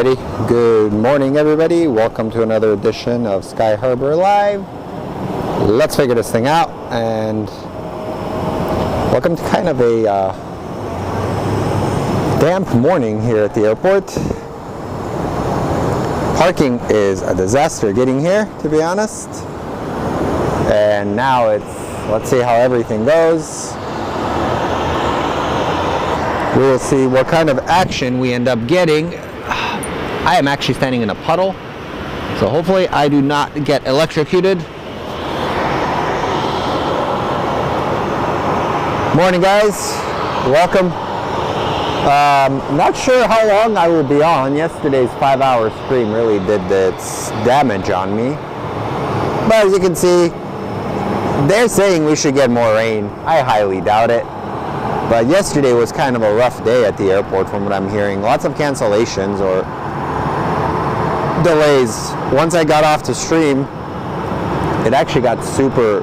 Alrighty, good morning everybody. Welcome to another edition of Sky Harbor Live. Let's figure this thing out, and welcome to kind of a damp morning here at the airport. Parking is a disaster getting here, to be honest. And now let's see how everything goes. We will see what kind of action we end up getting. I am actually standing in a puddle, so hopefully I do not get electrocuted. Morning guys, welcome. Not sure how long I will be on. Yesterday's 5-hour stream really did its damage on me. But as you can see, they're saying we should get more rain. I highly doubt it. But yesterday was kind of a rough day at the airport from what I'm hearing. Lots of cancellations or delays. Once I got off the stream, it actually got super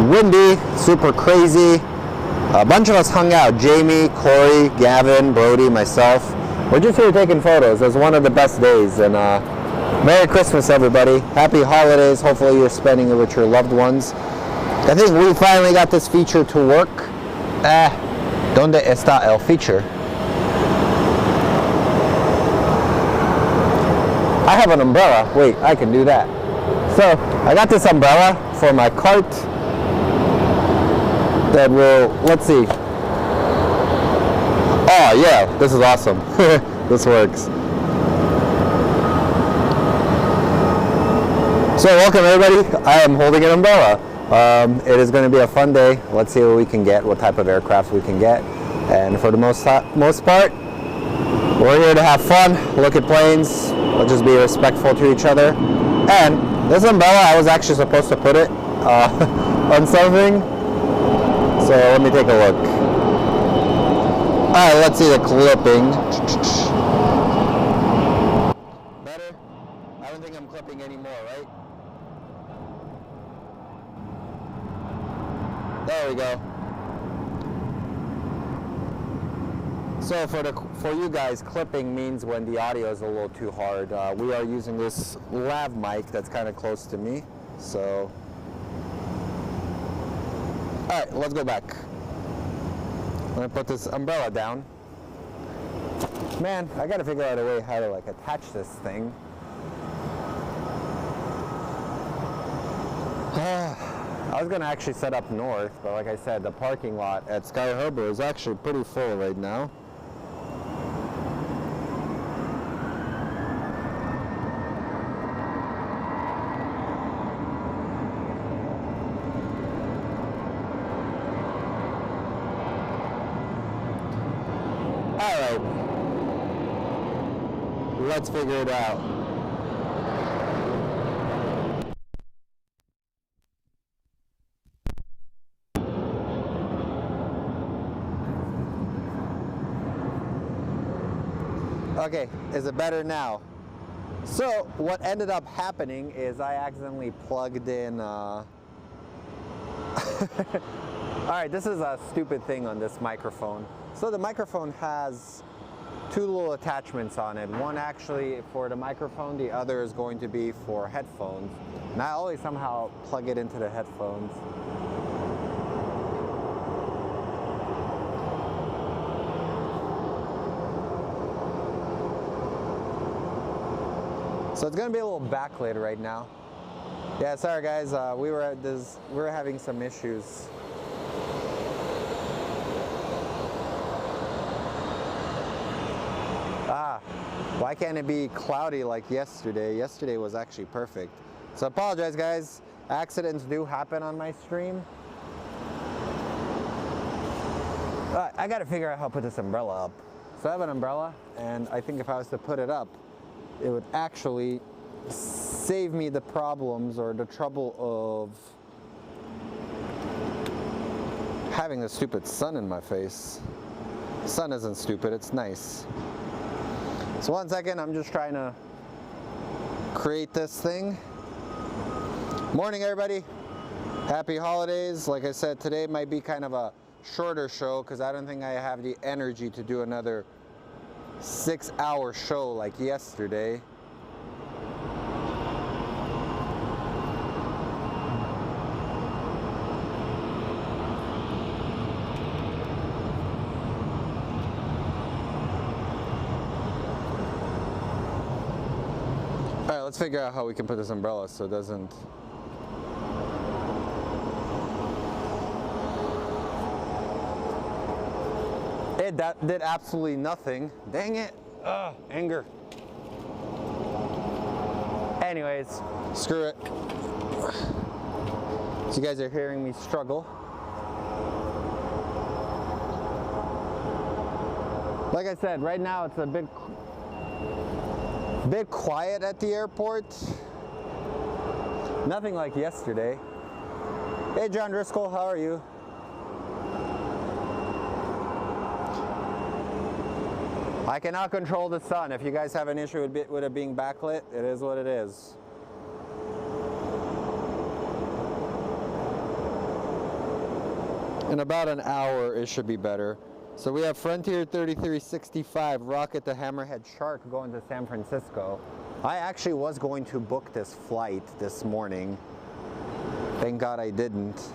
windy, super crazy. A bunch of us hung out. Jamie, Corey, Gavin, Brody, myself. We're just here taking photos. It was one of the best days. And Merry Christmas, everybody. Happy holidays. Hopefully you're spending it with your loved ones. I think we finally got this feature to work. ¿Dónde está el feature? I have an umbrella. Wait, I can do that. So, I got this umbrella for my cart that will, let's see. Oh yeah, this is awesome. This works. So, welcome everybody. I am holding an umbrella. It is going to be a fun day. Let's see what we can get, what type of aircraft we can get. And for the most part, we're here to have fun, look at planes, we'll just be respectful to each other. And this umbrella, I was actually supposed to put it on something. So let me take a look. Alright, let's see the clipping. Better? I don't think I'm clipping anymore, right? There we go. So for you guys, clipping means when the audio is a little too hard. We are using this lav mic that's kind of close to me. So, all right, let's go back. I'm gonna put this umbrella down. Man, I gotta figure out a way how to like attach this thing. I was gonna actually set up north, but like I said, the parking lot at Sky Harbor is actually pretty full right now. All right, let's figure it out. Okay, is it better now? So what ended up happening is I accidentally plugged in Alright, this is a stupid thing on this microphone. So the microphone has two little attachments on it. One actually for the microphone, the other is going to be for headphones. And I always somehow plug it into the headphones. So it's gonna be a little backlit right now. Yeah, sorry guys, we were having some issues. Why can't it be cloudy like yesterday? Yesterday was actually perfect. So apologize guys, accidents do happen on my stream. I gotta figure out how to put this umbrella up. So I have an umbrella, and I think if I was to put it up, it would actually save me the problems or the trouble of having the stupid sun in my face. Sun isn't stupid, it's nice. So one second, I'm just trying to create this thing. Morning everybody, happy holidays. Like I said, today might be kind of a shorter show because I don't think I have the energy to do another 6-hour show like yesterday. Alright, let's figure out how we can put this umbrella so it doesn't... It did absolutely nothing. Dang it. Ugh, anger. Anyways, screw it. So you guys are hearing me struggle. Like I said, right now it's a bit quiet at the airport. Nothing like yesterday. Hey John Driscoll, how are you? I cannot control the sun. If you guys have an issue with it being backlit, it is what it is. In about an hour, it should be better. So we have Frontier 3365 Rocket to Hammerhead Shark going to San Francisco. I actually was going to book this flight this morning. Thank God I didn't.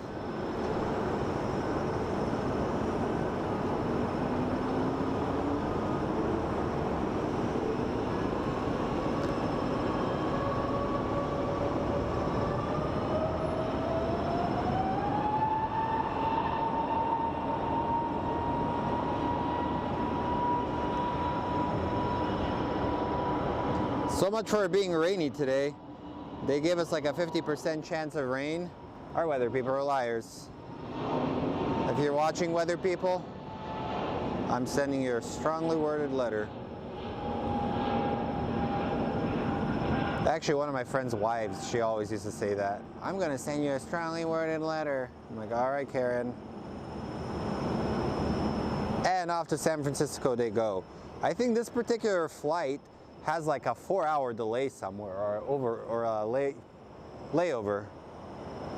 So much for it being rainy today. They gave us like a 50% chance of rain. Our weather people are liars. If you're watching, weather people, I'm sending you a strongly worded letter. Actually, one of my friend's wives, she always used to say that. I'm gonna send you a strongly worded letter. I'm like, all right, Karen. And off to San Francisco they go. I think this particular flight has like a 4-hour delay somewhere or a layover.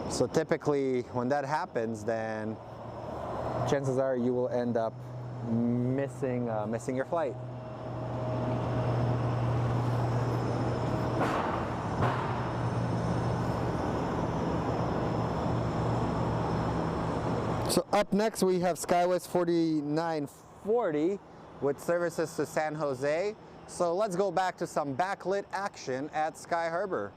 So typically when that happens, then chances are you will end up missing your flight. So up next we have SkyWest 4940 with services to San Jose. So let's go back to some backlit action at Sky Harbor.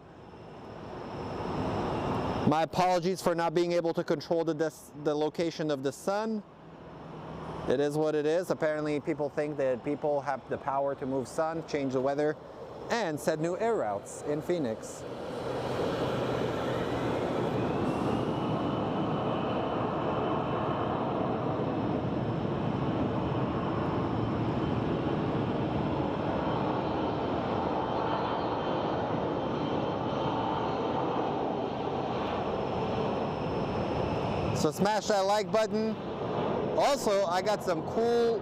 My apologies for not being able to control the location of the sun. It is what it is. Apparently people think that people have the power to move sun, change the weather, and set new air routes in Phoenix. So smash that like button. Also, I got some cool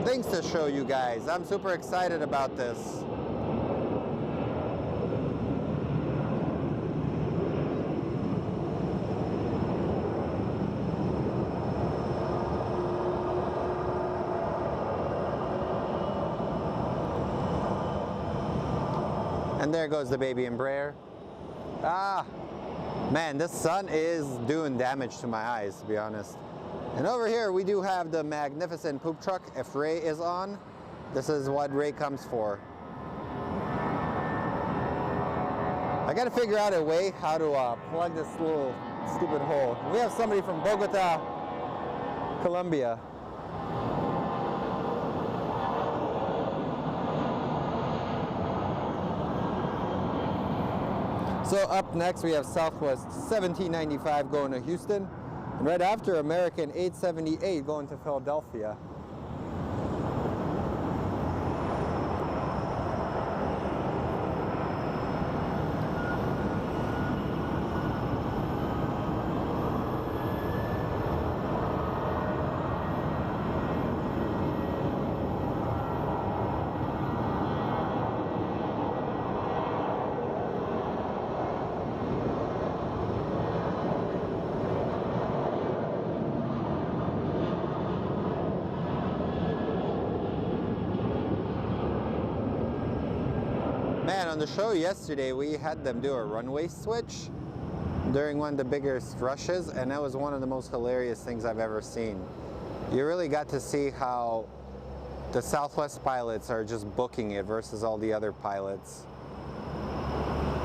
things to show you guys. I'm super excited about this. And there goes the baby Embraer. Man, this sun is doing damage to my eyes, to be honest. And over here we do have the magnificent poop truck. If Ray is on, this is what Ray comes for. I gotta figure out a way how to plug this little stupid hole. We have somebody from Bogota, Colombia. So up next we have Southwest 1795 going to Houston, and right after American 878 going to Philadelphia. man, on the show yesterday, we had them do a runway switch during one of the biggest rushes, and that was one of the most hilarious things I've ever seen. You really got to see how the Southwest pilots are just booking it versus all the other pilots.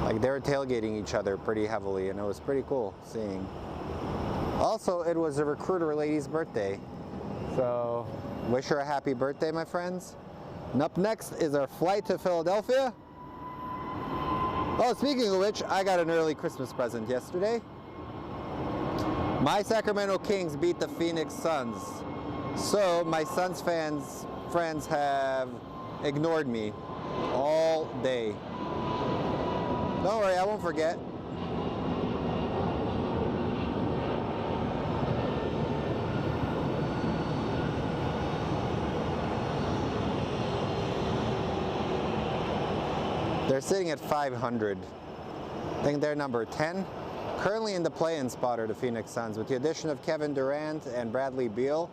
Like, they were tailgating each other pretty heavily, and it was pretty cool seeing. Also, it was a recruiter lady's birthday, so wish her a happy birthday, my friends. And up next is our flight to Philadelphia. Oh, speaking of which, I got an early Christmas present yesterday. My Sacramento Kings beat the Phoenix Suns. So my Suns friends have ignored me all day. Don't worry, I won't forget. They're sitting at 500. I think they're number 10. Currently in the play-in spot are the Phoenix Suns. With the addition of Kevin Durant and Bradley Beal,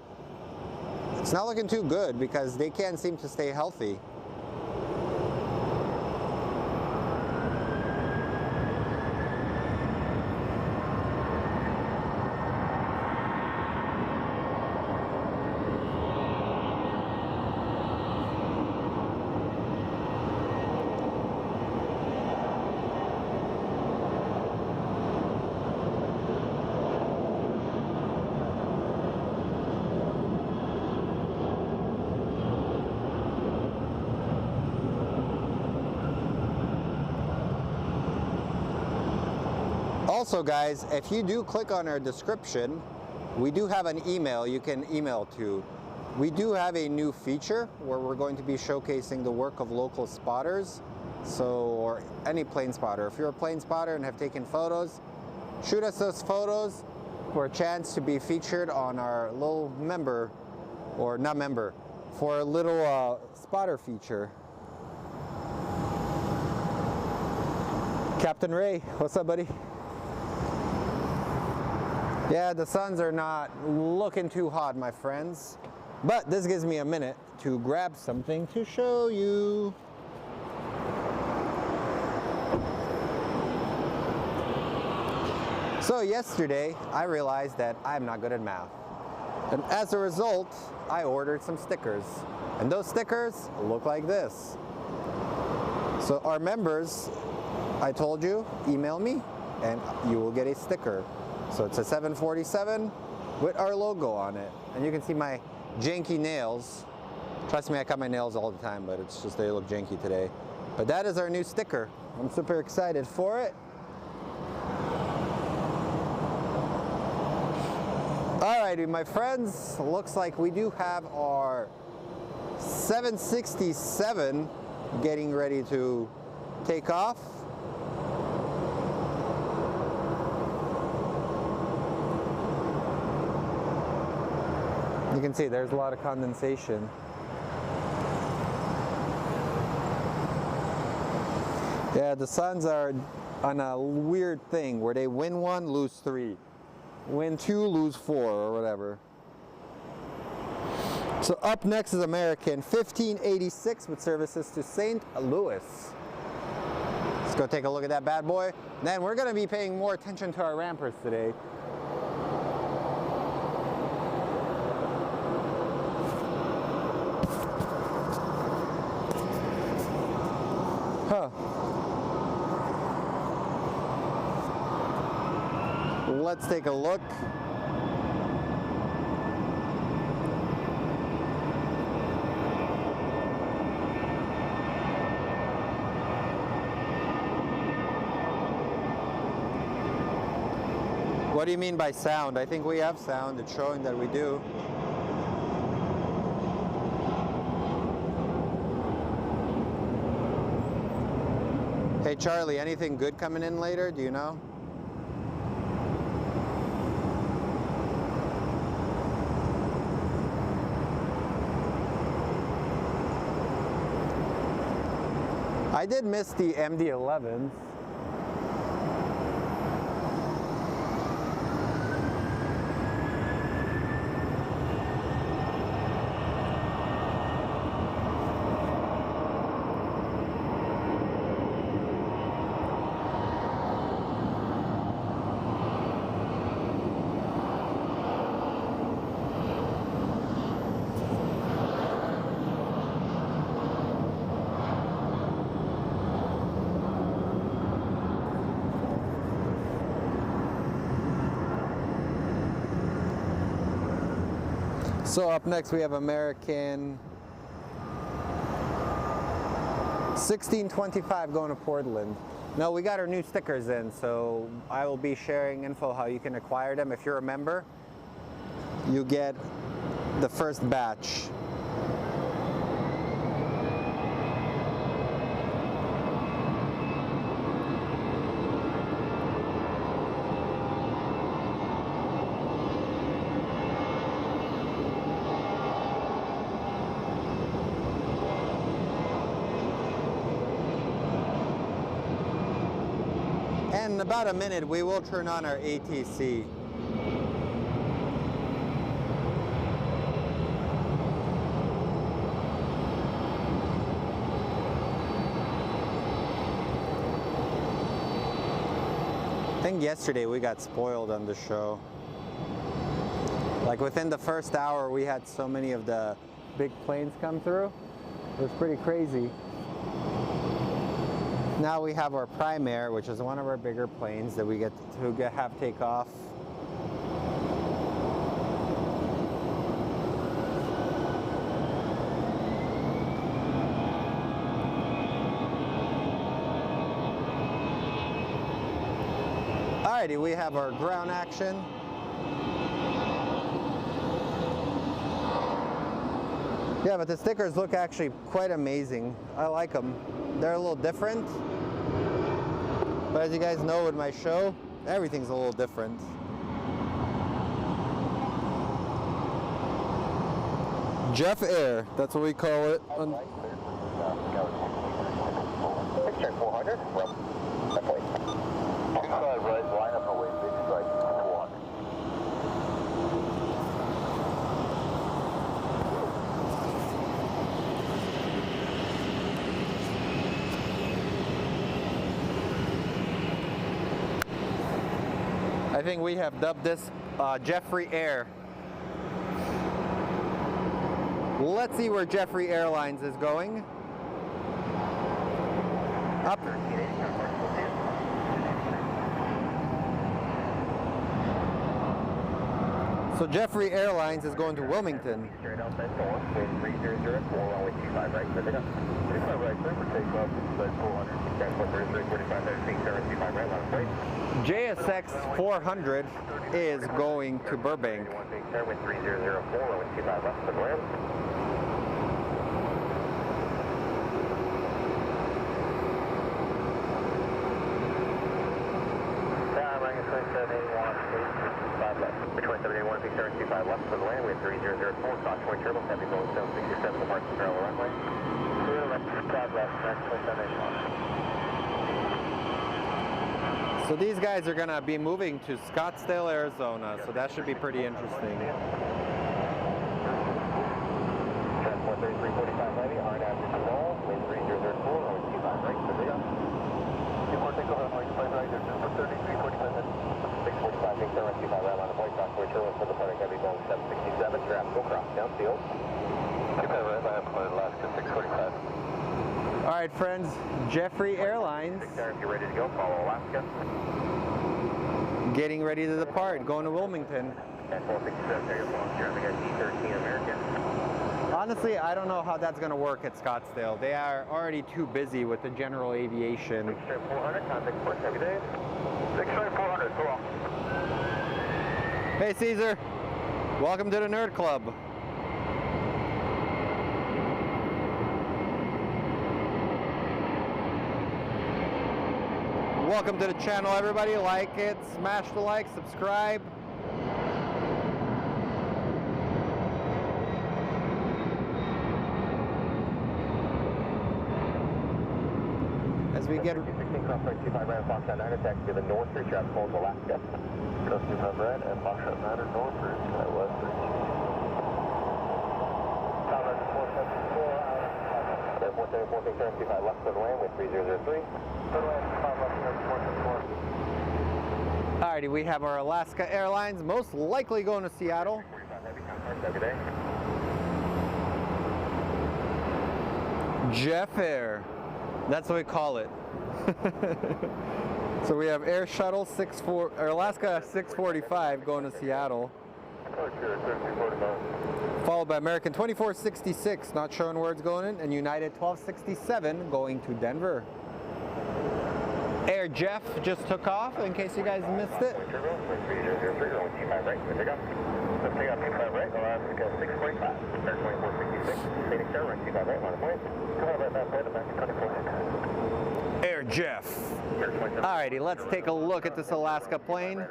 it's not looking too good because they can't seem to stay healthy. Also, guys, if you do click on our description, we do have an email you can email to. We do have a new feature where we're going to be showcasing the work of local spotters. Or any plane spotter. If you're a plane spotter and have taken photos, shoot us those photos for a chance to be featured on our little member, or not member, for a little spotter feature. Captain Ray, what's up, buddy? Yeah, the Suns are not looking too hot, my friends. But this gives me a minute to grab something to show you. So yesterday, I realized that I'm not good at math. And as a result, I ordered some stickers. And those stickers look like this. So our members, I told you, email me and you will get a sticker. So it's a 747 with our logo on it. And you can see my janky nails. Trust me, I cut my nails all the time, but it's just they look janky today. But that is our new sticker. I'm super excited for it. Alrighty, my friends, looks like we do have our 767 getting ready to take off. You can see there's a lot of condensation. Yeah, the Suns are on a weird thing where they win one, lose three. Win two, lose four, or whatever. So up next is American 1586 with services to St. Louis. Let's go take a look at that bad boy. Then we're going to be paying more attention to our rampers today. Let's take a look. What do you mean by sound? I think we have sound. It's showing that we do. Hey Charlie, anything good coming in later? Do you know? I did miss the MD-11s. So up next we have American 1625 going to Portland. No, we got our new stickers in, so I will be sharing info how you can acquire them. If you're a member, you get the first batch. In about a minute, we will turn on our ATC. I think yesterday we got spoiled on the show. Like within the first hour, we had so many of the big planes come through. It was pretty crazy. Now we have our Prime Air, which is one of our bigger planes that we get to have take off. Alrighty, we have our ground action. Yeah, but the stickers look actually quite amazing. I like them. They're a little different. But as you guys know with my show, everything's a little different. Jeff Air, that's what we call it. Check 400. Inside right, line up away, big strike 400. I think we have dubbed this Jeffrey Air. Let's see where Jeffrey Airlines is going. Up. So Jeffrey Airlines is going to Wilmington. Straight outside 3004, runway 25 right, set it up. 25 right, clear for takeoff, inside 400, transport 3345, 25 right, line of flight. JSX 400 is going to Burbank. 3004, runway 25 left, for land. Runway 2781, left. 2781, big 25 left for the land. We have 3004, Fox 20 turbo, heavy Boeing 767, departure parallel runway. Clear left, 5 left, 2781. So these guys are going to be moving to Scottsdale, Arizona, so that should be pretty interesting. Transport 3345 heavy, hard after control, wind 3004, runway 25 right, for the up. 24 takeoff, runway 25 right, there's for 3345. 645, big 25 right, line of flight, Fox 20 turbo, for the departing heavy Boeing 767, traffic cross down field. 25 right, line of flight, Alaska 645. All right, friends, Jeffrey Airlines. If you're ready to go, follow Alaska. Getting ready to depart, going to Wilmington. At 467, there you're traffic at D13 American. Honestly, I don't know how that's going to work at Scottsdale. They are already too busy with the general aviation. 400, contact port, every day. 400, so long. Hey, Caesar. Welcome to the Nerd Club. Welcome to the channel, everybody. Like it, smash the like, subscribe. As we get 16 cross 25 right, Foxtrot 9 attack to the north, 3 traffic holds Alaska. Cross 25 right, and Foxtrot 9 north, 3 west, 13. Tower 474, airport 74, big 35 left for the land with 3003. Alrighty, we have our Alaska Airlines, most likely going to Seattle. Jeff Air, that's what we call it. So we have Air Shuttle Alaska 645 going to Seattle. but American 2466 not showing where it's going in, and United 1267 going to Denver. Air Jeff just took off, in case you guys missed it. Air Jeff. Alrighty, let's take a look at this Alaska plane.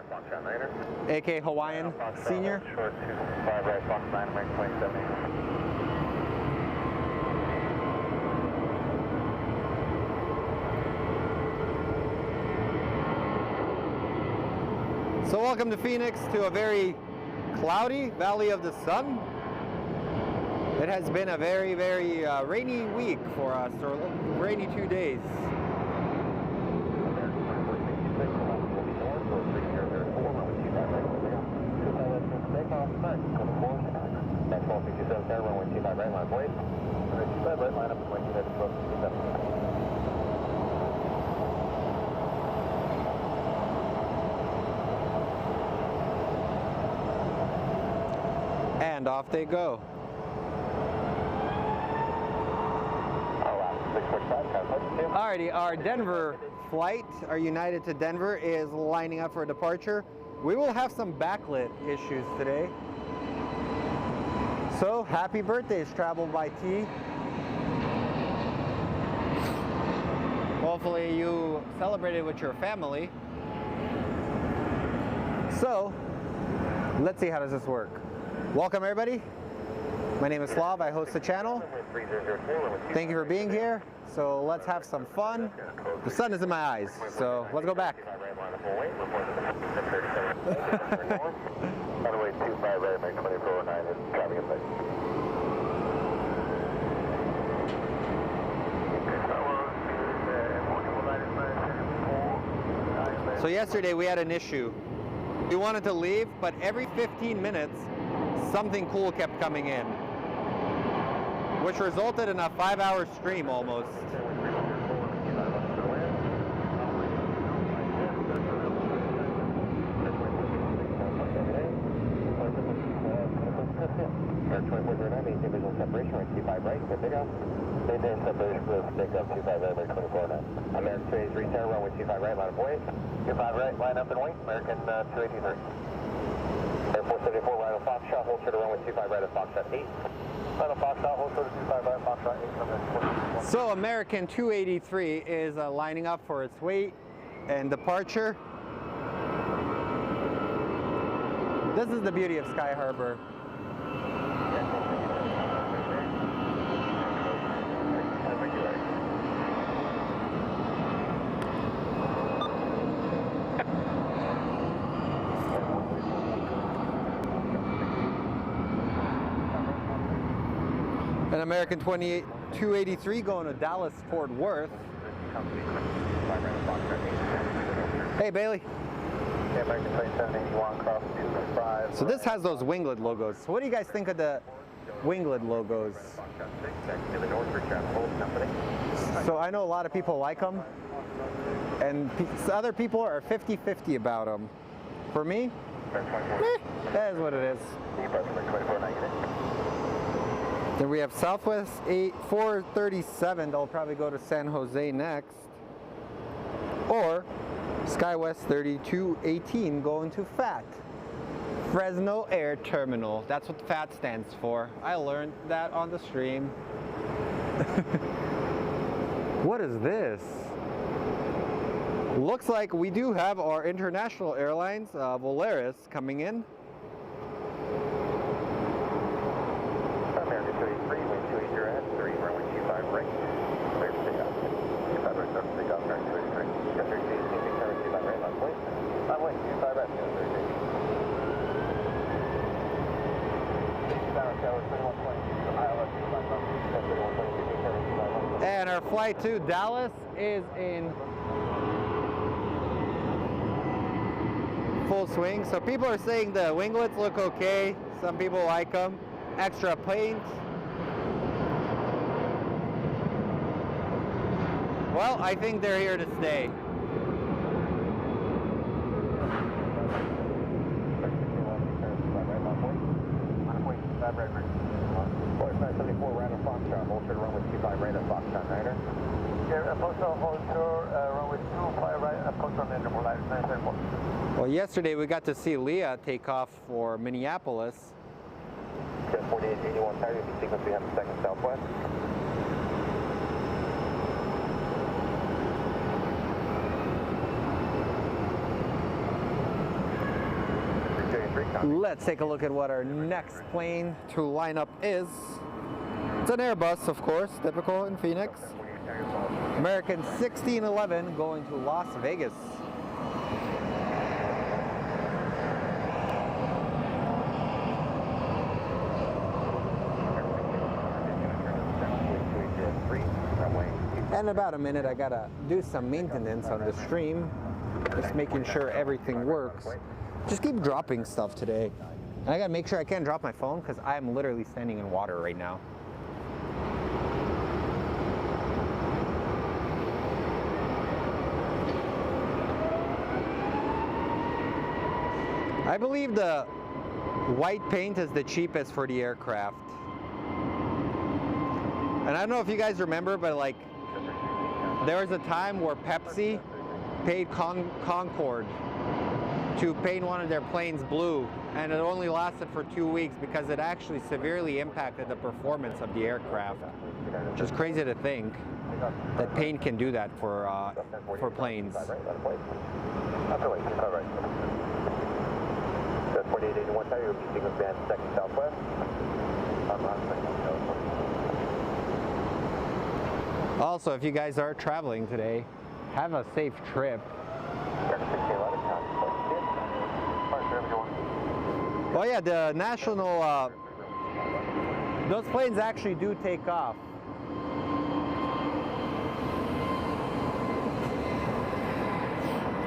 AK Hawaiian Senior. So welcome to Phoenix, to a very cloudy Valley of the Sun. It has been a very, very rainy week for us, or rainy 2 days. And off they go. Alrighty, our Denver flight, our United to Denver, is lining up for a departure. We will have some backlit issues today. So, happy birthdays, Travel by T. Hopefully you celebrated with your family. So, let's see how does this work. Welcome everybody. My name is Slav, I host the channel. Thank you for being here. So let's have some fun. The sun is in my eyes, so let's go back. So yesterday we had an issue. We wanted to leave, but every 15 minutes something cool kept coming in, which resulted in a 5-hour stream almost. American 283, center runway 25 right, line of way. 25 right, line up and wing. American 283. Air 474, right of Foxtrot, hold short to runway 25 right of Foxtrot 8. Right of Foxtrot, hold short to 25 right of Foxtrot 8. So American 283 is lining up for its wait and departure. This is the beauty of Sky Harbor. An American 283 going to Dallas Fort Worth. Hey Bailey. American 2781 cross 25. So this has those winglet logos. So what do you guys think of the winglet logos? So I know a lot of people like them, and other people are 50-50 about them. For me, that is what it is. Then we have Southwest 437 that'll probably go to San Jose next. Or SkyWest 3218 going to FAT. Fresno Air Terminal. That's what FAT stands for. I learned that on the stream. What is this? Looks like we do have our international airlines, Volaris, coming in. American 283, wind 280 ahead, 3, runway 25 right. Clear for takeoff. 25 right, start for takeoff, American 283. Got 30 days, 25 right, on way. On way, 25 right, 30 days. And our flight to Dallas is in full swing. So people are saying the winglets look okay. Some people like them. Extra paint. Well, I think they're here to stay. Foxtrot, hold short runway 25 right at Foxtrot Niner. Yeah, Foxtrot, hold short, runway 25 right at Foxtrot Niner for live 934. Well, yesterday we got to see Leah take off for Minneapolis. 4881 Tower, you'll be sequence 302nd Southwest. Let's take a look at what our next plane to line up is. It's an Airbus, of course, typical in Phoenix. American 1611 going to Las Vegas. In about a minute, I gotta do some maintenance on the stream, just making sure everything works. Just keep dropping stuff today. And I gotta make sure I can't drop my phone because I'm literally standing in water right now. I believe the white paint is the cheapest for the aircraft. And I don't know if you guys remember, but like, there was a time where Pepsi paid Concorde to paint one of their planes blue, and it only lasted for 2 weeks because it actually severely impacted the performance of the aircraft. Which is crazy to think that paint can do that for planes. 4881 Tower, you'll be sequence band 2nd Southwest. Also, if you guys are traveling today, have a safe trip. Oh yeah, the national, those planes actually do take off.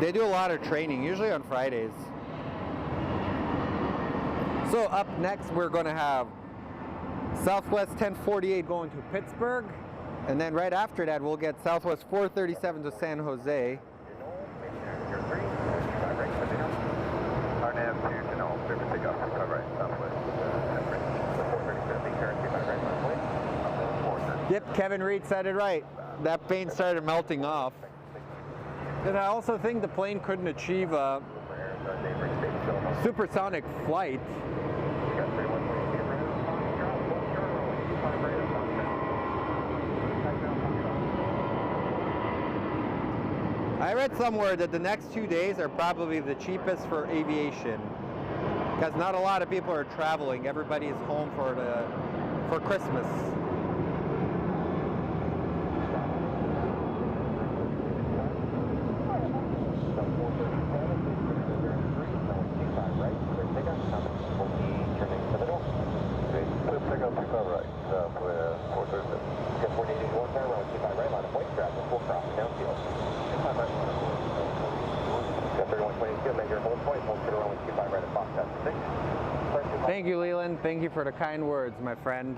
They do a lot of training, usually on Fridays. So up next, we're going to have Southwest 1048 going to Pittsburgh. And then right after that, we'll get Southwest 437 to San Jose. Yep, Kevin Reed said it right. That paint started melting off. And I also think the plane couldn't achieve a supersonic flight. I read somewhere that the next 2 days are probably the cheapest for aviation because not a lot of people are traveling. Everybody is home for Christmas. Thank you, Leland. Thank you for the kind words, my friend.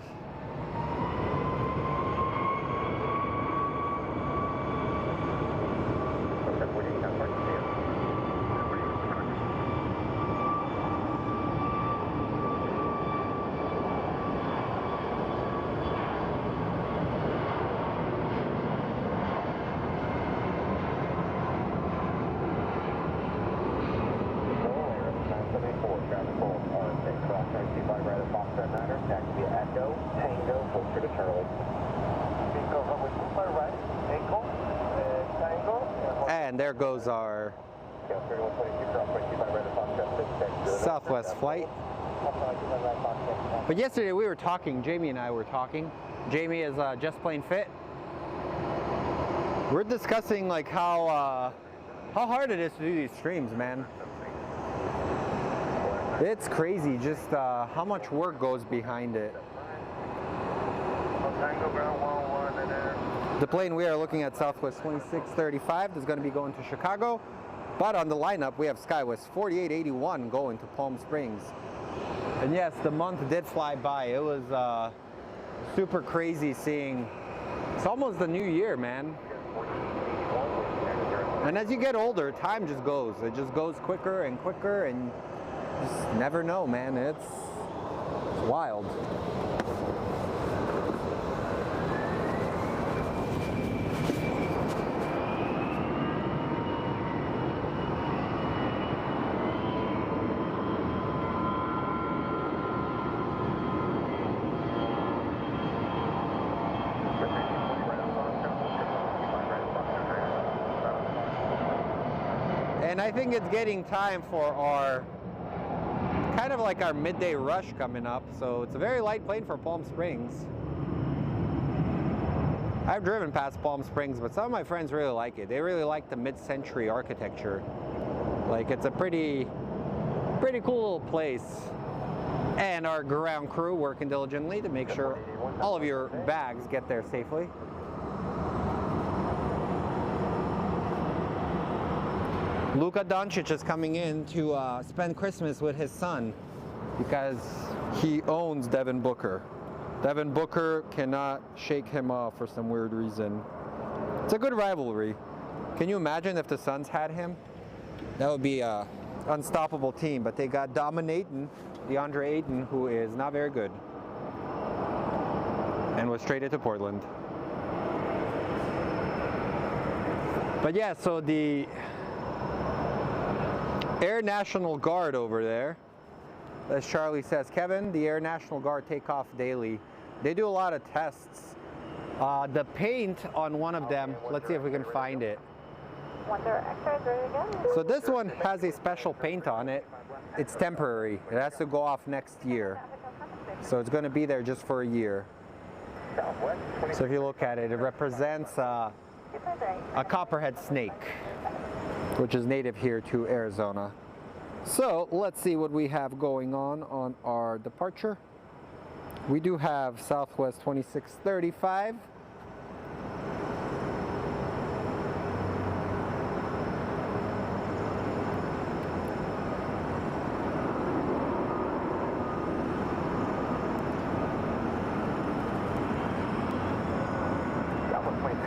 And there goes our Southwest flight. But yesterday we were talking, Jamie and I were talking. Jamie is Just Plain Fit. We're discussing like how hard it is to do these streams, man. It's crazy just how much work goes behind it. The plane we are looking at, Southwest 2635, is going to be going to Chicago. But on the lineup, we have Skywest 4881 going to Palm Springs. And yes, the month did fly by. It was super crazy seeing, it's almost the new year, man. And as you get older, time just goes. It just goes quicker and quicker, and you just never know, man. It's wild. And I think it's getting time for our kind of like our midday rush coming up. So it's a very light plane for Palm Springs. I've driven past Palm Springs, but some of my friends really like it. They really like the mid-century architecture. Like, it's a pretty cool little place. And our ground crew working diligently to make sure all of your bags get there safely. Luka Doncic is coming in to spend Christmas with his son because he owns Devin Booker. Devin Booker cannot shake him off for some weird reason. It's a good rivalry. Can you imagine if the Suns had him? That would be an unstoppable team, but they got DeAndre Ayton, who is not very good and was traded to Portland. But yeah, so the Air National Guard over there, as Charlie says, Kevin, the Air National Guard take off daily. They do a lot of tests. The paint on one of them, let's see if we can find it. So this one has a special paint on it. It's temporary. It has to go off next year. So it's going to be there just for a year. So if you look at it, it represents a copperhead snake, which is native here to Arizona. So let's see what we have going on our departure. We do have Southwest 2635.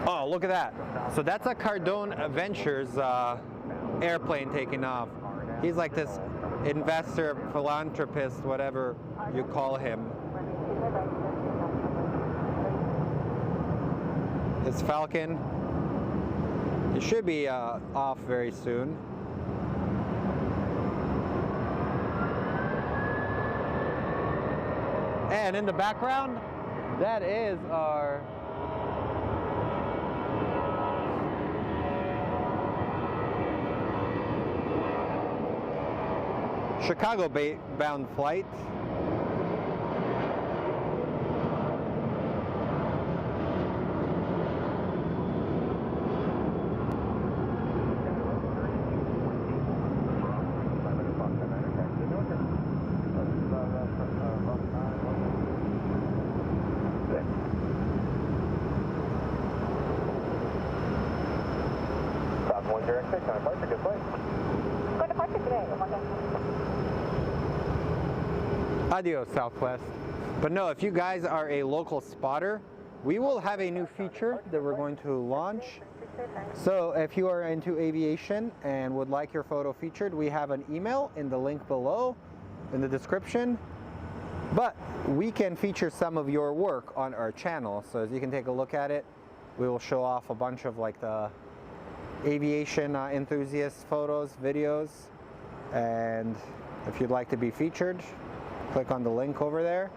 Oh, look at that. So that's a Cardinals Ventures airplane taking off. He's like this investor, philanthropist, whatever you call him. It's Falcon. It should be off very soon. And in the background, that is our Chicago-bound flight. Adios, Southwest. But no, if you guys are a local spotter, we will have a new feature that we're going to launch. So if you are into aviation and would like your photo featured, we have an email in the link below in the description. But we can feature some of your work on our channel. So as you can take a look at it, we will show off a bunch of like the aviation enthusiast photos, videos. And if you'd like to be featured, click on the link over there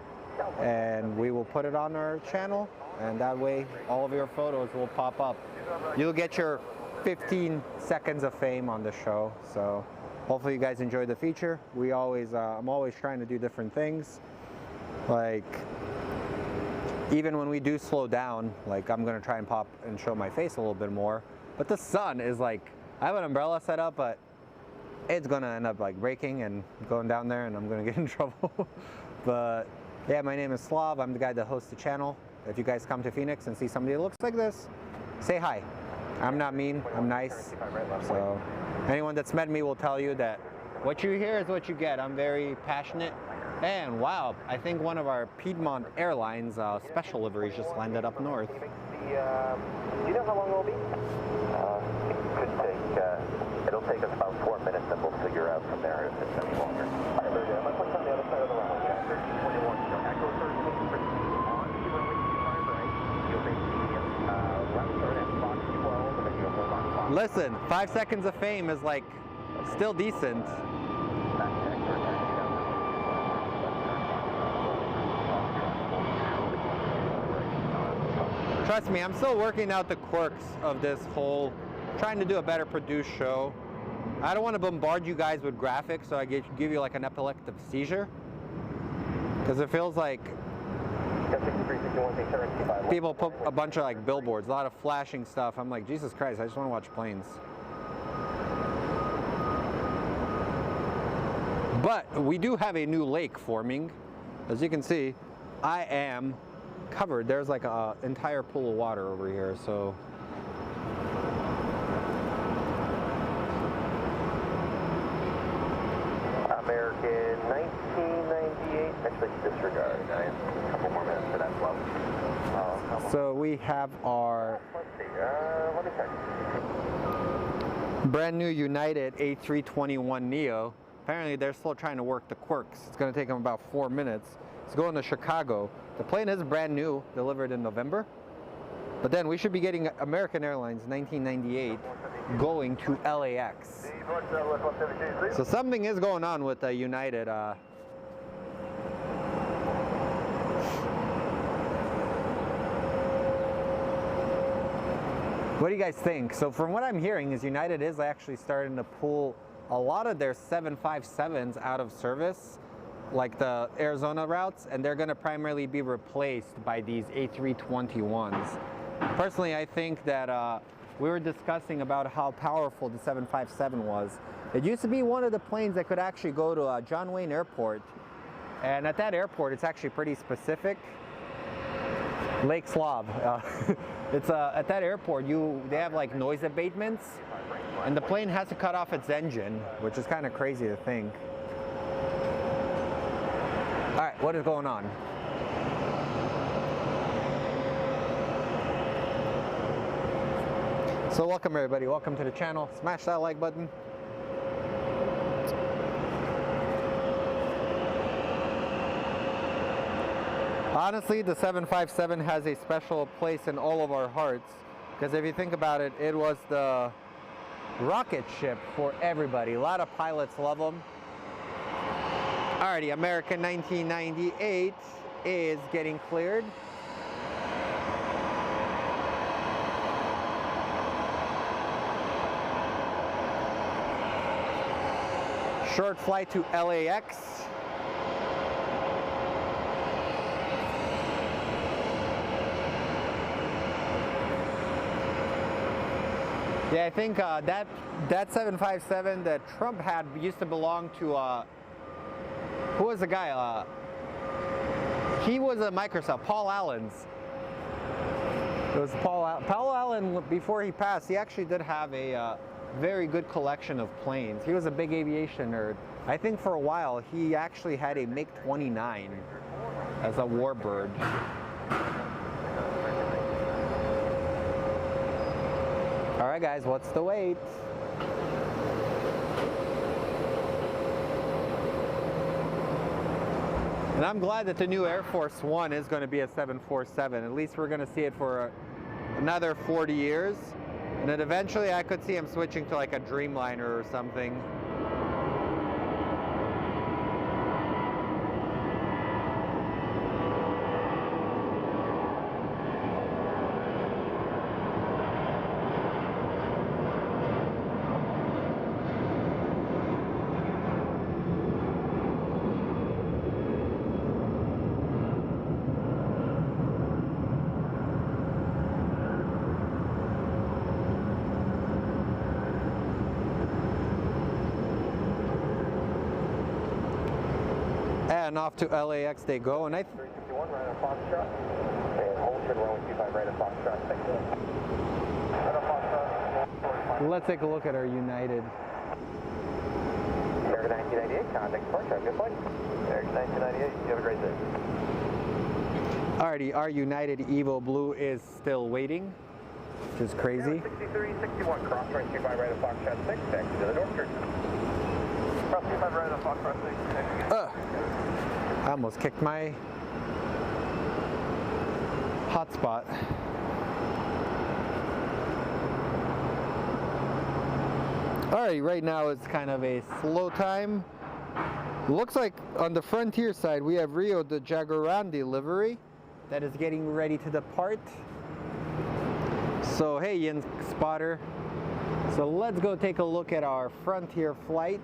and we will put it on our channel, and that way all of your photos will pop up. You'll get your 15 seconds of fame on the show. So hopefully you guys enjoyed the feature. I'm always trying to do different things. Like even when we do slow down, like I'm gonna try and pop and show my face a little bit more. But the sun is like, I have an umbrella set up, but it's gonna end up like breaking and going down there and I'm gonna get in trouble. But yeah, my name is Slav. I'm the guy that hosts the channel. If you guys come to Phoenix and see somebody that looks like this, say hi. I'm not mean, I'm nice. So anyone that's met me will tell you that what you hear is what you get. I'm very passionate. And wow, I think one of our Piedmont Airlines special liveries just landed up north. Do you know how long it will be? It could take, it'll take us about 4 minutes, and we'll figure out from there if it's any longer. All right, very good. My plane's on the other side of the runway. Yeah, 1321. So Echo 13 on the runway 25 right. You'll make the left turn at Fox 12, and then you'll hold on Fox. Listen, 5 seconds of fame is like still decent. Trust me, I'm still working out the quirks of this whole, trying to do a better produced show. I don't want to bombard you guys with graphics so I give you like an epileptic seizure. Because it feels like people put a bunch of like billboards, a lot of flashing stuff. I'm like, Jesus Christ, I just want to watch planes. But we do have a new lake forming. As you can see, I am covered. There's like an entire pool of water over here, so. American 1998, actually disregard, a couple more minutes for that flow. So we have our Let's see, let me check. brand new United A321neo. Apparently they're still trying to work the quirks. It's going to take them about 4 minutes. It's going to Chicago. The plane is brand new, delivered in November. But then we should be getting American Airlines 1998 going to LAX. So something is going on with the United. What do you guys think? So from what I'm hearing is United is actually starting to pull a lot of their 757s out of service, like the Arizona routes, and they're going to primarily be replaced by these A321s. Personally, I think that we were discussing about how powerful the 757 was. It used to be one of the planes that could actually go to John Wayne Airport, and at that airport it's actually pretty specific. Lake Slav. It's at that airport they have like noise abatements, and the plane has to cut off its engine, which is kind of crazy to think. All right, what is going on? So welcome everybody, welcome to the channel. Smash that like button. Honestly, the 757 has a special place in all of our hearts, because if you think about it, it was the rocket ship for everybody. A lot of pilots love them. Alrighty, American 1998 is getting cleared. Short flight to LAX. Yeah, I think that 757 that Trump had used to belong to, who was the guy? He was a Microsoft, Paul Allen's. It was Paul Allen, before he passed, he actually did have a very good collection of planes. He was a big aviation nerd. I think for a while he actually had a MiG-29 as a warbird. All right, guys, what's the wait? And I'm glad that the new Air Force One is going to be a 747. At least we're going to see it for another 40 years. And then eventually I could see him switching to like a Dreamliner or something. And off to LAX they go, and 351 right on Foxtrot, and hold should run 25 right on Foxtrot, 6. Right on Foxtrot. let's take a look at our United. American 1998, contact departure, have a good flight. American 1998, you have a great day. Alrighty, our United Evo Blue is still waiting, which is crazy. 6361, cross right 25 right on Foxtrot, 6, taxi to the North Church. Cross 25 right on Foxtrot, 6, taxi. I almost kicked my hotspot. Alright, right now it's kind of a slow time. Looks like on the Frontier side we have Rio de Jaguarandi livery that is getting ready to depart. So hey, Yin Spotter, So let's go take a look at our Frontier flight.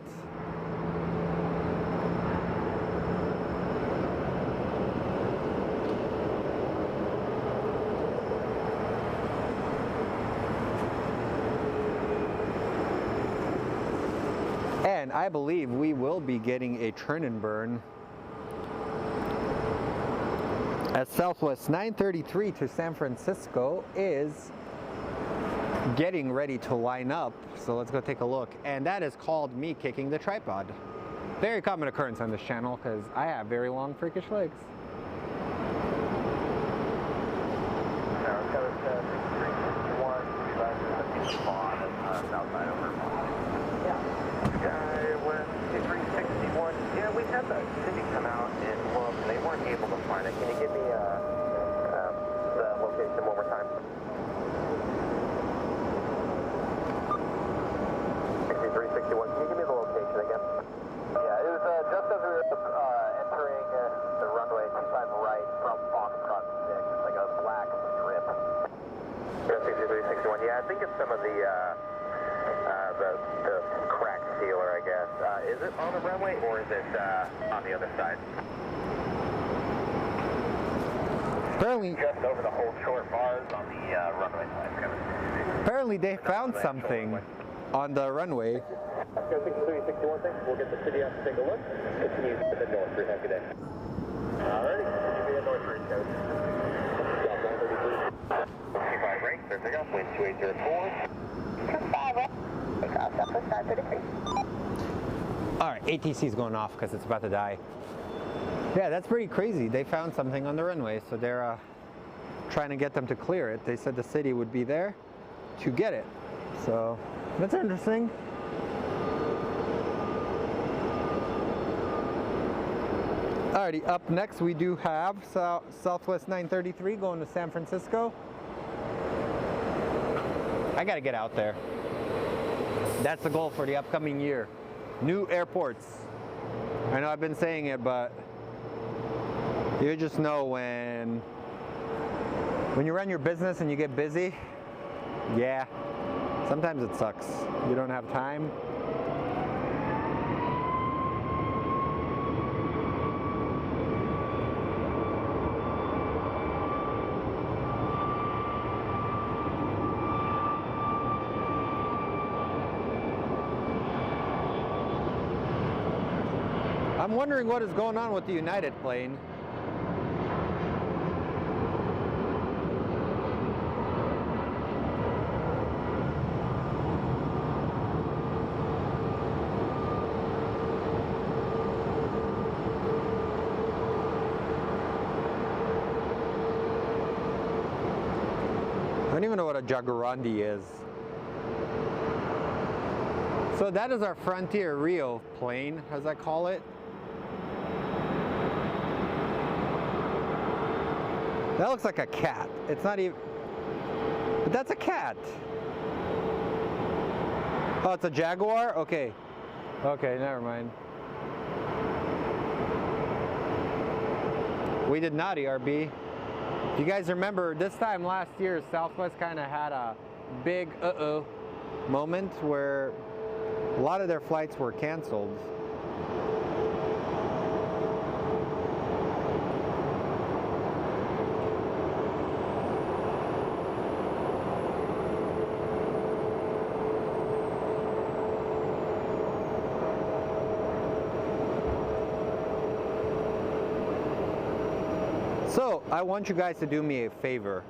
And I believe we will be getting a turn and burn as Southwest 933 to San Francisco is getting ready to line up. So let's go take a look. And that is called me kicking the tripod. Very common occurrence on this channel because I have very long freakish legs. Outside over. Yeah. Skywest 2361. Yeah, we had the city come out and look. They weren't able to find it. Can you give me the location one more time? 6361. Can you give me the location again? Yeah, it was just as we were entering the runway 25 right from Foxtrot 6. It's like a black strip. Yeah, 6361. Yeah, I think it's some of the crack sealer, I guess. Is it on the runway or is it on the other side? Apparently, just over the whole short bars on the runway side. Apparently they found something on the runway. Go 6361, thanks. We'll get the city out to take a look. Continue to the north. Have a good day. Alrighty, continue to the north reach, coach. Yeah, 25 right, clear takeoff, wind 2804. 25 right. Takeoff, Southwest 933. Alright, ATC is going off because it's about to die. Yeah, that's pretty crazy. They found something on the runway, so they're trying to get them to clear it. They said the city would be there to get it. So, that's interesting. Alrighty, up next we do have Southwest 933 going to San Francisco. I gotta get out there. That's the goal for the upcoming year. New airports. I know I've been saying it, but you just know when you run your business and you get busy, yeah, sometimes it sucks. You don't have time. I'm wondering what is going on with the United plane. I don't even know what a Jaguarundi is. So that is our Frontier Rio plane, as I call it. That looks like a cat. It's not even, but that's a cat. Oh, it's a Jaguar? Okay. Okay, never mind. We did not ERB. If you guys remember, this time last year, Southwest kind of had a big moment where a lot of their flights were canceled. So, I want you guys to do me a favor.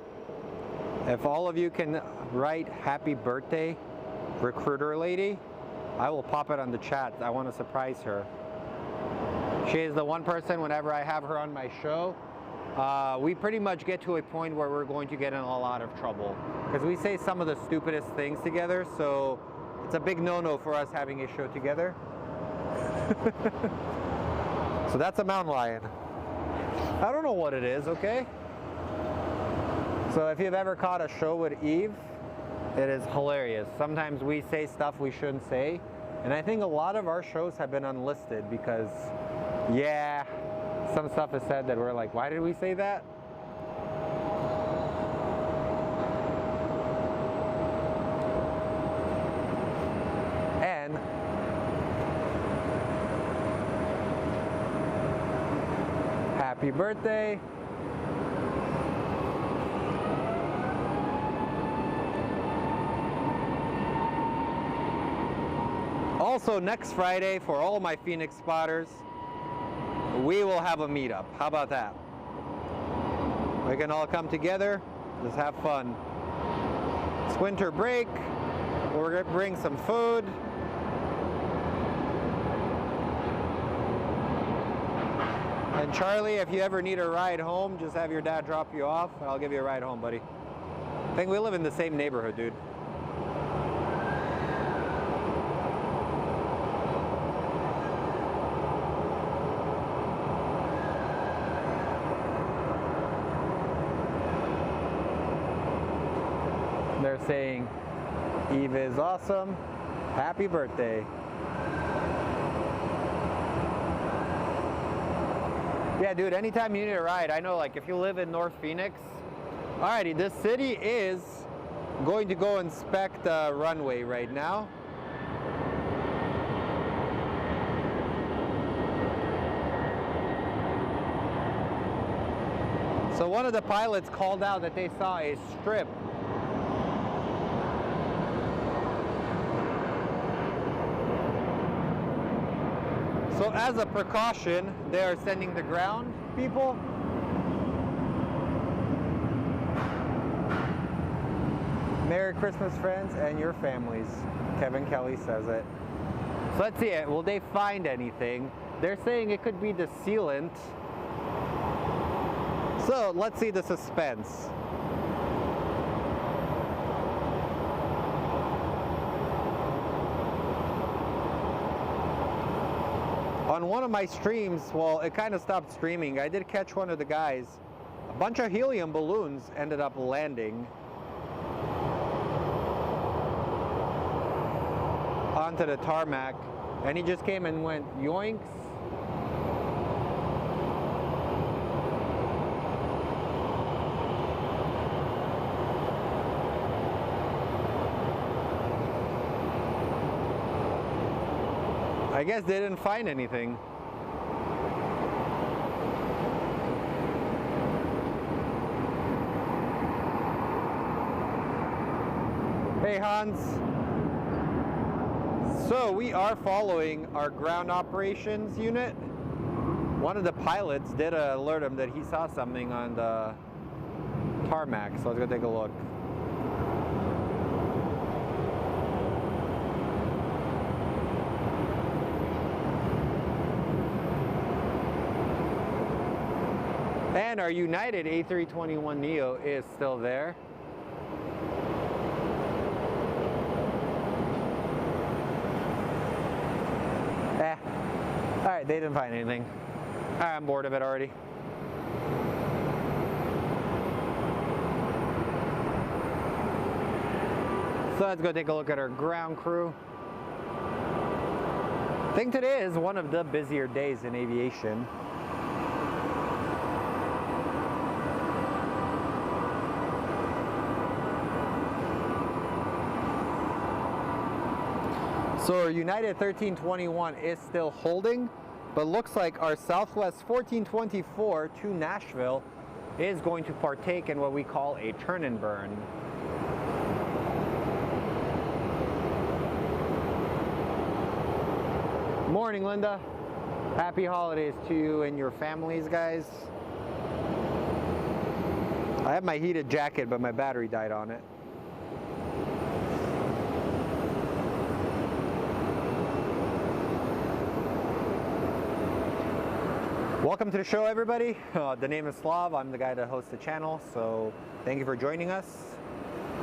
If all of you can write happy birthday, recruiter lady, I will pop it on the chat. I want to surprise her. She is the one person, whenever I have her on my show, we pretty much get to a point where we're going to get in a lot of trouble. Because we say some of the stupidest things together, so it's a big no-no for us having a show together. So that's a mountain lion. I don't know what it is, okay? So if you've ever caught a show with Eve, it is hilarious. Sometimes we say stuff we shouldn't say, and I think a lot of our shows have been unlisted because, yeah, some stuff is said that we're like, why did we say that? Happy birthday. Also, next Friday, for all my Phoenix spotters, we will have a meetup. How about that? We can all come together, just have fun. It's winter break. We're going to bring some food. And Charlie, if you ever need a ride home, just have your dad drop you off, and I'll give you a ride home, buddy. I think we live in the same neighborhood, dude. They're saying, Eve is awesome. Happy birthday. Yeah, dude, anytime you need a ride, I know, like, if you live in North Phoenix, alrighty, this city is going to go inspect the runway right now. So one of the pilots called out that they saw a strip. So as a precaution, they are sending the ground people. Merry Christmas, friends, and your families. Kevin Kelly says it. So let's see it. Will they find anything? They're saying it could be the sealant. So let's see the suspense. On one of my streams, well, it kind of stopped streaming. I did catch one of the guys. A bunch of helium balloons ended up landing onto the tarmac, and he just came and went yoinks. I guess they didn't find anything. Hey Hans. So we are following our ground operations unit. One of the pilots did alert him that he saw something on the tarmac, so let's go take a look. And our United A321neo is still there. Alright, they didn't find anything. Alright, I'm bored of it already. So let's go take a look at our ground crew. I think today is one of the busier days in aviation. So our United 1321 is still holding, but looks like our Southwest 1424 to Nashville is going to partake in what we call a turn and burn. Morning, Linda. Happy holidays to you and your families, guys. I have my heated jacket, but my battery died on it. Welcome to the show, everybody. The name is Slav. I'm the guy that hosts the channel, so thank you for joining us.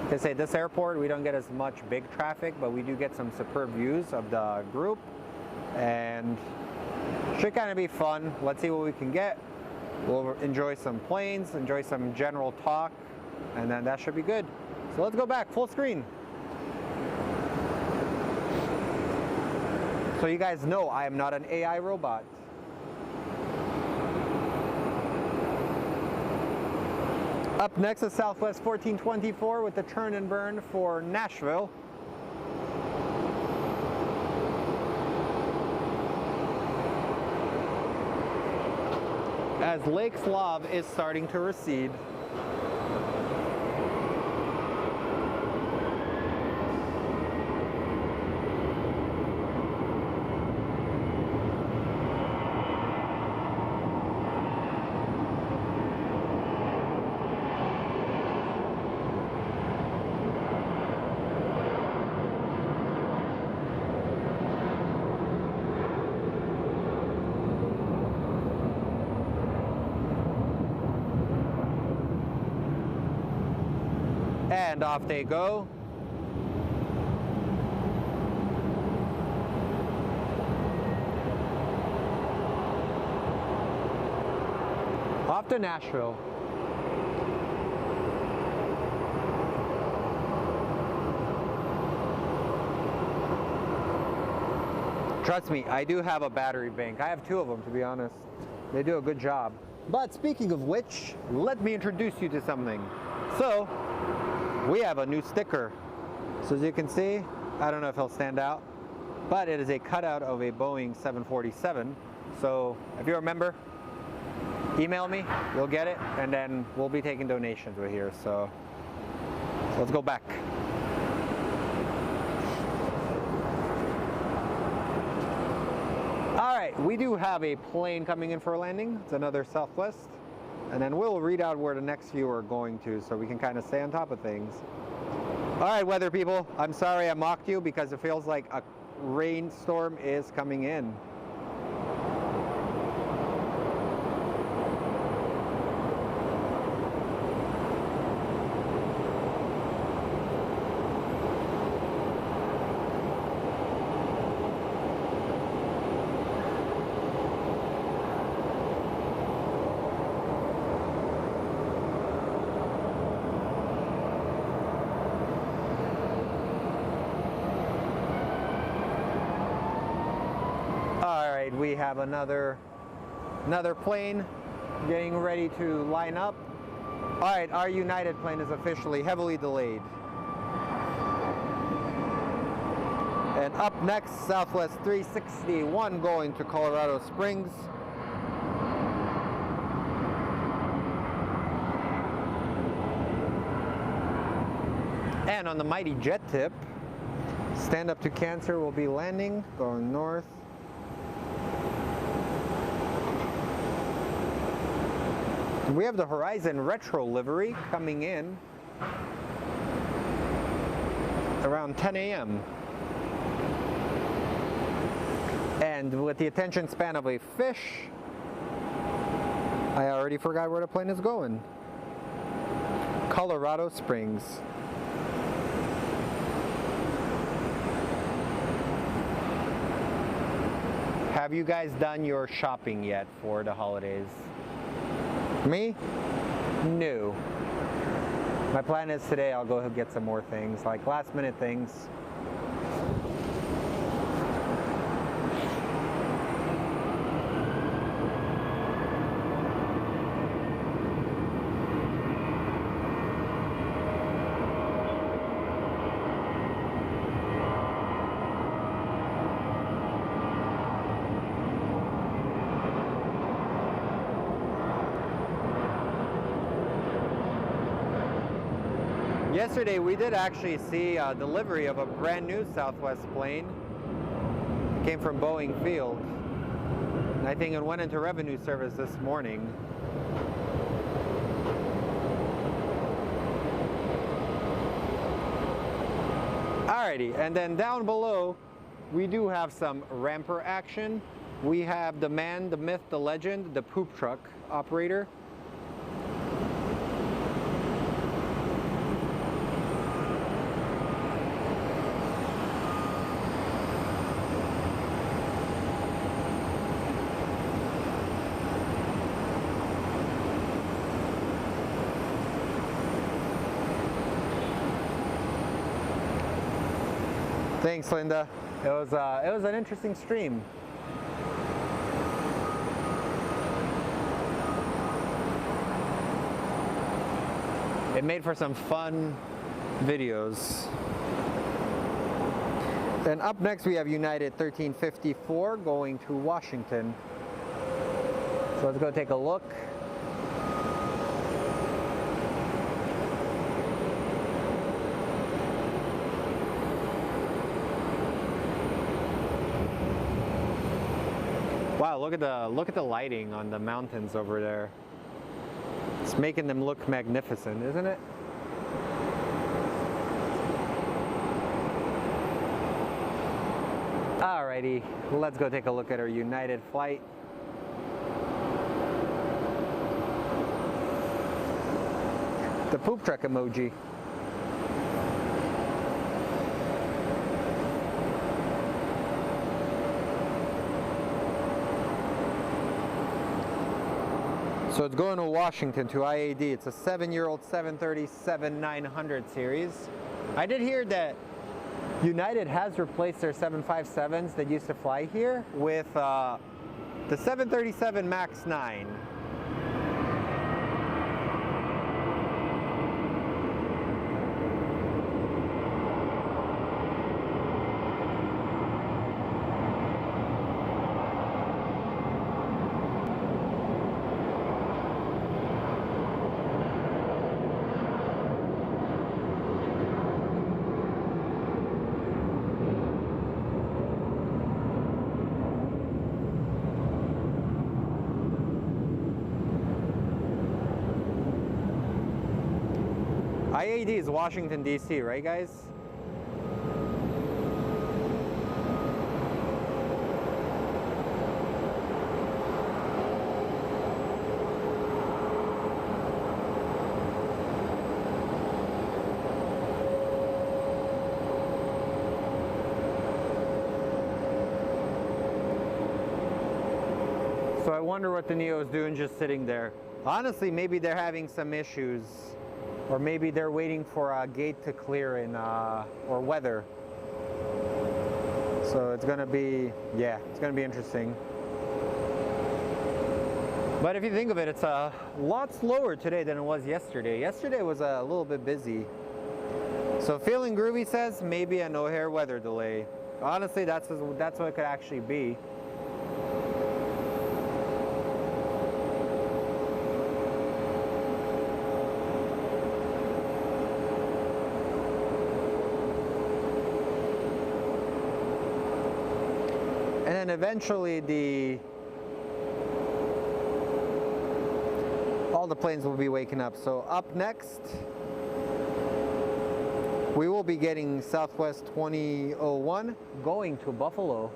To say, this airport, we don't get as much big traffic, but we do get some superb views of the group, and should kind of be fun. Let's see what we can get. We'll enjoy some planes, enjoy some general talk, and then that should be good. So let's go back, full screen. So you guys know I am not an AI robot. Up next is Southwest 1424 with the turn and burn for Nashville. as Lake Slav is starting to recede. And off they go. Off to Nashville. Trust me, I do have a battery bank. I have two of them, to be honest. They do a good job. But speaking of which, let me introduce you to something. So, we have a new sticker. So as you can see, I don't know if it'll stand out, but it is a cutout of a Boeing 747. So if you're a member, email me, you'll get it, and then we'll be taking donations with here. So let's go back. All right, we do have a plane coming in for a landing. It's another Southwest. And then we'll read out where the next few are going to so we can kind of stay on top of things. All right, weather people, I'm sorry I mocked you because it feels like a rainstorm is coming in. We have another plane getting ready to line up. All right, our United plane is officially heavily delayed. And up next, Southwest 361 going to Colorado Springs. And on the mighty jet tip, Stand Up to Cancer will be landing, going north. We have the Horizon Retro livery coming in around 10 a.m. And with the attention span of a fish, I already forgot where the plane is going. Colorado Springs. Have you guys done your shopping yet for the holidays? Me? No. My plan is today I'll go get some more things, like last minute things. Yesterday we did actually see a delivery of a brand new Southwest plane. It came from Boeing Field. And I think it went into revenue service this morning. Alrighty, and then down below we do have some ramper action. We have the man, the myth, the legend, the poop truck operator. Thanks, Linda. It was an interesting stream. It made for some fun videos. Then up next we have United 1354 going to Washington. So let's go take a look. Wow, look at the lighting on the mountains over there. It's making them look magnificent, isn't it? Alrighty, let's go take a look at our United flight. The poop truck emoji. So it's going to Washington to IAD. It's a 7-year-old 737-900 series. I did hear that United has replaced their 757s that used to fly here with the 737 MAX 9. IAD is Washington, D.C., right, guys? So I wonder what the Neo is doing just sitting there. Honestly, maybe they're having some issues. Or maybe they're waiting for a gate to clear in, or weather. So it's gonna be, yeah, it's gonna be interesting. But if you think of it, it's a lot slower today than it was yesterday. Yesterday was a little bit busy. So Feeling Groovy says maybe an O'Hare weather delay. Honestly, that's what it could actually be. And then eventually all the planes will be waking up. So up next, we will be getting Southwest 2001 going to Buffalo.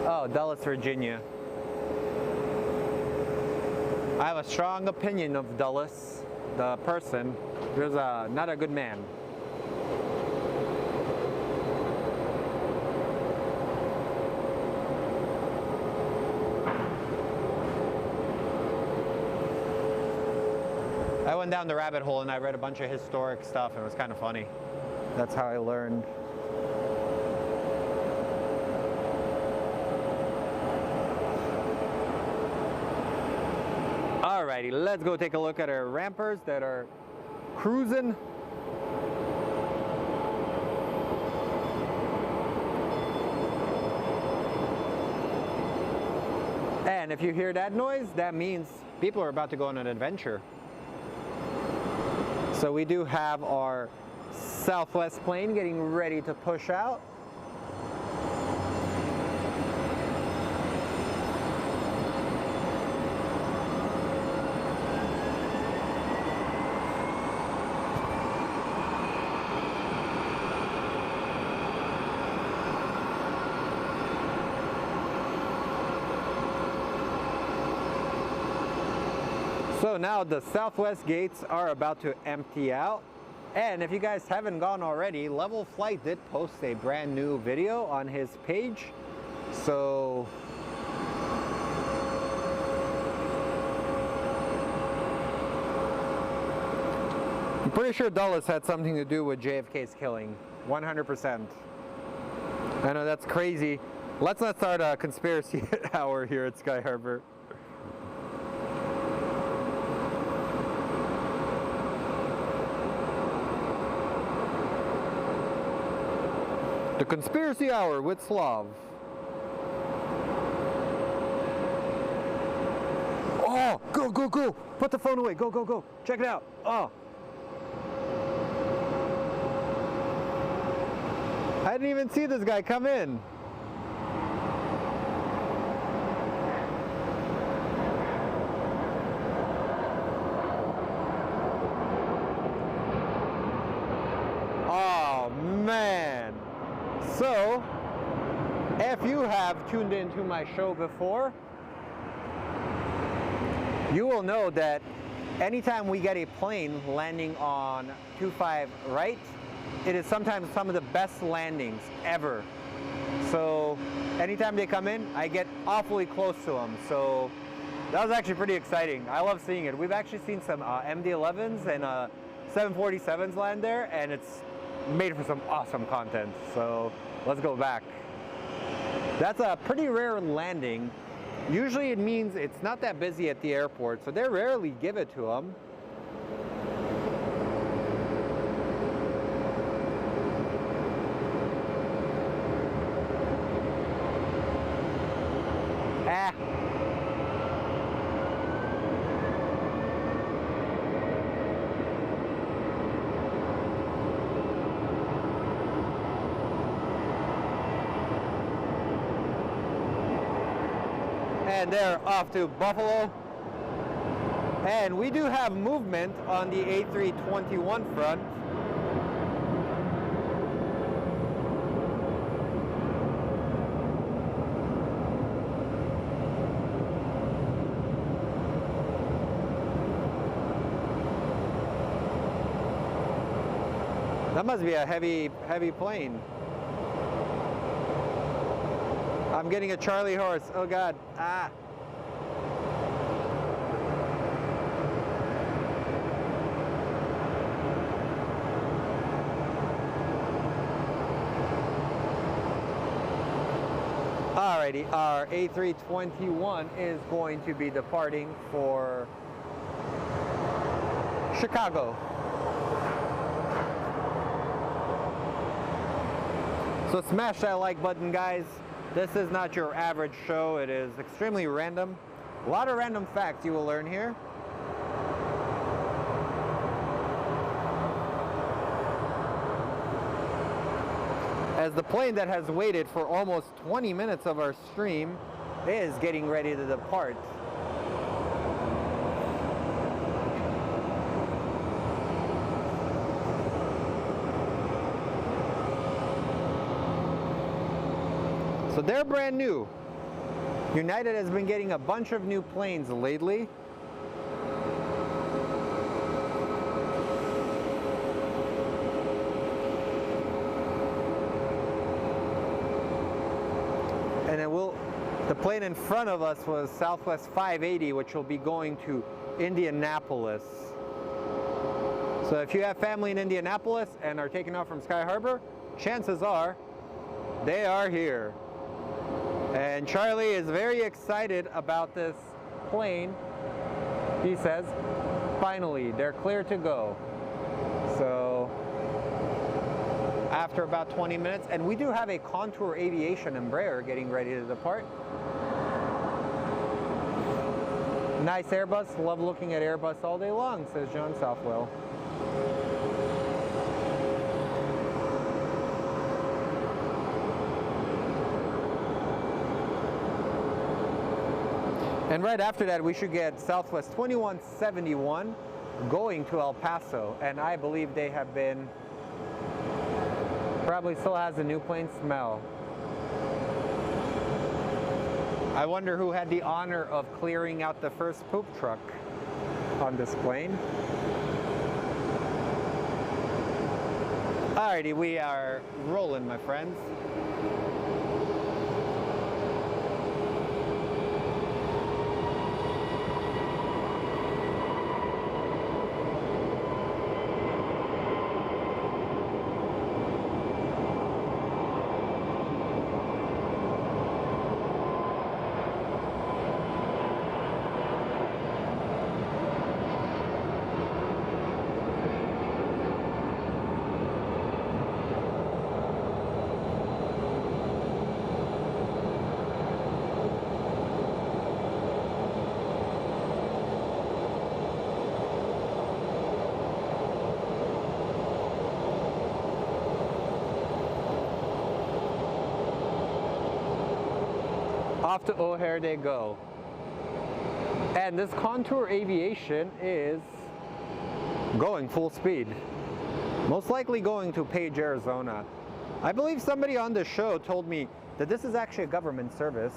Oh, Dulles, Virginia. I have a strong opinion of Dulles, the person. He was not a good man. I went down the rabbit hole and I read a bunch of historic stuff and it was kind of funny. That's how I learned. Alrighty, let's go take a look at our rampers that are cruising. And if you hear that noise, that means people are about to go on an adventure. So we do have our Southwest plane getting ready to push out. So now the Southwest gates are about to empty out. And if you guys haven't gone already, Level Flight did post a brand new video on his page. So I'm pretty sure Dulles had something to do with JFK's killing. 100%. I know that's crazy. Let's not start a conspiracy hour here at Sky Harbor. The Conspiracy Hour with Slav. Go, go, go. Put the phone away. Go, go, go. Check it out. Oh. I didn't even see this guy come in. Oh, man. So, if you have tuned into my show before, you will know that anytime we get a plane landing on 25 right, it is sometimes some of the best landings ever. So anytime they come in, I get awfully close to them. So that was actually pretty exciting. I love seeing it. We've actually seen some MD-11s and 747s land there, and it's made for some awesome content. So let's go back. That's a pretty rare landing. Usually it means it's not that busy at the airport, so they rarely give it to them. And they're off to Buffalo. And we do have movement on the A321 front. That must be a heavy plane. I'm getting a Charlie horse. Oh God. Ah. Alrighty, our A321 is going to be departing for Chicago. So smash that like button, guys. This is not your average show. It is extremely random. A lot of random facts you will learn here. As the plane that has waited for almost 20 minutes of our stream is getting ready to depart. So they're brand new. United has been getting a bunch of new planes lately. And the plane in front of us was Southwest 580, which will be going to Indianapolis. So if you have family in Indianapolis and are taking off from Sky Harbor, chances are they are here. And Charlie is very excited about this plane. He says, finally, they're clear to go. So after about 20 minutes, and we do have a Contour Aviation Embraer getting ready to depart. Nice Airbus, love looking at Airbus all day long, says John Southwell. And right after that, we should get Southwest 2171 going to El Paso. And I believe they have been, probably still has a new plane smell. I wonder who had the honor of clearing out the first poop truck on this plane. Alrighty, we are rolling, my friends. off to O'Hare they go. And this Contour Aviation is going full speed. Most likely going to Page, Arizona. I believe somebody on the show told me that this is actually a government service.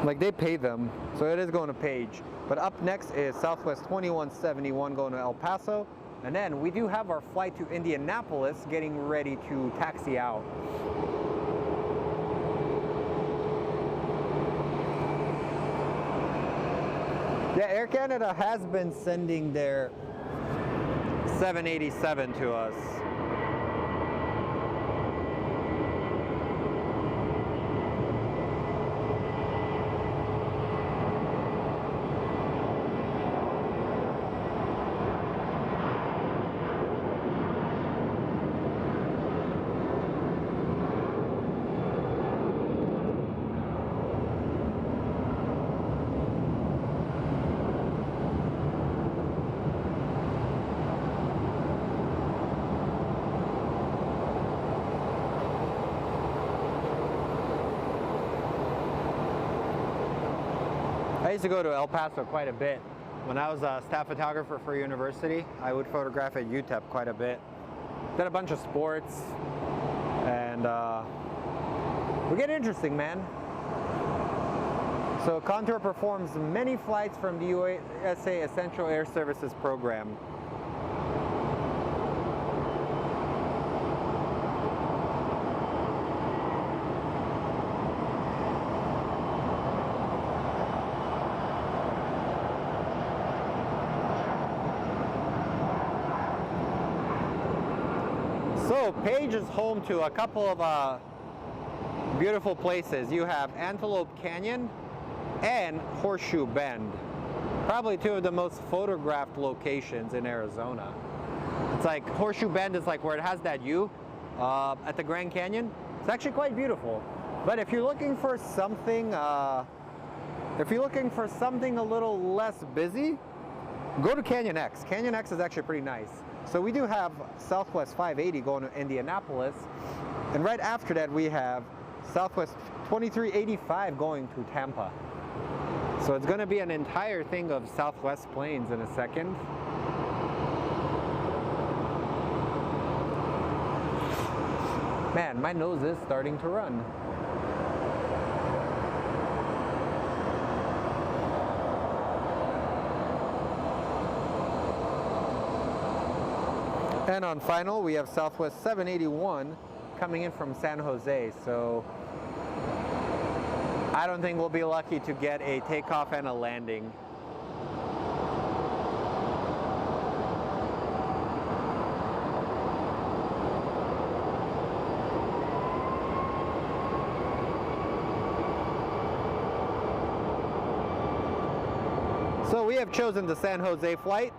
Like they pay them, so it is going to Page. But up next is Southwest 2171 going to El Paso. And then we do have our flight to Indianapolis getting ready to taxi out. Yeah, Air Canada has been sending their 787 to us. I used to go to El Paso quite a bit. When I was a staff photographer for university, I would photograph at UTEP quite a bit. Did a bunch of sports, and we get interesting, man. So Contour performs many flights from the USA Essential Air Services program. So Page is home to a couple of beautiful places. You have Antelope Canyon and Horseshoe Bend. Probably two of the most photographed locations in Arizona. It's like Horseshoe Bend is like where it has that U at the Grand Canyon. It's actually quite beautiful. But if you're looking for something, a little less busy, go to Canyon X. Canyon X is actually pretty nice. So we do have Southwest 580 going to Indianapolis, and right after that we have Southwest 2385 going to Tampa. So it's going to be an entire thing of Southwest planes in a second. Man, my nose is starting to run. And on final, we have Southwest 781 coming in from San Jose. So I don't think we'll be lucky to get a takeoff and a landing. So we have chosen the San Jose flight.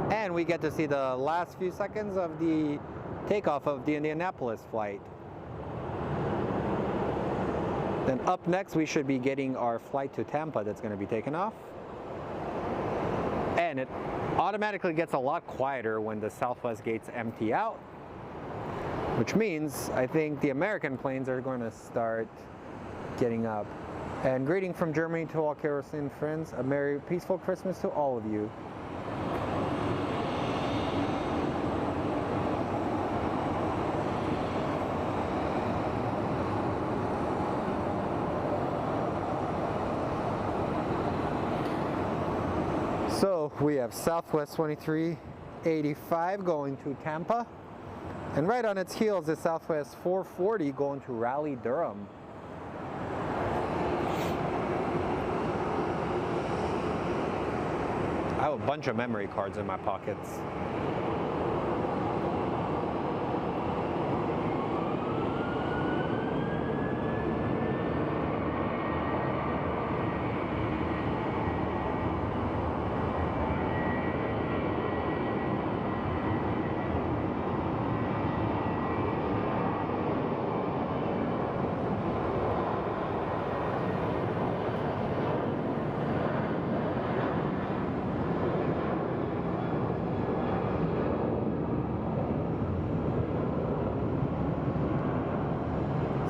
And we get to see the last few seconds of the takeoff of the Indianapolis flight. Then up next we should be getting our flight to Tampa that's going to be taken off. And it automatically gets a lot quieter when the Southwest gates empty out, which means I think the American planes are going to start getting up. And greeting from Germany to all kerosene friends, a Merry peaceful Christmas to all of you. So we have Southwest 2385 going to Tampa, and right on its heels is Southwest 440 going to Raleigh, Durham. I have a bunch of memory cards in my pockets.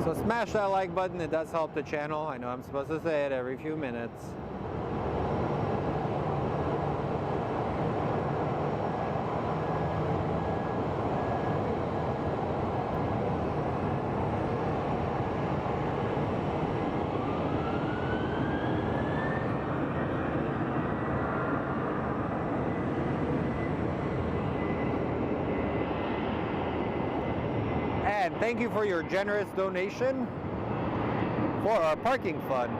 So smash that like button, it does help the channel. I know I'm supposed to say it every few minutes. And thank you for your generous donation for our parking fund.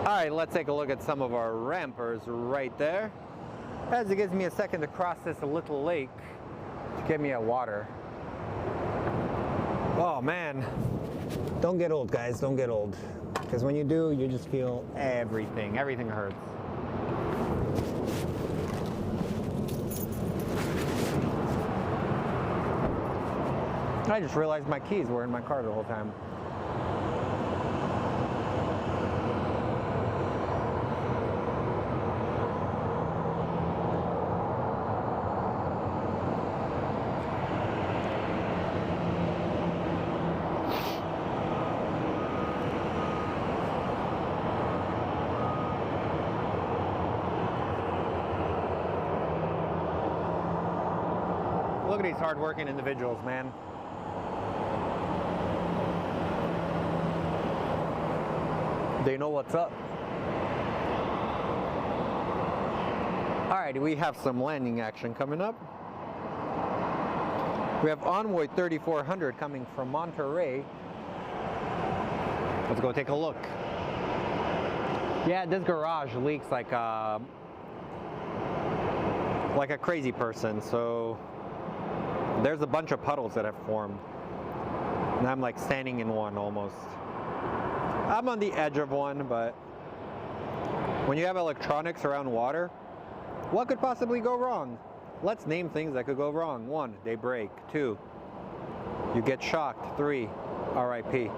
Alright, let's take a look at some of our rampers right there. As it gives me a second to cross this little lake to get me at water. Oh man, don't get old guys, don't get old. Because when you do, you just feel everything. Everything hurts. I just realized my keys were in my car the whole time. Look at these hard-working individuals, man. They know what's up. Alrighty, we have some landing action coming up. We have Envoy 3400 coming from Monterey. Let's go take a look. Yeah, this garage leaks like a crazy person, so there's a bunch of puddles that have formed. And I'm like standing in one almost. I'm on the edge of one, but when you have electronics around water, what could possibly go wrong? Let's name things that could go wrong. 1, they break. 2, you get shocked. 3, RIP.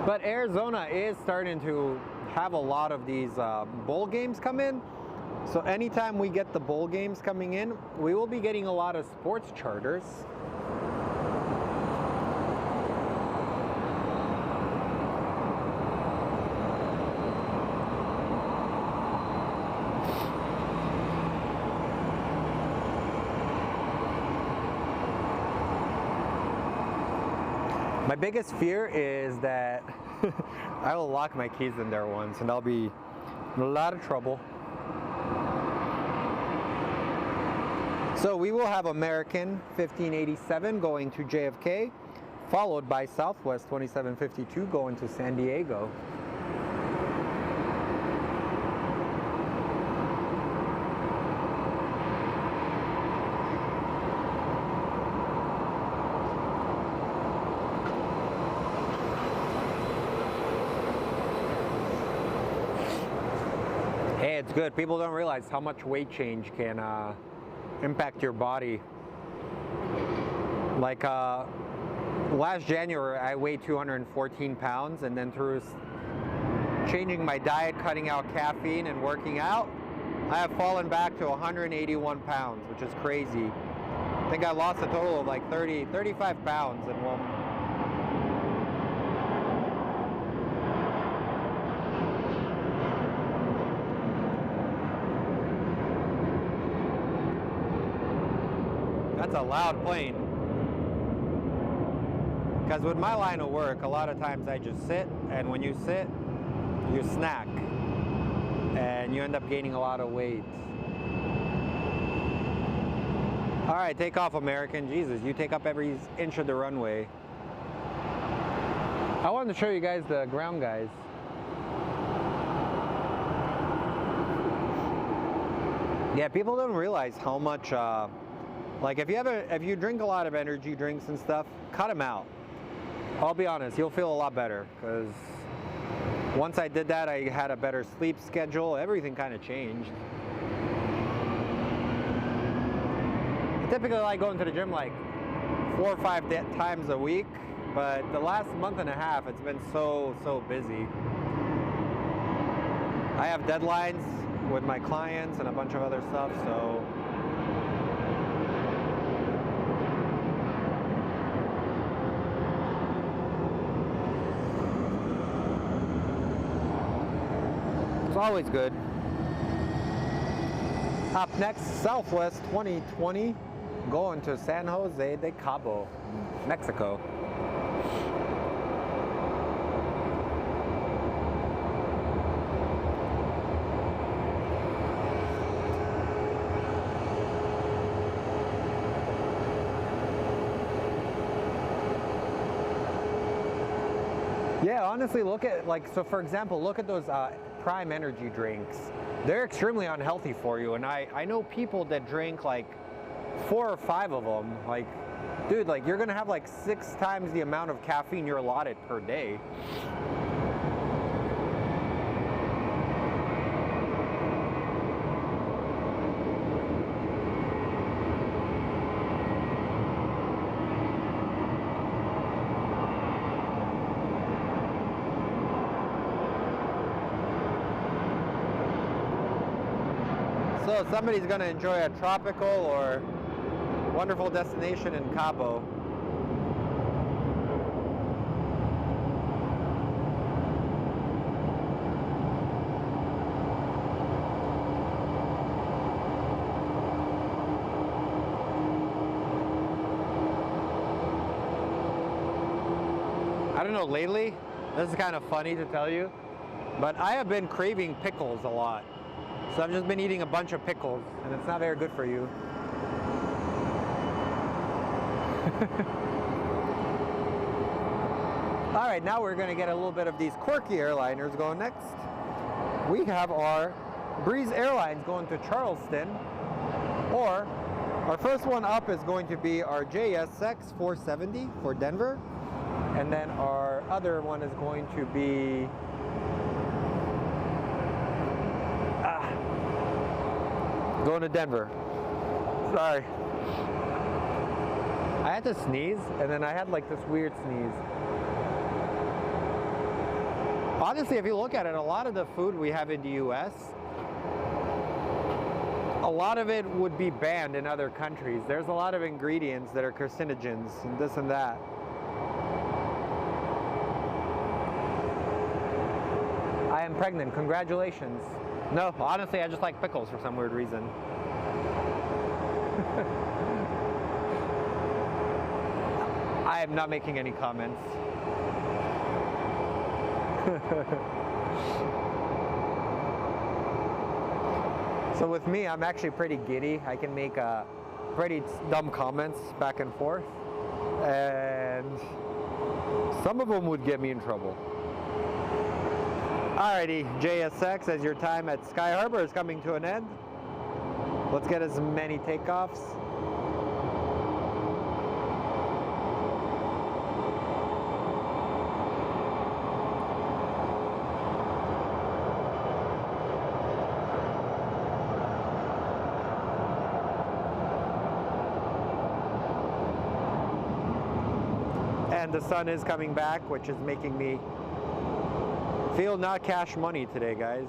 But Arizona is starting to have a lot of these bowl games come in. So anytime we get the bowl games coming in, we will be getting a lot of sports charters. My biggest fear is that I will lock my keys in there once and I'll be in a lot of trouble. So we will have American 1587 going to JFK, followed by Southwest 2752 going to San Diego. Hey, it's good. People don't realize how much weight change can impact your body. Like last January, I weighed 214 pounds, and then through changing my diet, cutting out caffeine, and working out, I have fallen back to 181 pounds, which is crazy. I think I lost a total of like 35 pounds in one. That's a loud plane. Because with my line of work, a lot of times I just sit, and when you sit, you snack. And you end up gaining a lot of weight. Alright, take off, American. Jesus, you take up every inch of the runway. I wanted to show you guys the ground guys. Yeah, people don't realize how much, like if you drink a lot of energy drinks and stuff, cut them out. I'll be honest, you'll feel a lot better, because once I did that, I had a better sleep schedule. Everything kind of changed. I typically like going to the gym like 4 or 5 times a week, but the last month and a half, it's been so busy. I have deadlines with my clients and a bunch of other stuff, so it's always good. Up next, Southwest 2020, going to San Jose de Cabo, Mexico. Yeah, honestly, look at, like, so for example, look at those Prime energy drinks. They're extremely unhealthy for you, and I know people that drink like 4 or 5 of them. Like, dude, like you're gonna have like 6 times the amount of caffeine you're allotted per day. So somebody's going to enjoy a tropical or wonderful destination in Cabo. I don't know, lately, this is kind of funny to tell you, but I have been craving pickles a lot. So I've just been eating a bunch of pickles, and it's not very good for you. All right, now we're going to get a little bit of these quirky airliners going next. We have our Breeze Airlines going to Charleston, or our first one up is going to be our JSX 470 for Denver, and then our other one is going to be going to Denver. Sorry. I had to sneeze, and then I had like this weird sneeze. Honestly, if you look at it, a lot of the food we have in the US, a lot of it would be banned in other countries. There's a lot of ingredients that are carcinogens and this and that. I am pregnant. Congratulations. No, honestly, I just like pickles for some weird reason. I am not making any comments. So with me, I'm actually pretty giddy. I can make pretty dumb comments back and forth, and some of them would get me in trouble. Alrighty, JSX, as your time at Sky Harbor is coming to an end. Let's get as many takeoffs. And the sun is coming back, which is making me feel not cash money today, guys.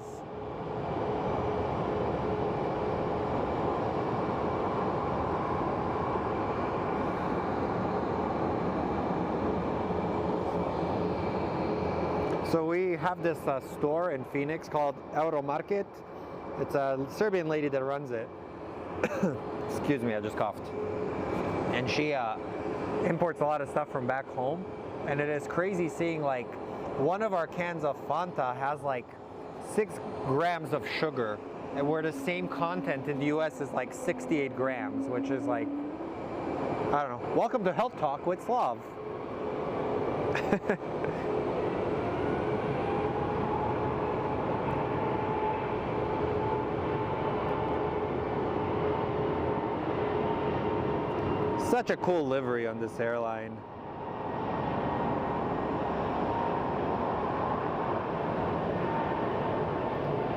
So we have this store in Phoenix called Euromarket. It's a Serbian lady that runs it. Excuse me, I just coughed. And she imports a lot of stuff from back home. And it is crazy seeing like one of our cans of Fanta has like 6 grams of sugar, and where the same content in the US is like 68 grams, which is like, I don't know. Welcome to Health Talk with Slav. Such a cool livery on this airline.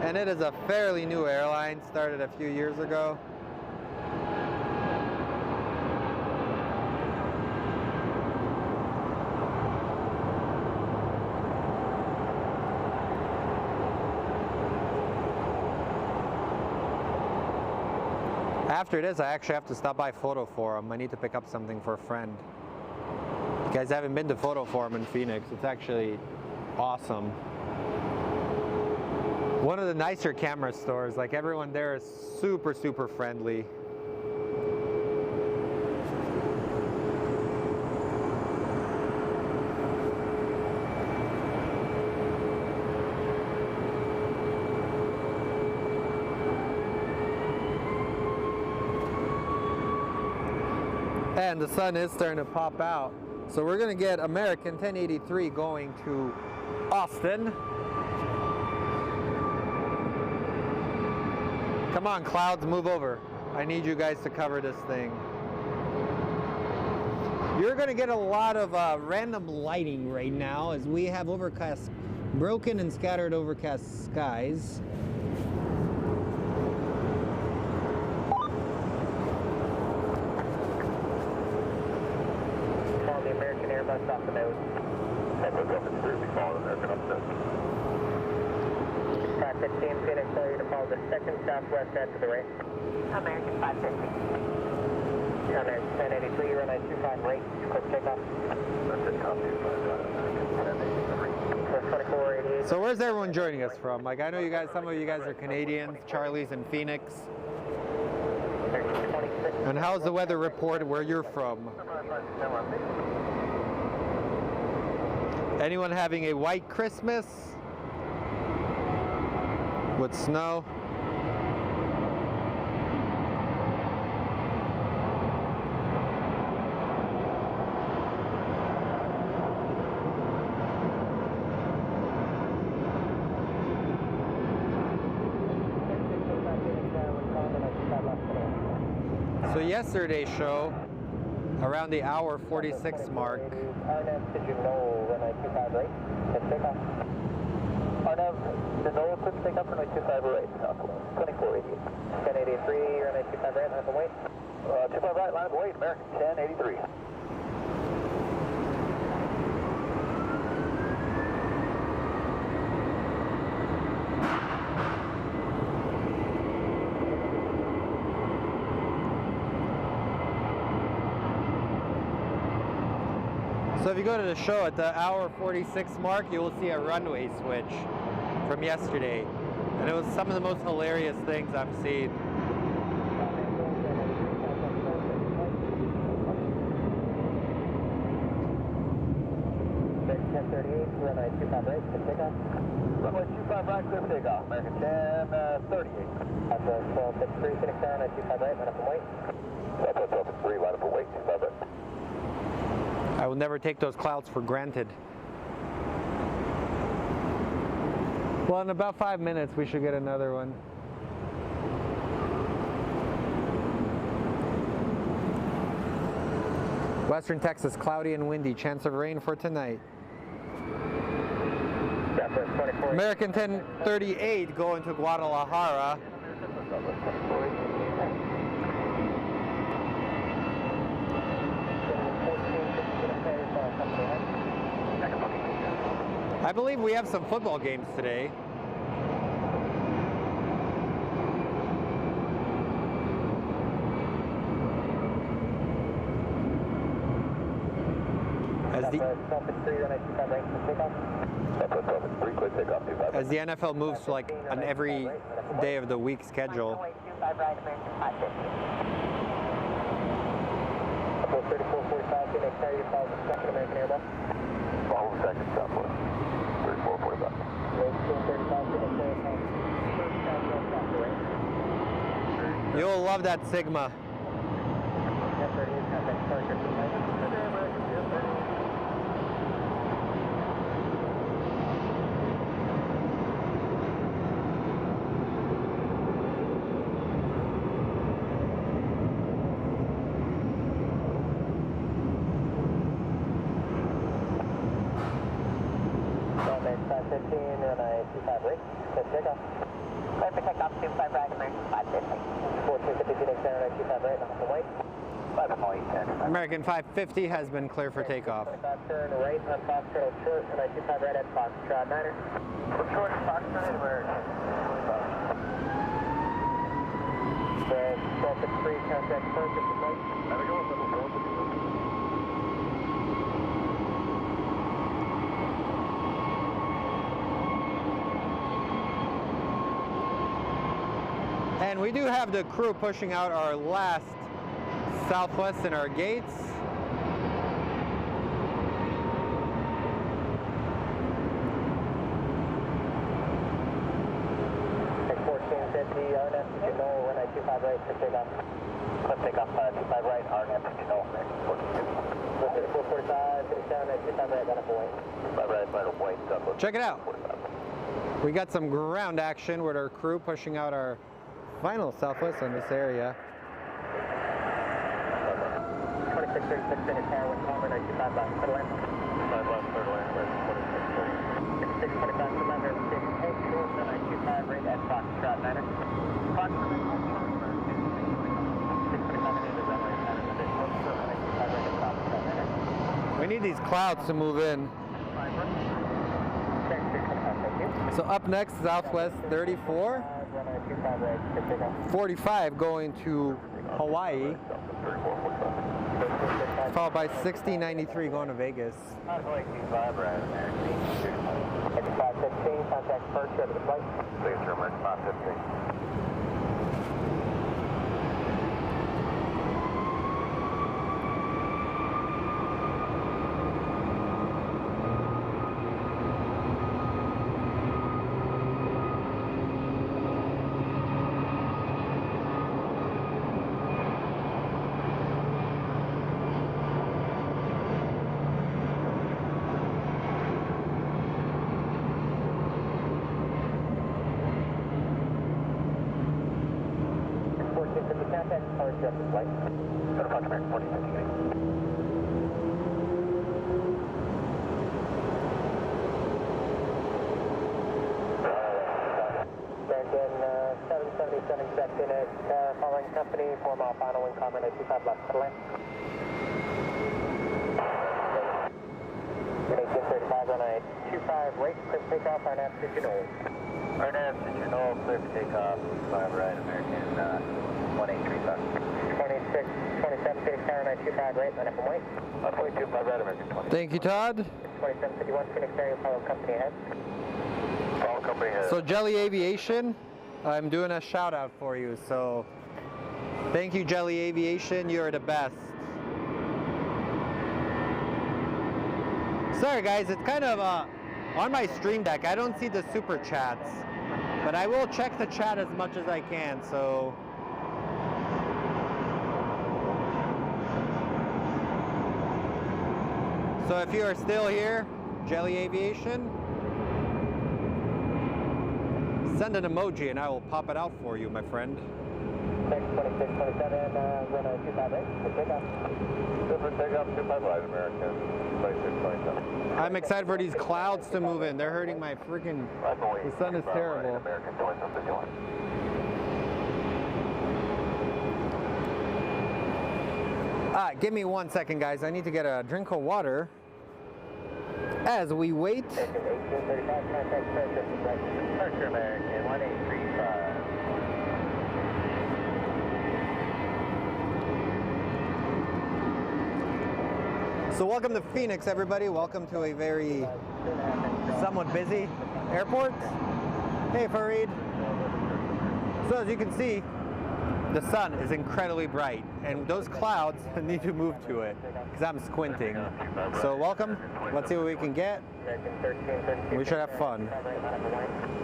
And it is a fairly new airline, started a few years ago. After this, I actually have to stop by Photo Forum. I need to pick up something for a friend. You guys haven't been to Photo Forum in Phoenix. It's actually awesome. One of the nicer camera stores. Like, everyone there is super, super friendly. And the sun is starting to pop out. So we're gonna get American 1083 going to Austin. Come on, clouds, move over. I need you guys to cover this thing. You're gonna get a lot of random lighting right now as we have overcast, broken and scattered overcast skies. Airbus off the nose. Track 15, Phoenix, tell you to follow the second southwest end to the right. American 550. American 1083, run 925 right, quick takeoff. So where's everyone joining us from? Like, I know you guys, some of you guys are Canadians, Charlie's in Phoenix. And how's the weather report where you're from? Anyone having a white Christmas with snow? So yesterday's show, around the hour 46 mark. Arnav to Juneau, runway 25 right, quick takeoff. Arnav, Juneau, quick takeoff, runway 25 right, 2480. 1083, runway 25 right, line up and wait. 25 right, line up and wait, American 1083. So if you go to the show at the hour 46 mark, you will see a runway switch from yesterday. And it was some of the most hilarious things I've seen. Runway 25 right, quick takeoff. Runway 25 right, quick takeoff. American 1038. Southwest 1253, Phoenix down, 25 right, line up and wait. Southwest 1253, line up and wait, 25 right. I will never take those clouds for granted. Well, in about 5 minutes, we should get another one. Western Texas, cloudy and windy. Chance of rain for tonight. American 1038 going to Guadalajara. I believe we have some football games today. As the NFL moves to like an every day of the week schedule. 3445, Phoenix, now you follow the second American Airbus. Follow the second southwest. 3445. 1835, You'll love that Sigma. 25 right. Clear for takeoff. Clear for takeoff, 25 right, American 550. 1450, next Airline 25 right, on the way. 5 American 550 has been clear for takeoff. 25 turn right on Foxtrot short, and 25 right at Foxtrot Manor. Short Foxtrot anywhere. 1253, contact first at the flight. Have a go, level 4. And we do have the crew pushing out our last Southwest in our gates. RNF, you know, when I 25 right for takeoff. Let's take off 25 right, RNF, you know, 445, finish down at 25 right, got up away. 25 right, final point, check it out. We got some ground action with our crew pushing out our final Southwest in this area. 2636, finish tower, 1 kilometer, 95 left, third lane. 5 left, third lane, 2630. 2625 to left, 6 short, 95 right at Foxtrot Manor. Approximately 1 kilometer, 625 into runway, 95 right at Foxtrot Manor. We need these clouds to move in. So up next, Southwest 34. 45 going to Hawaii. Followed by 6093 going to Vegas. 515, contact first, go to the flight. Please turn 515. Following company, 4 mile final wind comment at 25 left to land. 1835 on a 25 right, clear for takeoff, RNAV Digital. RNAV Digital, clear for takeoff, 5 right, American 1835. 26, 27, Phoenix Tower, 925 right, line up and wait. 1.25 right, American 20. Thank you, Todd. 2751, Phoenix area, follow company ahead. Follow company ahead. So Jelly Aviation, I'm doing a shout out for you, so thank you, Jelly Aviation, you're the best. Sorry guys, it's kind of on my stream deck, I don't see the super chats, but I will check the chat as much as I can, so. So if you are still here, Jelly Aviation, send an emoji and I will pop it out for you, my friend. 2627, run a 25 right, for takeoff. Good for takeoff, 25 right, American, 2627. I'm excited for these clouds to move in. They're hurting my freaking, the sun is terrible. American 2751. Give me 1 second, guys. I need to get a drink of water as we wait. 1835, contact Departure American 1835. So welcome to Phoenix, everybody. Welcome to a very somewhat busy airport. Hey, Fareed. So as you can see, the sun is incredibly bright, and those clouds need to move to it because I'm squinting. So welcome. Let's see what we can get. We should have fun.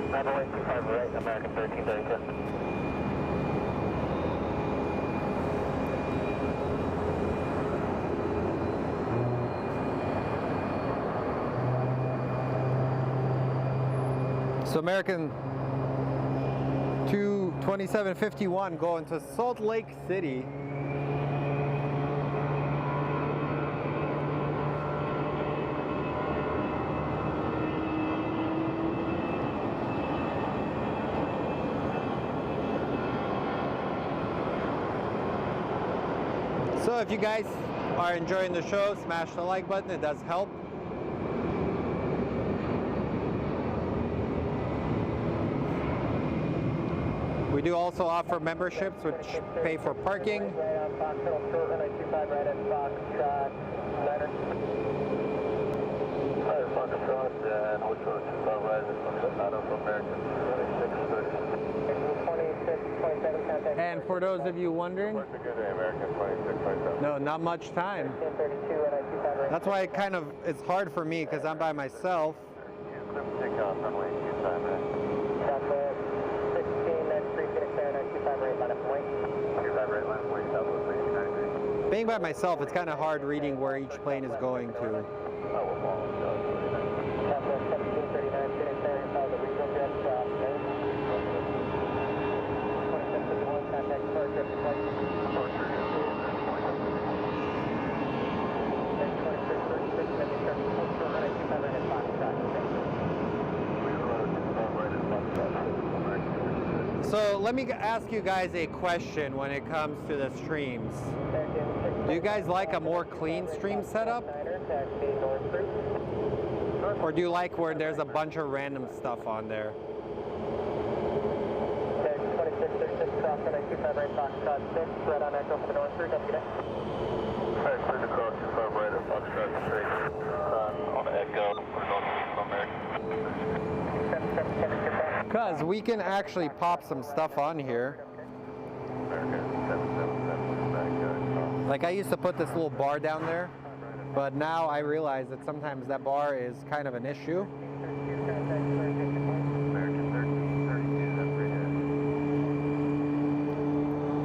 American 1332. So American 22751 going to Salt Lake City. So if you guys are enjoying the show, smash the like button, it does help. We do also offer memberships which pay for parking. Right on Foxtrot, short runway 25 right at Foxtrot, Niner. Hi, Foxtrot, and which one? 25 right at Foxtrot, out of American, 26, 27, contact. And for those of you wondering, What's a good day, American, 26, 27? no, not much time. 1032 right at 25 right. That's why it kind of, it's hard for me because I'm by myself. Takeoff, runway 25 right. Southwest 16, that's 3 Phoenix Air, 25 right, line up point. 25 right, line point, Southwest 19. Being by myself, it's kind of hard reading where each plane is going to. I will follow, Southwest 1739, Phoenix Air, follow the regional jet, 2751, contact departure up to flight. Departure, 2636, then you start to pull short runway 25 right at Foxtrot. So let me ask you guys a question when it comes to the streams. Do you guys like a more clean stream setup? Or do you like where there's a bunch of random stuff on there? 2636, cross runway 25 right, Foxtrot 6, right on echo for the north route, W. Alright, clear to cross 25 right at Foxtrot 6, on echo for north American. Because we can actually pop some stuff on here. Like I used to put this little bar down there, but now I realize that sometimes that bar is kind of an issue.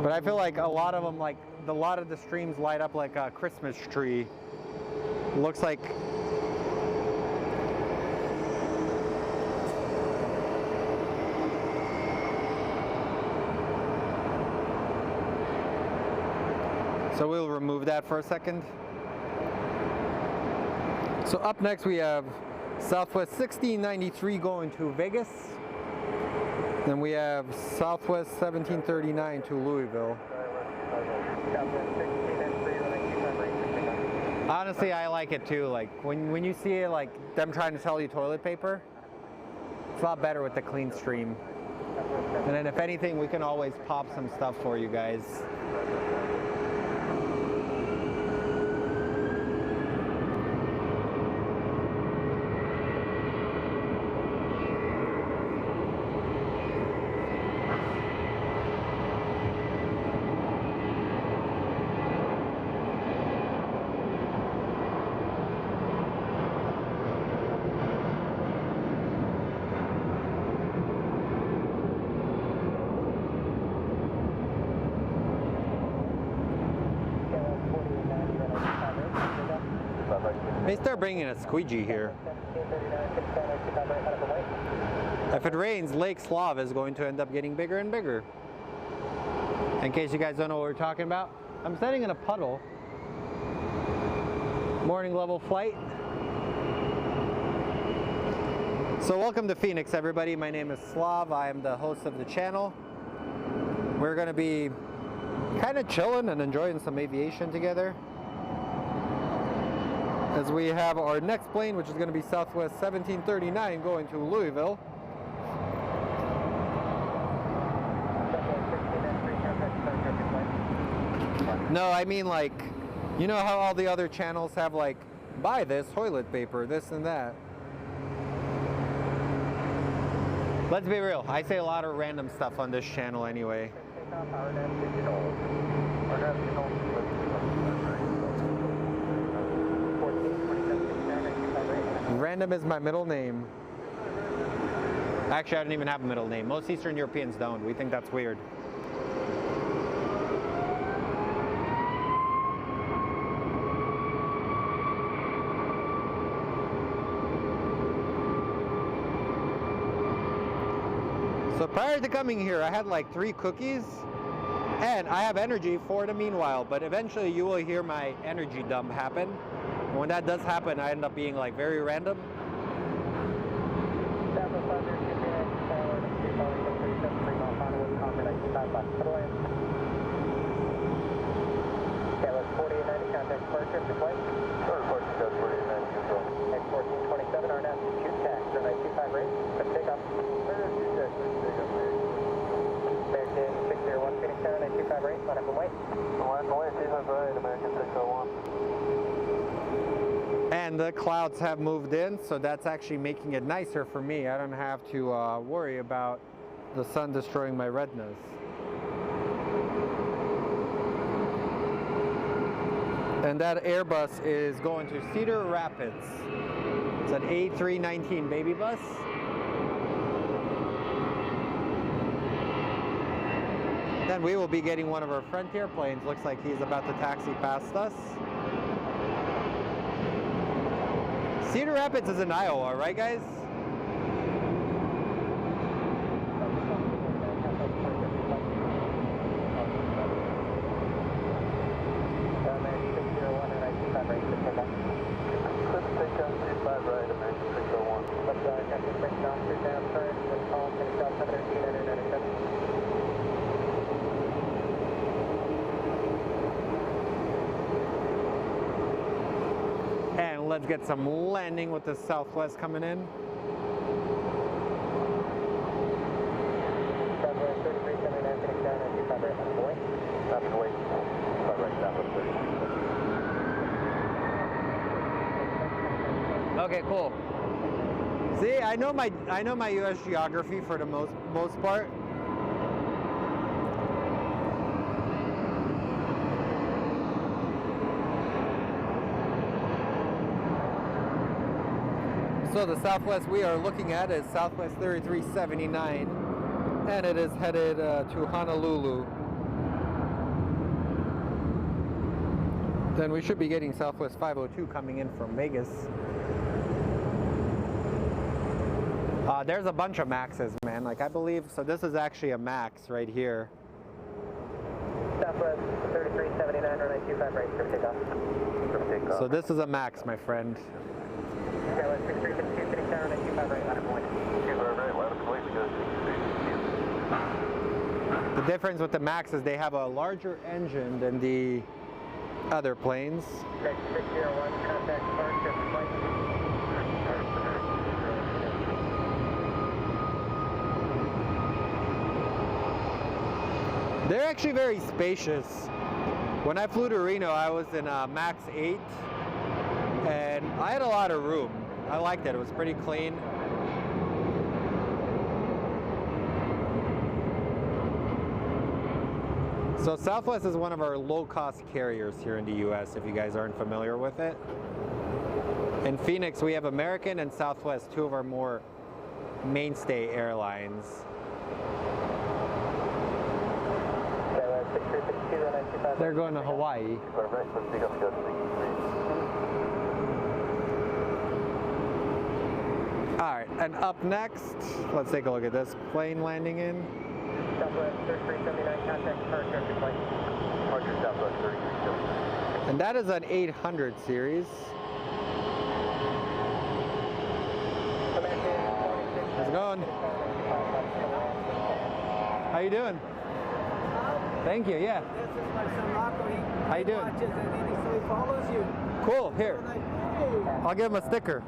But I feel like a lot of them, like a lot of the streams light up like a Christmas tree. Looks like so we'll remove that for a second. So up next we have Southwest 1693 going to Vegas. Then we have Southwest 1739 to Louisville. Honestly, I like it too. Like when you see it, like them trying to sell you toilet paper, it's a lot better with the clean stream. And then if anything, we can always pop some stuff for you guys. They start bringing a squeegee here. If it rains, Lake Slav is going to end up getting bigger and bigger. In case you guys don't know what we're talking about, I'm sitting in a puddle. Morning level flight. So welcome to Phoenix, everybody. My name is Slav. I am the host of the channel. We're going to be kind of chilling and enjoying some aviation together, as we have our next plane, which is going to be Southwest 1739 going to Louisville. No, I mean like, you know how all the other channels have like, buy this toilet paper, this and that. Let's be real, I say a lot of random stuff on this channel anyway. Random is my middle name. Actually, I don't even have a middle name. Most Eastern Europeans don't. We think that's weird. So prior to coming here, I had like 3 cookies, and I have energy for the meanwhile, but eventually you will hear my energy dump happen. When that does happen, I end up being like very random. contact departure, deploy. Sure, departure code 49 control. X1427, RNAV, shoot tax, runway 25 right, for takeoff. Shoot tax, American 601, Phoenix Tower, 925 right, line up and wait. Line up and wait, 25 right, American 601. And the clouds have moved in, so that's actually making it nicer for me. I don't have to worry about the sun destroying my retinas. And that Airbus is going to Cedar Rapids. It's an A319 baby bus. Then we will be getting one of our Frontier planes. Looks like he's about to taxi past us. Cedar Rapids is in Iowa, right guys? And let's get some landing with the Southwest coming in. Okay, cool. See, I know my U.S. geography for the most part. So the Southwest we are looking at is Southwest 3379, and it is headed to Honolulu. Then we should be getting Southwest 502 coming in from Vegas. There's a bunch of Maxes, man. Like I believe, so this is actually a Max right here. Southwest 3379, runway 25 right, for takeoff. So this is a Max, my friend. Airline 6352, Phoenix Tower, runway 25 right, line up point. 25 right, line up point, The difference with the Max is they have a larger engine than the other planes. X601, contact departure, flight. They're actually very spacious. When I flew to Reno, I was in a Max 8, and I had a lot of room. I liked it. It was pretty clean. So Southwest is one of our low-cost carriers here in the U.S., if you guys aren't familiar with it. In Phoenix, we have American and Southwest, two of our more mainstay airlines. They're going to Hawaii. All right, and up next, let's take a look at this plane landing in. Southwest 3379, contact departure, flight. Departure Southwest 3379. And that is an 800 series. How's it going? How you doing? Thank you, yeah. This is my son Rocco. How you doing? Watches and so he follows you. Cool, here. Like, hey. I'll give him a sticker.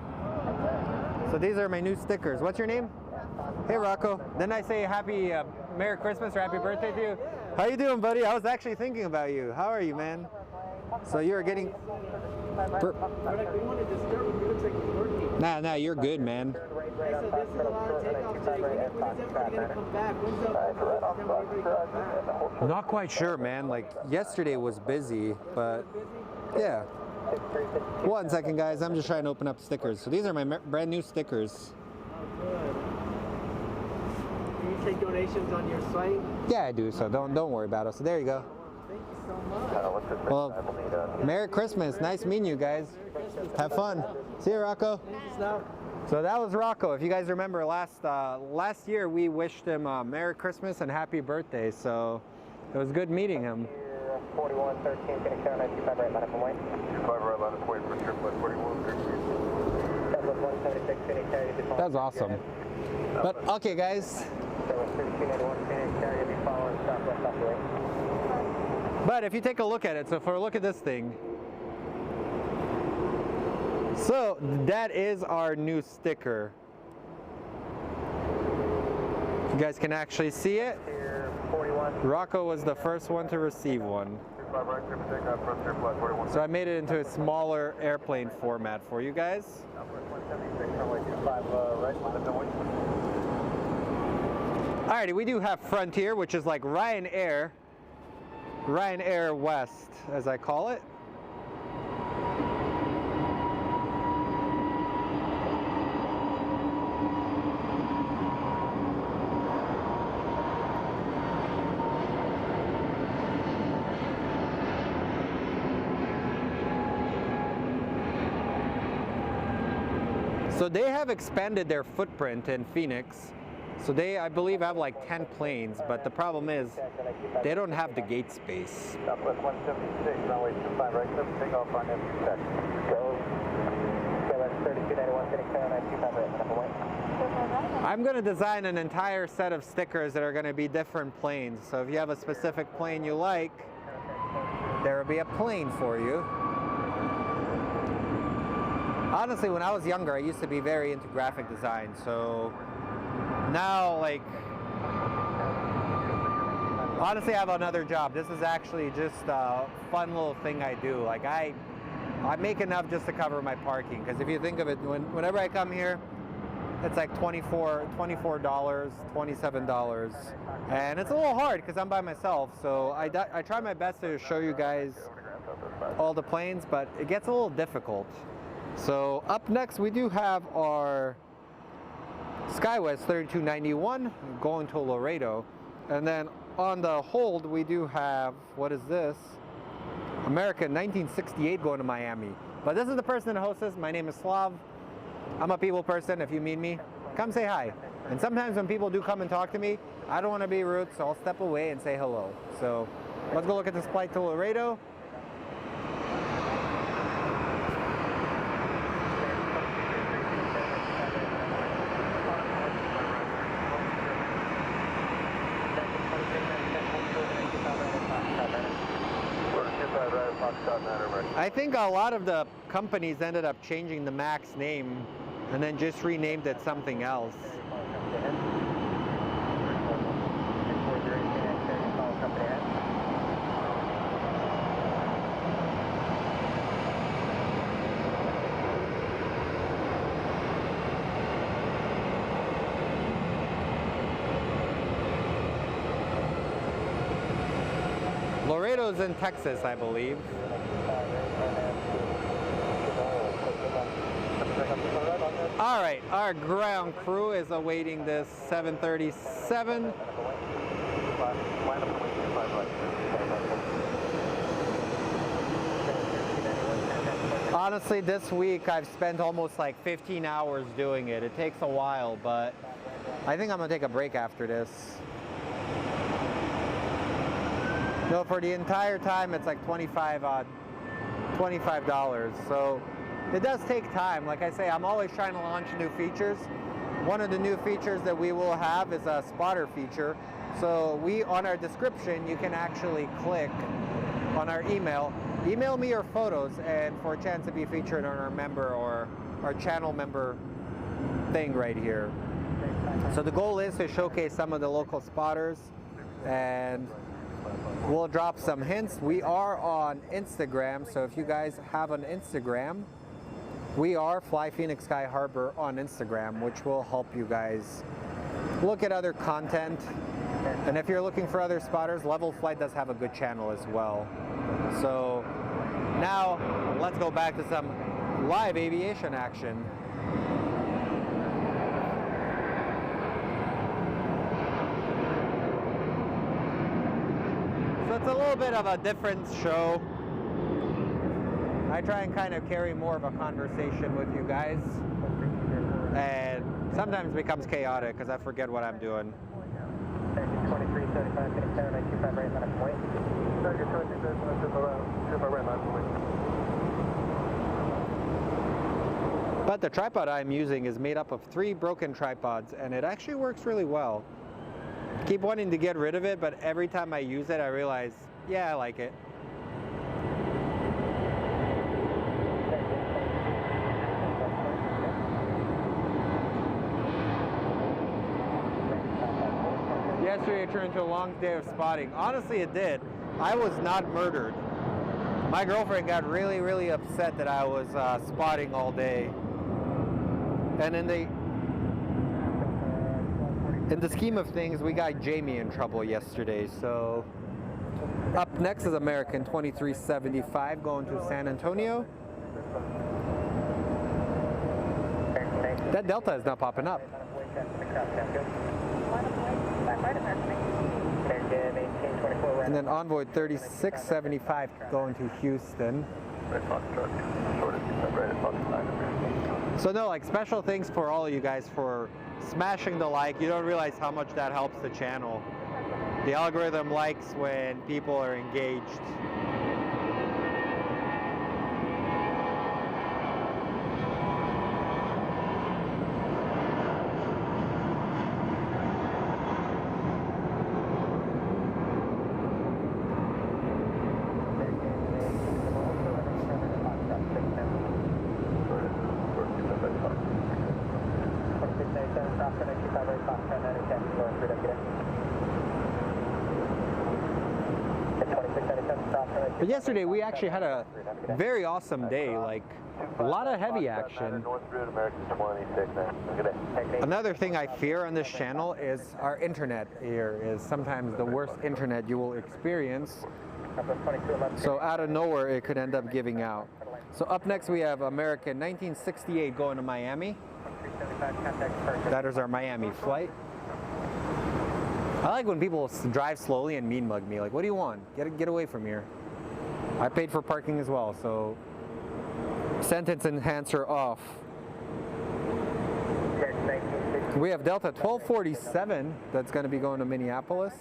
So these are my new stickers. What's your name? Hey Rocco. Didn't I say happy Merry Christmas or happy birthday to you? Yeah. How you doing, buddy? I was actually thinking about you. How are you, man? So you're getting... We're like, we want to disturb him. He looks like he's working. Nah, you're good, man. Hey, so this is a lot of takeoff today. When is everybody going to come back? When's the first time everybody comes back? Not quite sure, man. Like, yesterday was busy, but yeah. 1 second, guys. I'm just trying to open up stickers. So these are my brand new stickers. Oh, good. Do you take donations on your site? Yeah, I do. So don't worry about it. So there you go. Thank you so much. Well, Merry Christmas. Nice meeting you guys. Have fun. See you, Rocco. So that was Rocco. If you guys remember, last year we wished him Merry Christmas and Happy Birthday. So it was good meeting him. 4113, Phoenix Tower, 925 right, line up and wait. 25 right, line up, wait for sure, 4113. Southwest 176, Phoenix Tower, you'll be following. That's awesome. But okay, guys. Southwest 1381, Phoenix Tower, you'll be following Southwest off the way. But if you take a look at it, so for a look at this thing, So that is our new sticker. You guys can actually see it. Here, 41. Rocco was the first one to receive one. So I made it into a smaller airplane format for you guys. Alrighty, we do have Frontier, which is like Ryanair West, as I call it. So they have expanded their footprint in Phoenix. So they, I believe, have like 10 planes, but the problem is they don't have the gate space. Southwest 176, runway 25 right, takeoff on empty check. Go. KPHX 3291, getting 792 right, number one. I'm going to design an entire set of stickers that are going to be different planes. So if you have a specific plane you like, there will be a plane for you. Honestly, when I was younger, I used to be very into graphic design. So now, like, honestly, I have another job. This is actually just a fun little thing I do. Like, I make enough just to cover my parking. Because if you think of it, whenever I come here, it's like $24, $27. And it's a little hard because I'm by myself. So I try my best to show you guys all the planes, but it gets a little difficult. So up next, we do have our SkyWest 3291 going to Laredo. And then on the hold, we do have, what is this? American 1968 going to Miami. But this is the person that hosts this. My name is Slav. I'm a people person. If you meet me, come say hi. And sometimes when people do come and talk to me, I don't want to be rude, so I'll step away and say hello. So let's go look at this flight to Laredo. I think a lot of the companies ended up changing the MAX name and then just renamed it something else. Laredo's in Texas, I believe. All right, our ground crew is awaiting this 737. Honestly, this week I've spent almost like 15 hours doing it. It takes a while, but I think I'm gonna take a break after this. No, for the entire time it's like $25. So it does take time. Like I say, I'm always trying to launch new features. One of the new features that we will have is a spotter feature. So on our description, you can actually click on our email me your photos, and for a chance to be featured on our member or our channel member thing right here. So the goal is to showcase some of the local spotters, and we'll drop some hints. We are on Instagram, so if you guys have an Instagram, we are Fly Phoenix Sky Harbor on Instagram, which will help you guys look at other content. And if you're looking for other spotters, Level Flight does have a good channel as well. So now let's go back to some live aviation action. So it's a little bit of a different show. I try and kind of carry more of a conversation with you guys, and sometimes it becomes chaotic because I forget what I'm doing. 2375, getting 792 right, left point. Target 2375 right, left point. But the tripod I'm using is made up of 3 broken tripods, and it actually works really well. Keep wanting to get rid of it, but every time I use it, I realize, yeah, I like it. yesterday turned into a long day of spotting. Honestly, it did. I was not murdered. My girlfriend got really, really upset that I was spotting all day. And in the scheme of things, we got Jamie in trouble yesterday. So up next is American 2375 going to San Antonio. That Delta is not popping up. And then Envoy 3675 going to Houston. So no, like, special thanks for all of you guys for smashing the like. You don't realize how much that helps the channel. The algorithm likes when people are engaged. But yesterday we actually had a very awesome day, like a lot of heavy action. Another thing I fear on this channel is our internet here is sometimes the worst internet you will experience. So out of nowhere it could end up giving out. So up next we have American 1968 going to Miami. That is our Miami flight. I like when people drive slowly and mean mug me. Like, what do you want? Get away from here. I paid for parking as well, so sentence enhancer off. We have Delta 1247 that's going to be going to Minneapolis.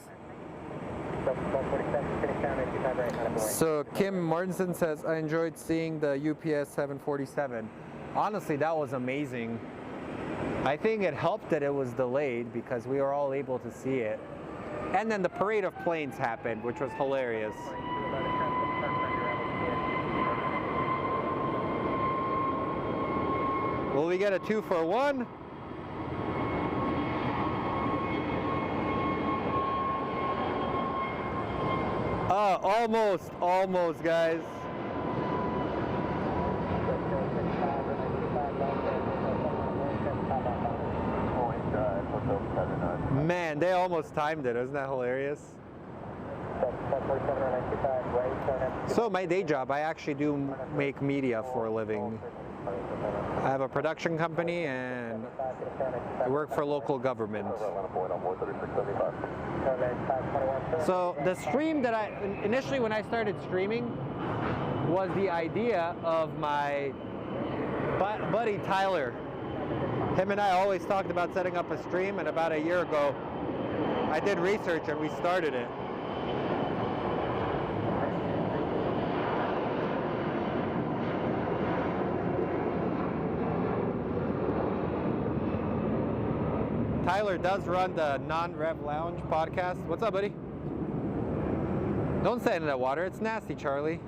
So Kim Martinson says, I enjoyed seeing the UPS 747. Honestly, that was amazing. I think it helped that it was delayed because we were all able to see it. And then the parade of planes happened, which was hilarious. Will we get a 2-for-1? Almost, guys. Man, they almost timed it. Isn't that hilarious? So my day job, I actually do make media for a living. I have a production company and I work for local government. So the stream that initially when I started streaming was the idea of my buddy Tyler. Him and I always talked about setting up a stream, and about a year ago I did research and we started it. Tyler does run the Non-Rev Lounge podcast. What's up, buddy? Don't stand in that water. It's nasty, Charlie.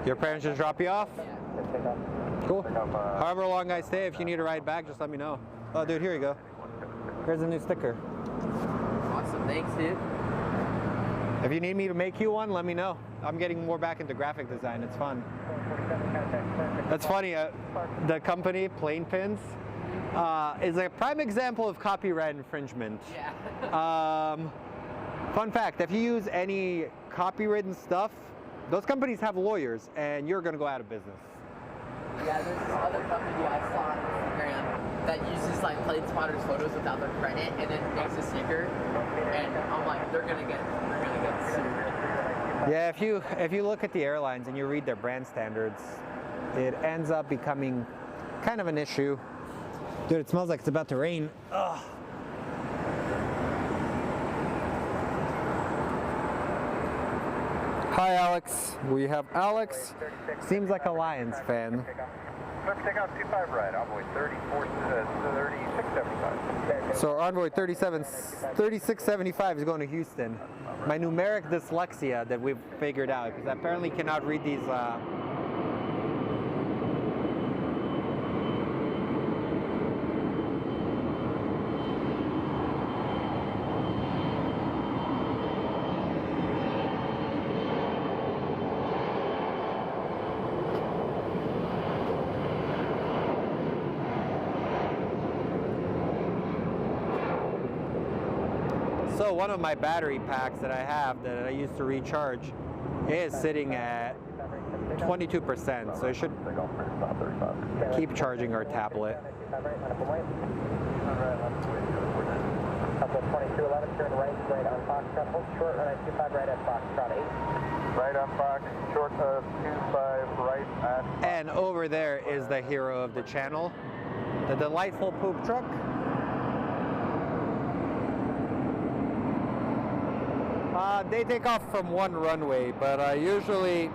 Your parents just drop you off? Yeah. Cool. However long I stay, if you need a ride back, just let me know. Oh, dude, here you go. Here's a new sticker. Awesome. Thanks, dude. If you need me to make you one, let me know. I'm getting more back into graphic design. It's fun. That's funny. The company, Plane Pins, is a prime example of copyright infringement. Yeah. Fun fact, if you use any copywritten stuff, those companies have lawyers and you're going to go out of business. Yeah, there's this other company I saw on Instagram that uses like plane spotters photos without their credit and then makes a sticker, and I'm like, they're gonna get sued. Yeah, if you look at the airlines and you read their brand standards, it ends up becoming kind of an issue. Dude, it smells like it's about to rain. Ugh. Hi, Alex. We have Alex. Seems like a Lions fan. Let's take out 25 right, Envoy 3675. So Envoy 3675 is going to Houston. My numeric dyslexia that we've figured out, because I apparently cannot read these So one of my battery packs that I have that I used to recharge is sitting at 22%, so I should keep charging our tablet. Couple 2211, turn right on Foxtrot, hold short runway 25 right at Foxtrot 8. Right on Fox, short 25 right at... And over there is the hero of the channel, the delightful poop truck. They take off from one runway, but usually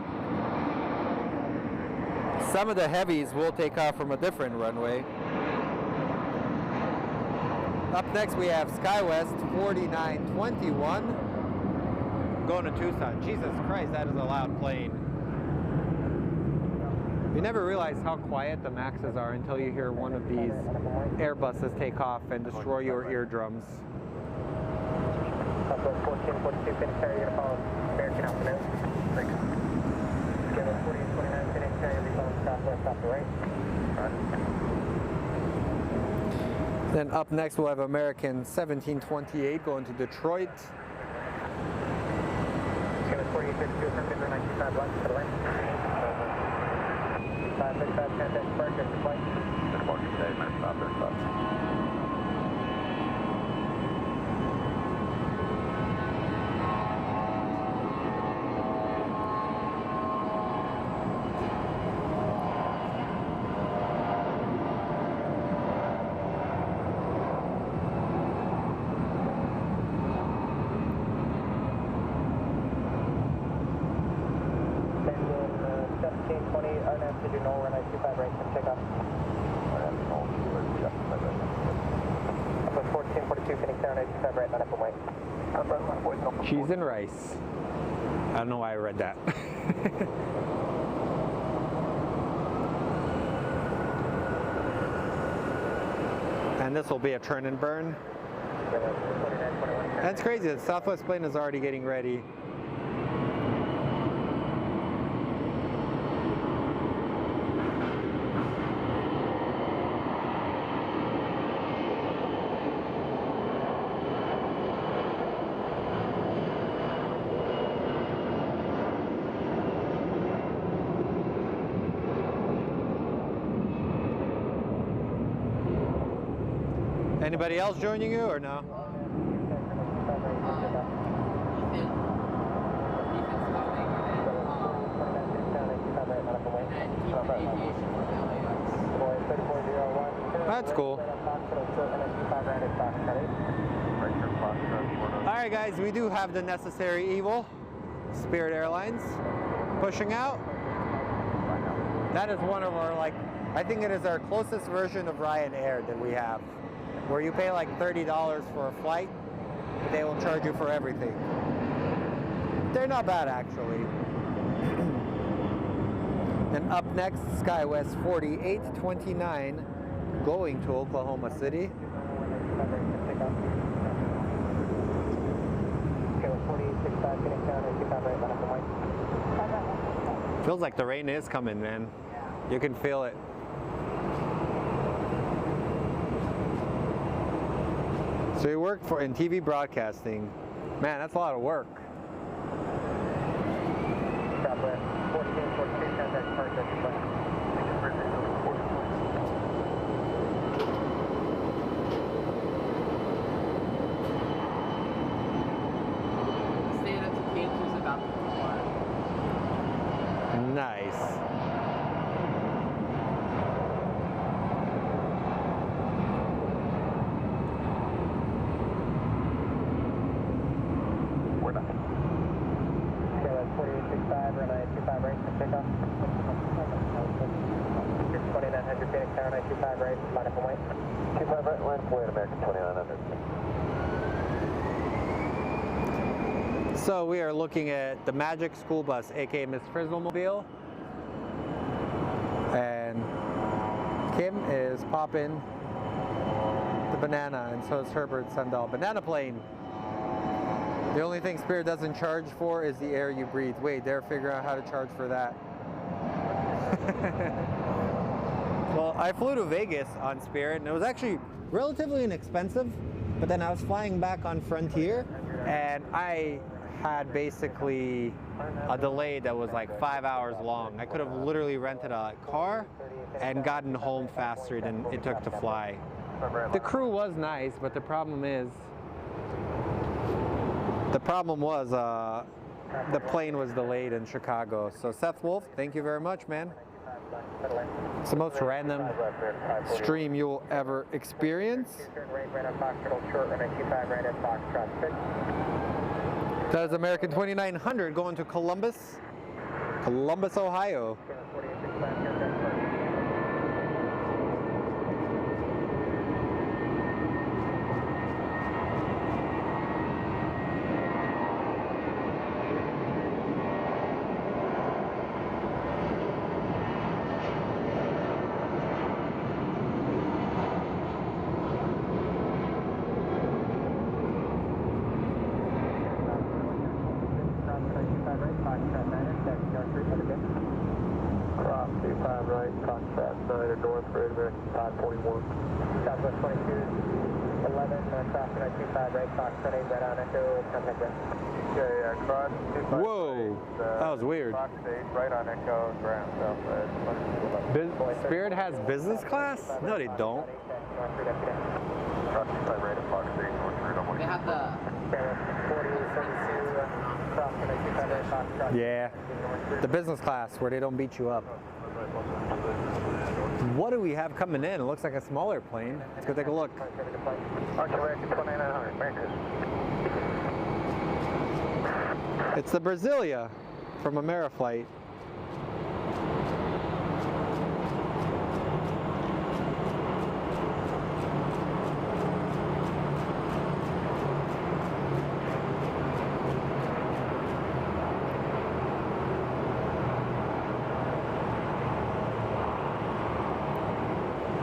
some of the heavies will take off from a different runway. Up next we have SkyWest 4921 going to Tucson. Jesus Christ, that is a loud plane. You never realize how quiet the Maxes are until you hear one of these Airbuses take off and destroy your eardrums. Southwest 1442, Phoenix Tower, you're going to follow American Altitude. Thanks. Schedule 4829, Phoenix Tower, you'll be following Southwest off the right. Then up next we'll have American 1728 going to Detroit. Schedule 4832, affirmative, 925 left to the right. 555, contact departure, flight. Good morning, today, minutes off, there's thoughts. Cheese and rice. I don't know why I read that. And this will be a turn and burn. That's crazy. The Southwest plane is already getting ready. Anybody else joining you or no? That's cool. Alright guys, we do have the necessary evil. Spirit Airlines pushing out. That is one of our, I think it is our closest version of Ryanair that we have, where you pay like $30 for a flight, but they will charge you for everything. They're not bad actually. And up next, SkyWest 4829 going to Oklahoma City. Feels like the rain is coming, man. You can feel it. So you work in TV broadcasting. Man, that's a lot of work. Staying up to Kansas about the Nice. So we are looking at the Magic School Bus, aka Miss Frizzlemobile, and Kim is popping the banana, and so is Herbert Sandal. Banana plane. The only thing Spirit doesn't charge for is the air you breathe. Wait, they're figuring out how to charge for that. Well, I flew to Vegas on Spirit, and it was actually relatively inexpensive. But then I was flying back on Frontier, and I had basically a delay that was like 5 hours long. I could have literally rented a car and gotten home faster than it took to fly. The crew was nice, but the problem was the plane was delayed in Chicago. So Seth Wolf, thank you very much, man. It's the most random stream you will ever experience. That is American 2900 going to Columbus, Ohio. Cross 25 right, Foxtrot 9 north for American 541. Southwest 22, 11, cross 25 right, Fox 28 right on Echo, contact right. Yeah, cross 25 Whoa, right, that was weird. Fox 8 right on Echo, ground southwest. Spirit has business class? No, they don't. Cross 25 right at Fox 8 north route on They have the 40, 42, cross 25 right, Foxtrot. Yeah, the business class where they don't beat you up. What do we have coming in? It looks like a smaller plane. Let's go take a look. American 2900, American. It's the Brasilia from Ameriflight.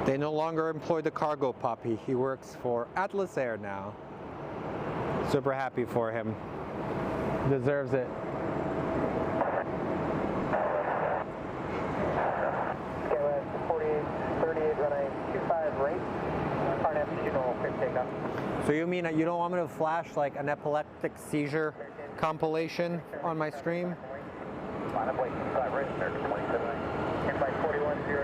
They no longer employ the cargo puppy. He works for Atlas Air now. Super happy for him. Deserves it. KPHX 48, runway 25 right. Cardinals, signal, quick takeoff. So you mean that you don't want me to flash like an epileptic seizure compilation on my stream? Line up, wait, 25 right, American 27. Invite 4102,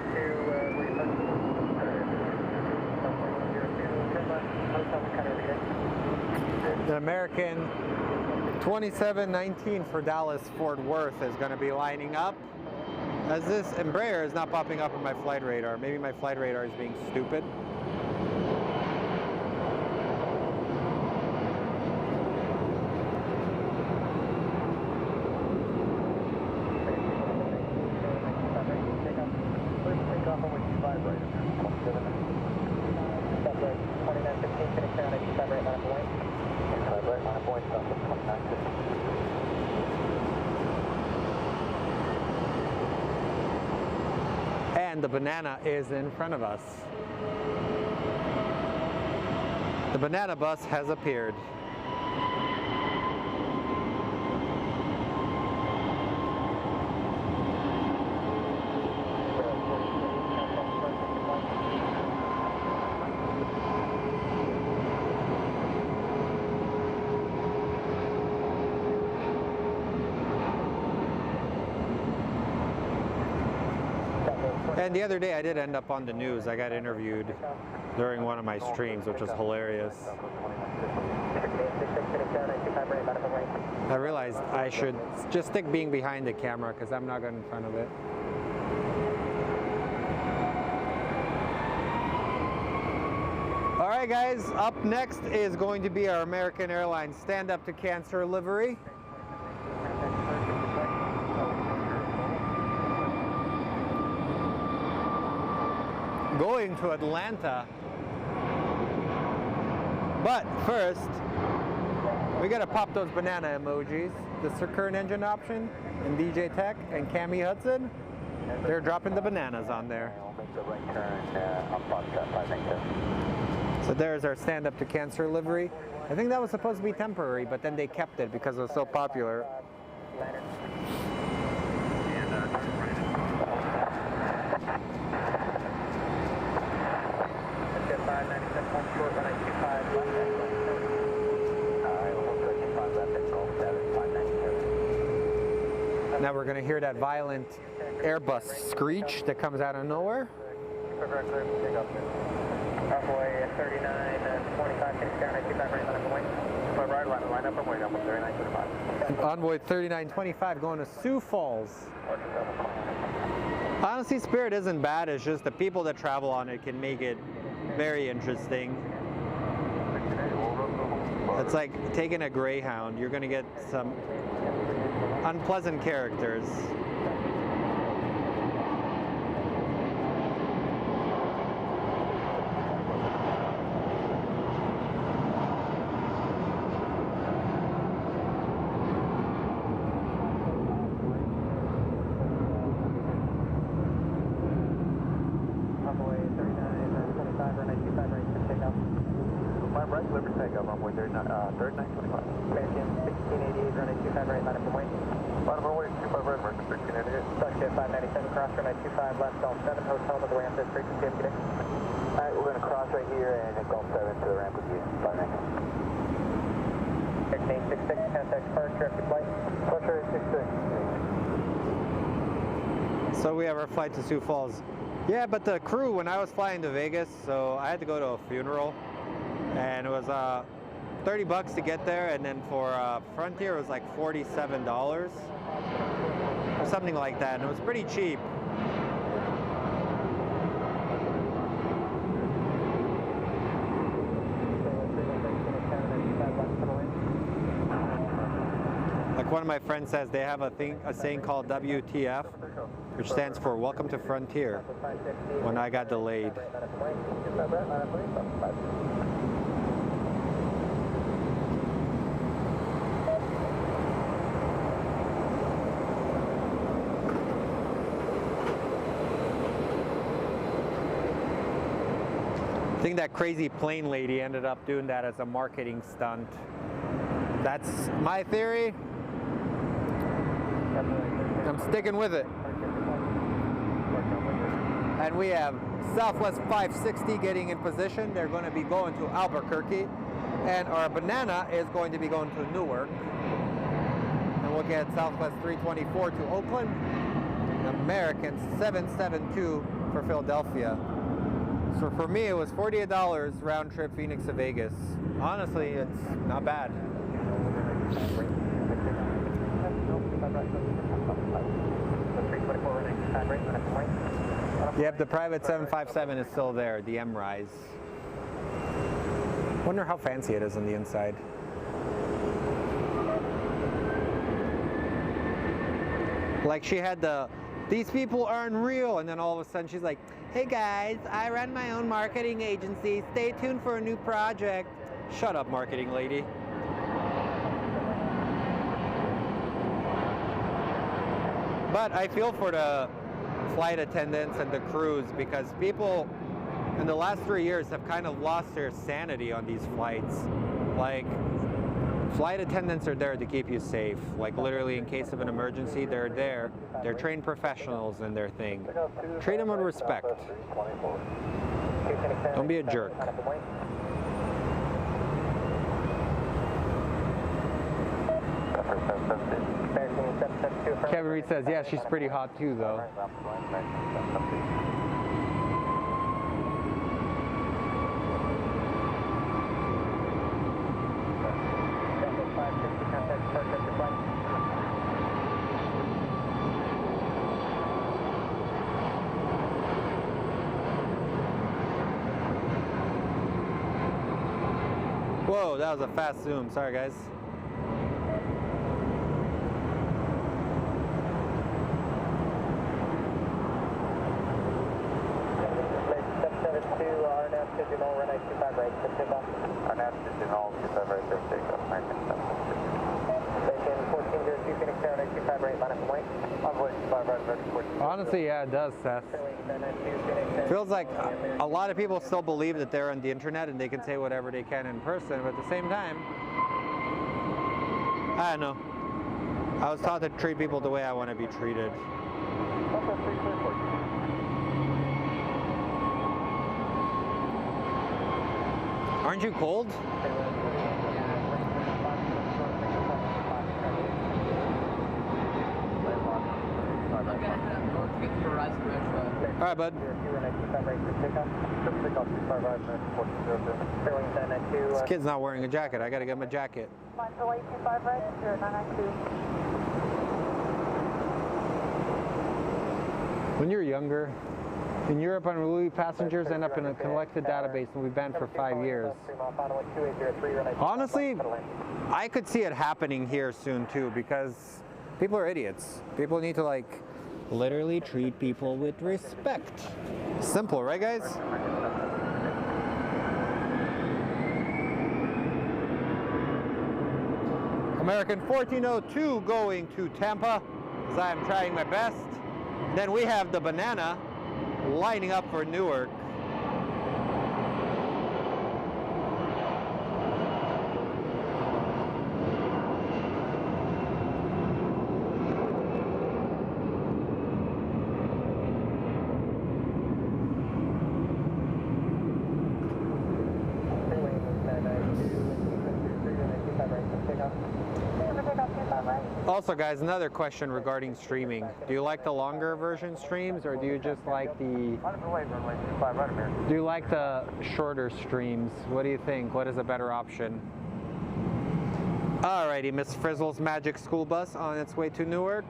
The American 2719 for Dallas Fort Worth is going to be lining up. As this Embraer is not popping up on my flight radar. Maybe my flight radar is being stupid. And the banana is in front of us. The banana bus has appeared. And the other day I did end up on the news. I got interviewed during one of my streams, which was hilarious. I realized I should just stick being behind the camera because I'm not going in front of it. All right, guys, up next is going to be our American Airlines Stand Up to Cancer livery. Going to Atlanta. But first, we gotta pop those banana emojis. The Sir Kern engine option and DJ Tech and Cammy Hudson, they're dropping the bananas on there. So there's our Stand Up to Cancer livery. I think that was supposed to be temporary, but then they kept it because it was so popular. Short 195 Now we're gonna hear that violent Airbus screech that comes out of nowhere. Runway 3925, finish down at 25 right on the point. Right, line up and wait up with 3925. Envoy 3925 going to Sioux Falls. Honestly, Spirit isn't bad, it's just the people that travel on it can make it very interesting. It's like taking a Greyhound, you're gonna get some unpleasant characters. Runway 3925, runway 25 right for takeoff. My right, livery takeoff, runway 3925. American 1688, runway 25 right, line up and wait. Line up and wait, 25 right, American 1688. Starship 597, cross runway 25 left, Gulf 7, hotel to the ramp, this frequency of today. Alright, we're going to cross right here and hit Gulf 7 to the ramp with you. Bye, man. 1366, contact departure after flight. Departure 866. So we have our flight to Sioux Falls. Yeah, but the crew, when I was flying to Vegas, so I had to go to a funeral, and it was 30 bucks to get there, and then for Frontier it was like $47 or something like that, and it was pretty cheap. Like one of my friends says, they have a saying called WTF, which stands for Welcome to Frontier, when I got delayed. I think that crazy plane lady ended up doing that as a marketing stunt. That's my theory. I'm sticking with it. And we have Southwest 560 getting in position. They're going to be going to Albuquerque. And our banana is going to be going to Newark. And we'll get Southwest 324 to Oakland. American 772 for Philadelphia. So for me, it was $48 round trip Phoenix to Vegas. Honestly, it's not bad. Yep, the private 757 is still there, the M-Rise. Wonder how fancy it is on the inside. Like she had these people aren't real, and then all of a sudden she's like, hey guys, I run my own marketing agency. Stay tuned for a new project. Shut up, marketing lady. But I feel for the flight attendants and the crews, because people in the last 3 years have kind of lost their sanity on these flights. Like, flight attendants are there to keep you safe. Like literally in case of an emergency, they're there. They're trained professionals in their thing. Treat them with respect. Don't be a jerk. Kevin Reed says, yeah, she's pretty hot too though. Whoa, that was a fast zoom. Sorry, guys. Honestly, yeah, it does, Seth. Feels like a lot of people still believe that they're on the internet and they can say whatever they can in person, but at the same time, I don't know. I was taught to treat people the way I want to be treated. Aren't you cold? I'm gonna head up north to get the Horizon Metro. All right, bud. This kid's not wearing a jacket. I gotta get him a jacket. When you're younger, in Europe, unruly passengers end up in a collected database and we've banned for 5 years. Honestly, I could see it happening here soon too, because people are idiots. People need to like literally treat people with respect. Simple, right guys? American 1402 going to Tampa, as I am trying my best. Then we have the banana lining up for Newark. Also guys, another question regarding streaming. Do you like the longer version streams or do you just like the shorter streams? What do you think? What is a better option? Alrighty, Miss Frizzle's Magic School Bus on its way to Newark.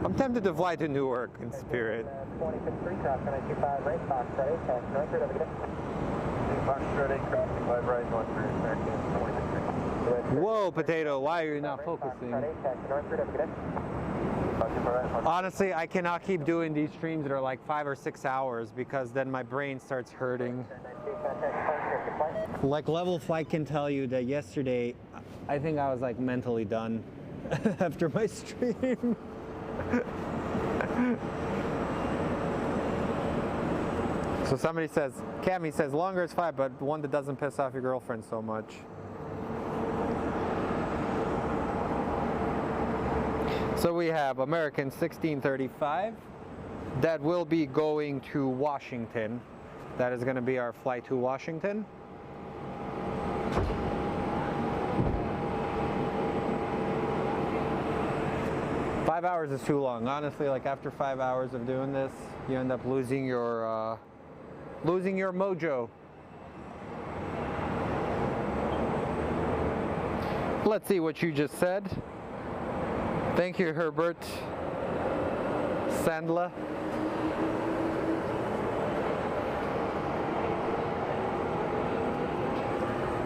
I'm tempted to fly to Newark in spirit. Whoa, Potato, why are you not focusing? Honestly, I cannot keep doing these streams that are like 5 or 6 hours because then my brain starts hurting. Like Level Flight can tell you that yesterday, I think I was like mentally done after my stream. So somebody says, Cammy says, longer is fine, but one that doesn't piss off your girlfriend so much. So we have American 1635 that will be going to Washington. That is going to be our flight to Washington. Five hours is too long. Honestly, like after 5 hours of doing this, you end up losing your mojo. Let's see what you just said. Thank you, Herbert Sandler.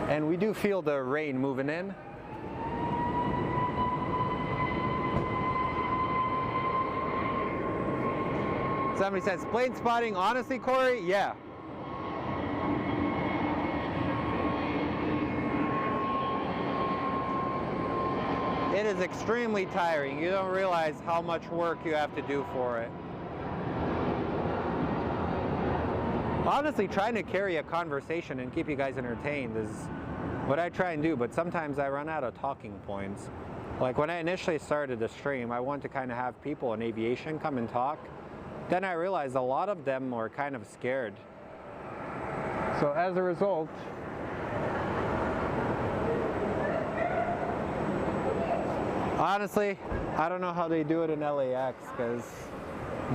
And we do feel the rain moving in. Somebody says, plane spotting, honestly, Corey? Yeah. It is extremely tiring. You don't realize how much work you have to do for it. Honestly, trying to carry a conversation and keep you guys entertained is what I try and do, but sometimes I run out of talking points. Like when I initially started the stream, I wanted to kind of have people in aviation come and talk. Then I realized a lot of them were kind of scared. So as a result, honestly, I don't know how they do it in LAX because,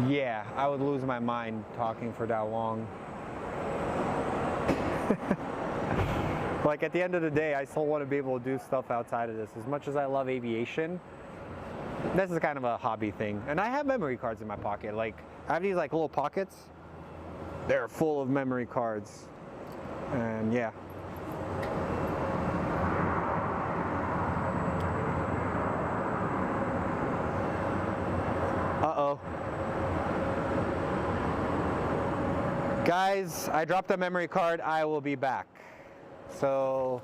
yeah, I would lose my mind talking for that long. Like at the end of the day, I still want to be able to do stuff outside of this. As much as I love aviation, this is kind of a hobby thing. And I have memory cards in my pocket. Like, I have these like little pockets. They're full of memory cards. And yeah. Uh-oh. Guys, I dropped a memory card. I will be back. So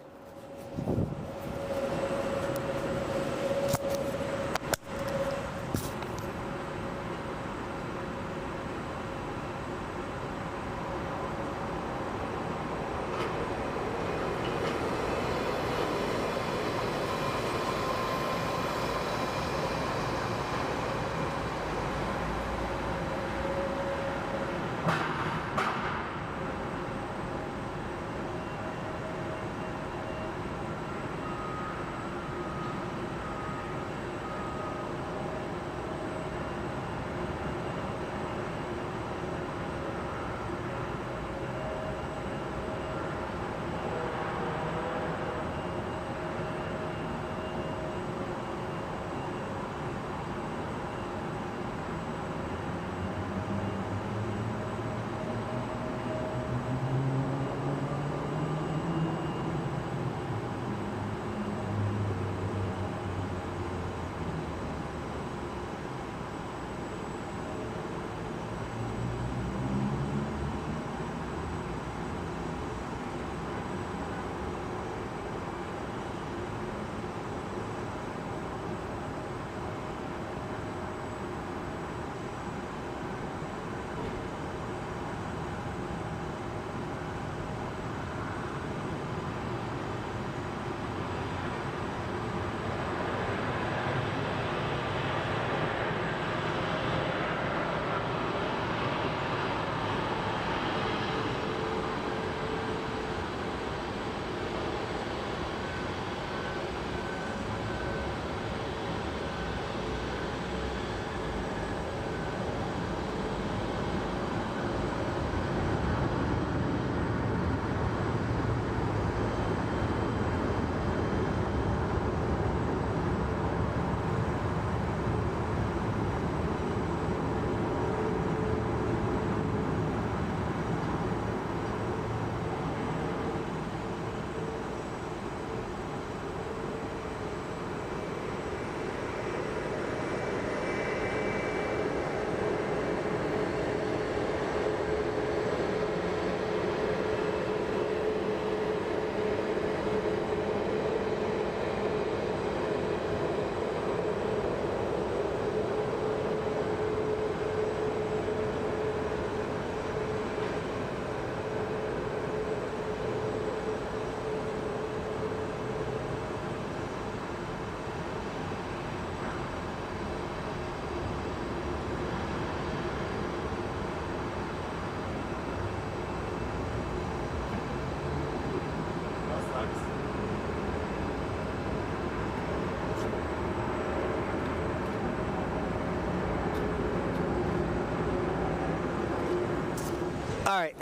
Alright.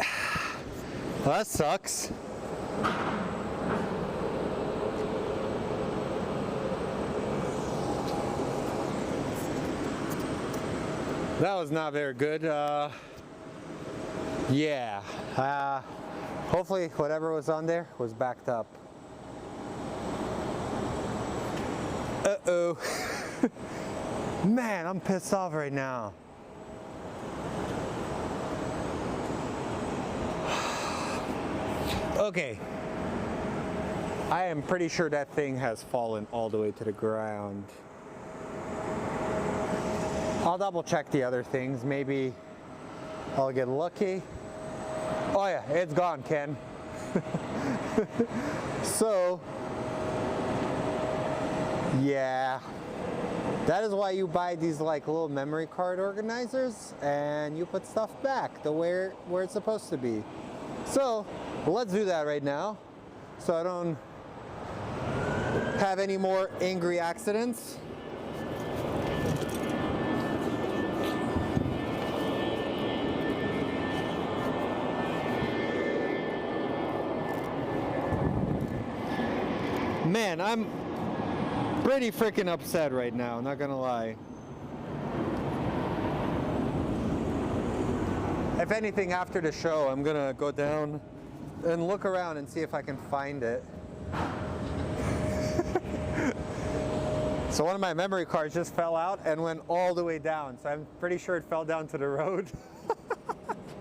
Well, that sucks. That was not very good. Yeah. Hopefully whatever was on there was backed up. Uh-oh. Man, I'm pissed off right now. Okay. I am pretty sure that thing has fallen all the way to the ground. I'll double check the other things. Maybe I'll get lucky. Oh yeah, it's gone, Ken. So, yeah. That is why you buy these like little memory card organizers and you put stuff back to where it's supposed to be. So, let's do that right now so I don't have any more angry accidents. Man, I'm pretty freaking upset right now, not gonna lie. If anything, after the show, I'm gonna go down and look around and see if I can find it. So one of my memory cards just fell out and went all the way down, so I'm pretty sure it fell down to the road.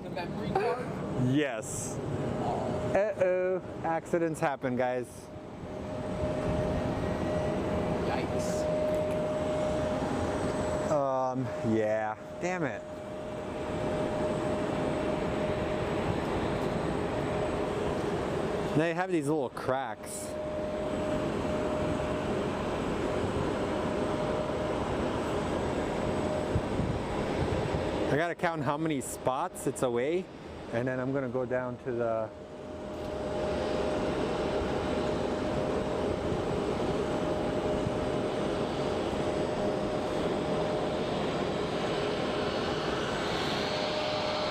The memory card? Yes. Uh-oh, accidents happen, guys. Yikes. Yeah, damn it. They have these little cracks. I gotta count how many spots it's away, and then I'm gonna go down to the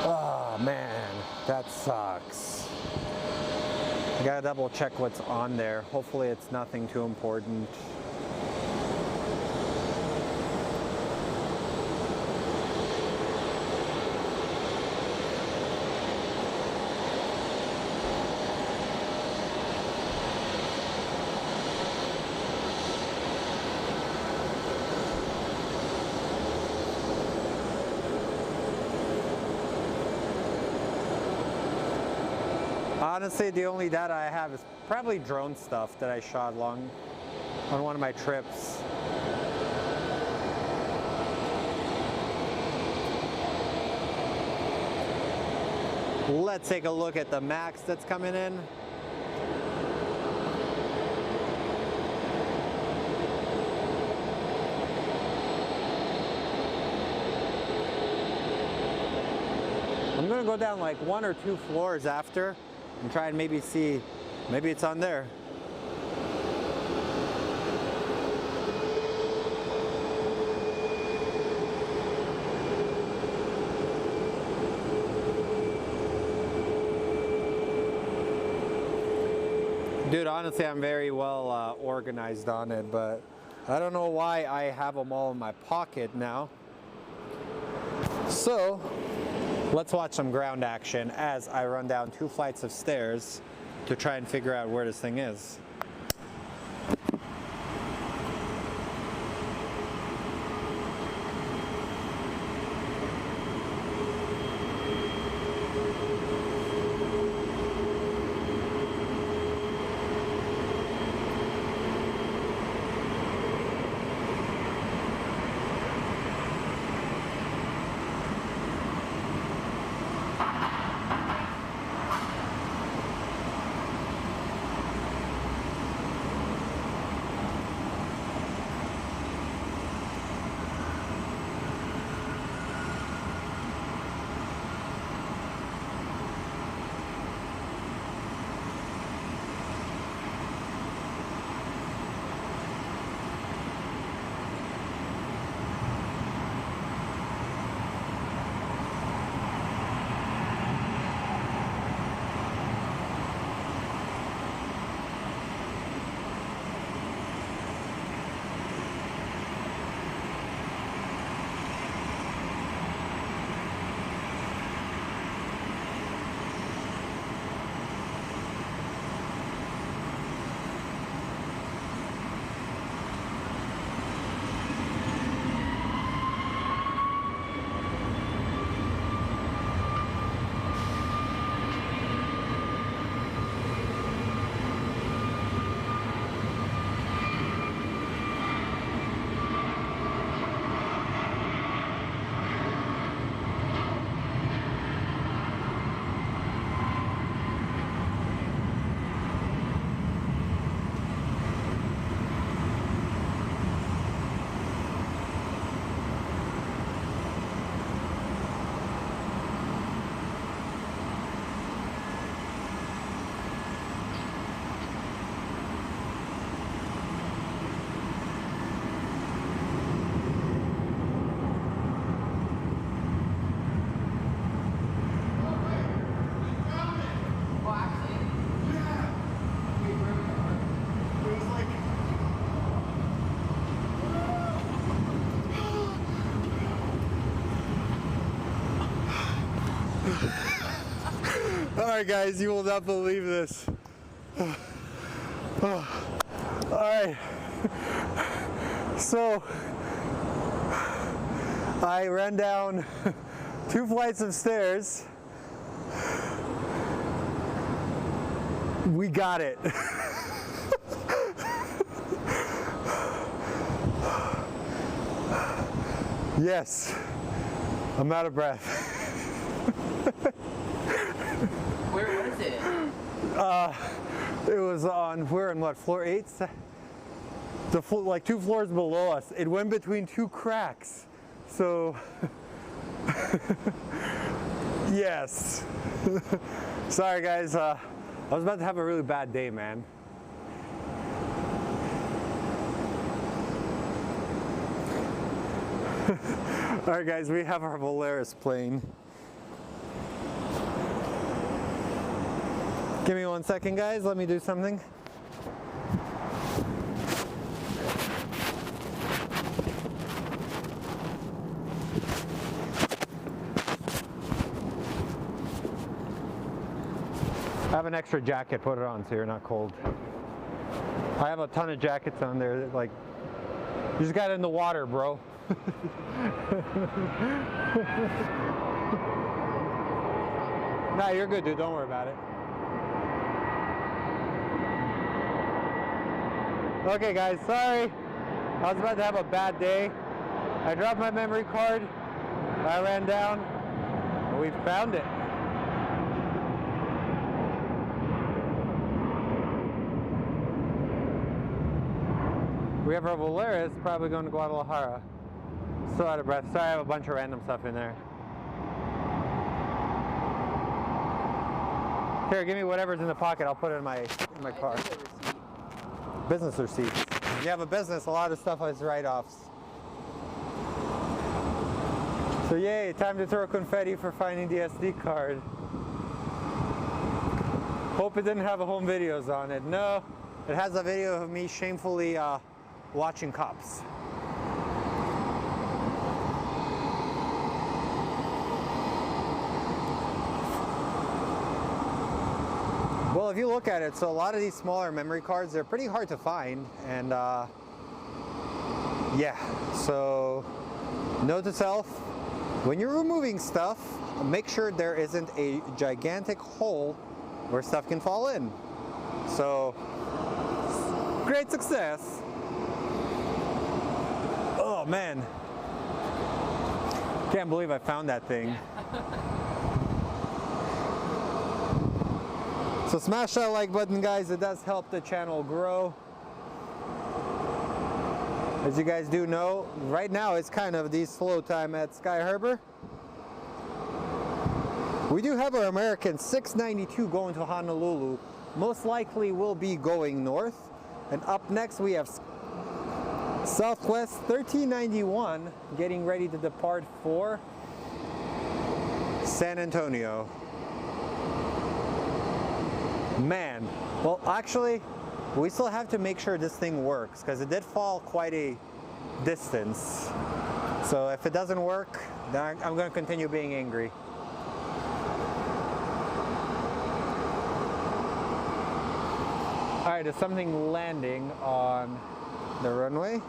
oh man, that sucks. I gotta double check what's on there. Hopefully it's nothing too important. Honestly, the only data I have is probably drone stuff that I shot on one of my trips. Let's take a look at the max that's coming in. I'm gonna go down like 1 or 2 floors after and try and maybe see, maybe it's on there. Dude, honestly, I'm very well organized on it, but I don't know why I have them all in my pocket now. So, let's watch some ground action as I run down 2 flights of stairs to try and figure out where this thing is. Alright guys, you will not believe this. Alright. So, I ran down 2 flights of stairs. We got it. Yes, I'm out of breath. Where was it? It was on, we're in what, floor 8? Like 2 floors below us. It went between 2 cracks. So, yes. Sorry guys, I was about to have a really bad day, man. Alright guys, we have our Volaris plane. Give me 1 second guys, let me do something. I have an extra jacket, put it on so you're not cold. I have a ton of jackets on there, like, you just got in the water, bro. Nah, you're good, dude. Don't worry about it. Okay, guys. Sorry. I was about to have a bad day. I dropped my memory card. I ran down. And we found it. We have our Volaris probably going to Guadalajara. So out of breath. Sorry, I have a bunch of random stuff in there. Here, give me whatever's in the pocket. I'll put it in my car. Business receipts. If you have a business, a lot of stuff is write-offs. So yay, time to throw confetti for finding the SD card. Hope it didn't have a home videos on it. No, it has a video of me shamefully watching cops. Well, if you look at it, so a lot of these smaller memory cards, they're pretty hard to find, and yeah, so note to self, when you're removing stuff, make sure there isn't a gigantic hole where stuff can fall in. So, great success. Oh man, can't believe I found that thing. So smash that like button, guys. It does help the channel grow. As you guys do know, right now it's kind of the slow time at Sky Harbor. We do have our American 692 going to Honolulu. Most likely will be going north. And up next we have Southwest 1391 getting ready to depart for San Antonio. Man, well actually we still have to make sure this thing works because it did fall quite a distance. So if it doesn't work, then I'm going to continue being angry. Alright, there's something landing on the runway.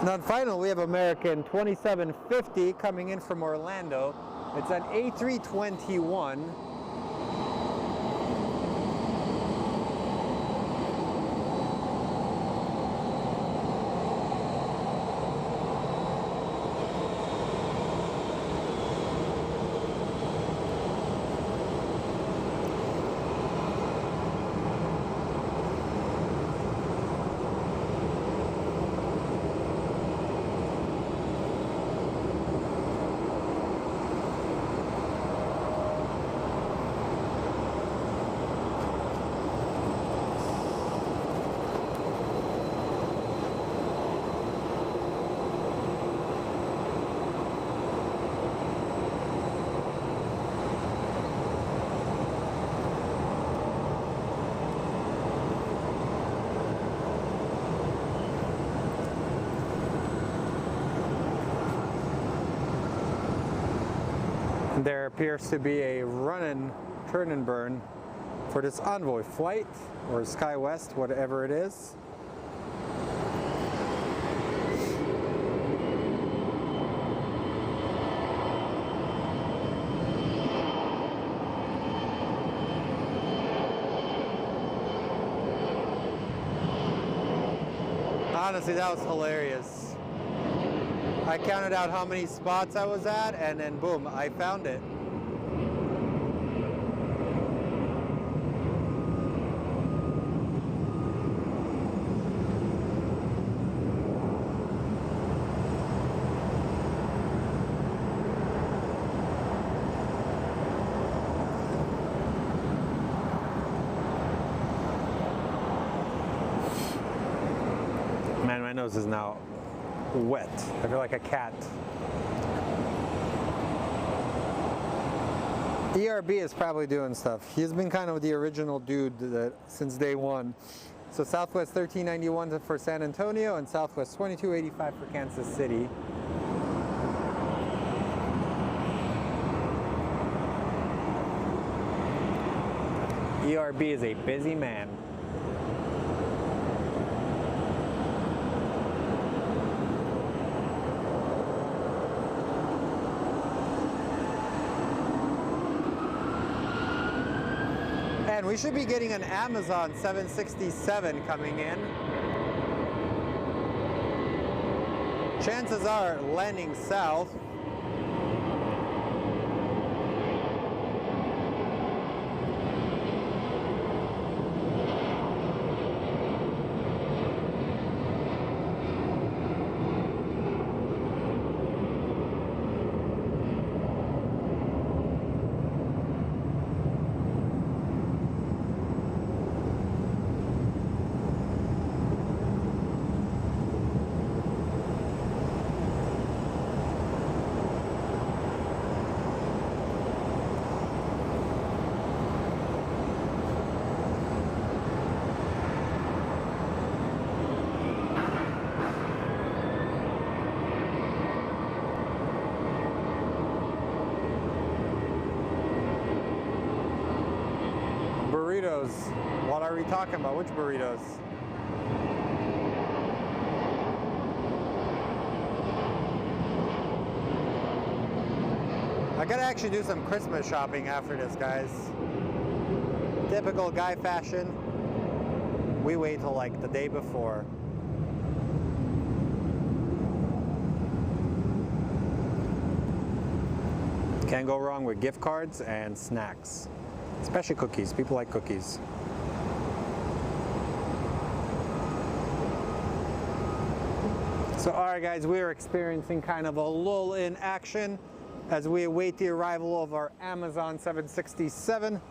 And on final we have American 2750 coming in from Orlando. It's an A321. There appears to be a run and turn and burn for this Envoy flight, or SkyWest, whatever it is. Honestly, that was hilarious. I counted out how many spots I was at, and then boom, I found it. Man, my nose is now wet. I feel like a cat. ERB is probably doing stuff. He's been kind of the original dude since day one. So Southwest 1391 for San Antonio and Southwest 2285 for Kansas City. ERB is a busy man. And we should be getting an Amazon 767 coming in. Chances are landing south. Burritos. What are we talking about? Which burritos? I gotta actually do some Christmas shopping after this, guys. Typical guy fashion. We wait till like the day before. Can't go wrong with gift cards and snacks. Especially cookies. People like cookies. So alright guys, we are experiencing kind of a lull in action as we await the arrival of our Amazon 767.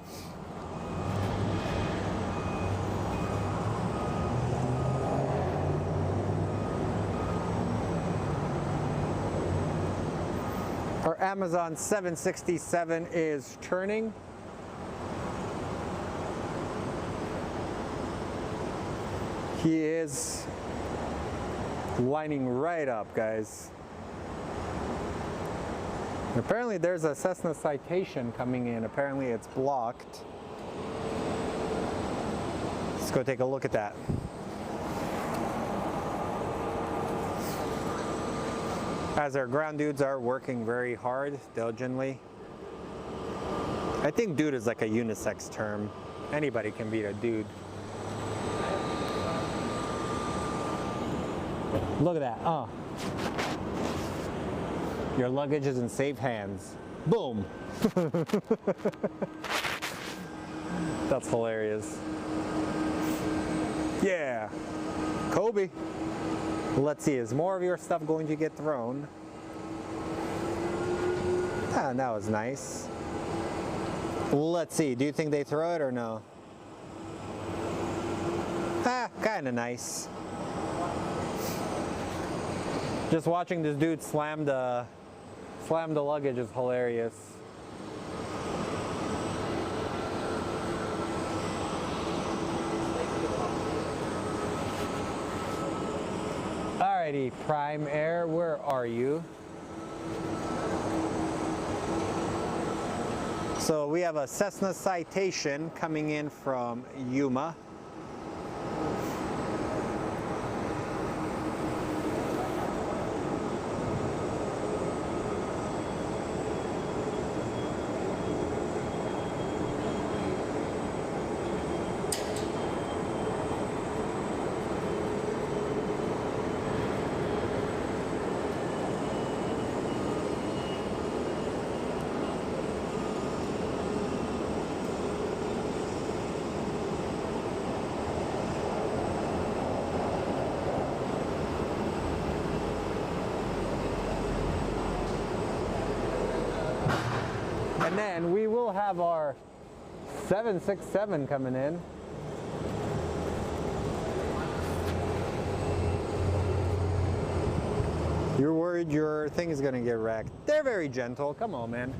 Our Amazon 767 is turning. He is lining right up, guys. And apparently there's a Cessna citation coming in. Apparently it's blocked. Let's go take a look at that. As our ground dudes are working very hard, diligently. I think dude is like a unisex term. Anybody can be a dude. Look at that. Your luggage is in safe hands. Boom. That's hilarious. Yeah. Kobe. Let's see, is more of your stuff going to get thrown? Ah, that was nice. Let's see, do you think they throw it or no? Ah, kind of nice. Just watching this dude slam the luggage is hilarious. Alrighty, Prime Air, where are you? So we have a Cessna Citation coming in from Yuma. And then we will have our 767 coming in. You're worried your thing is going to get wrecked. They're very gentle. Come on, man.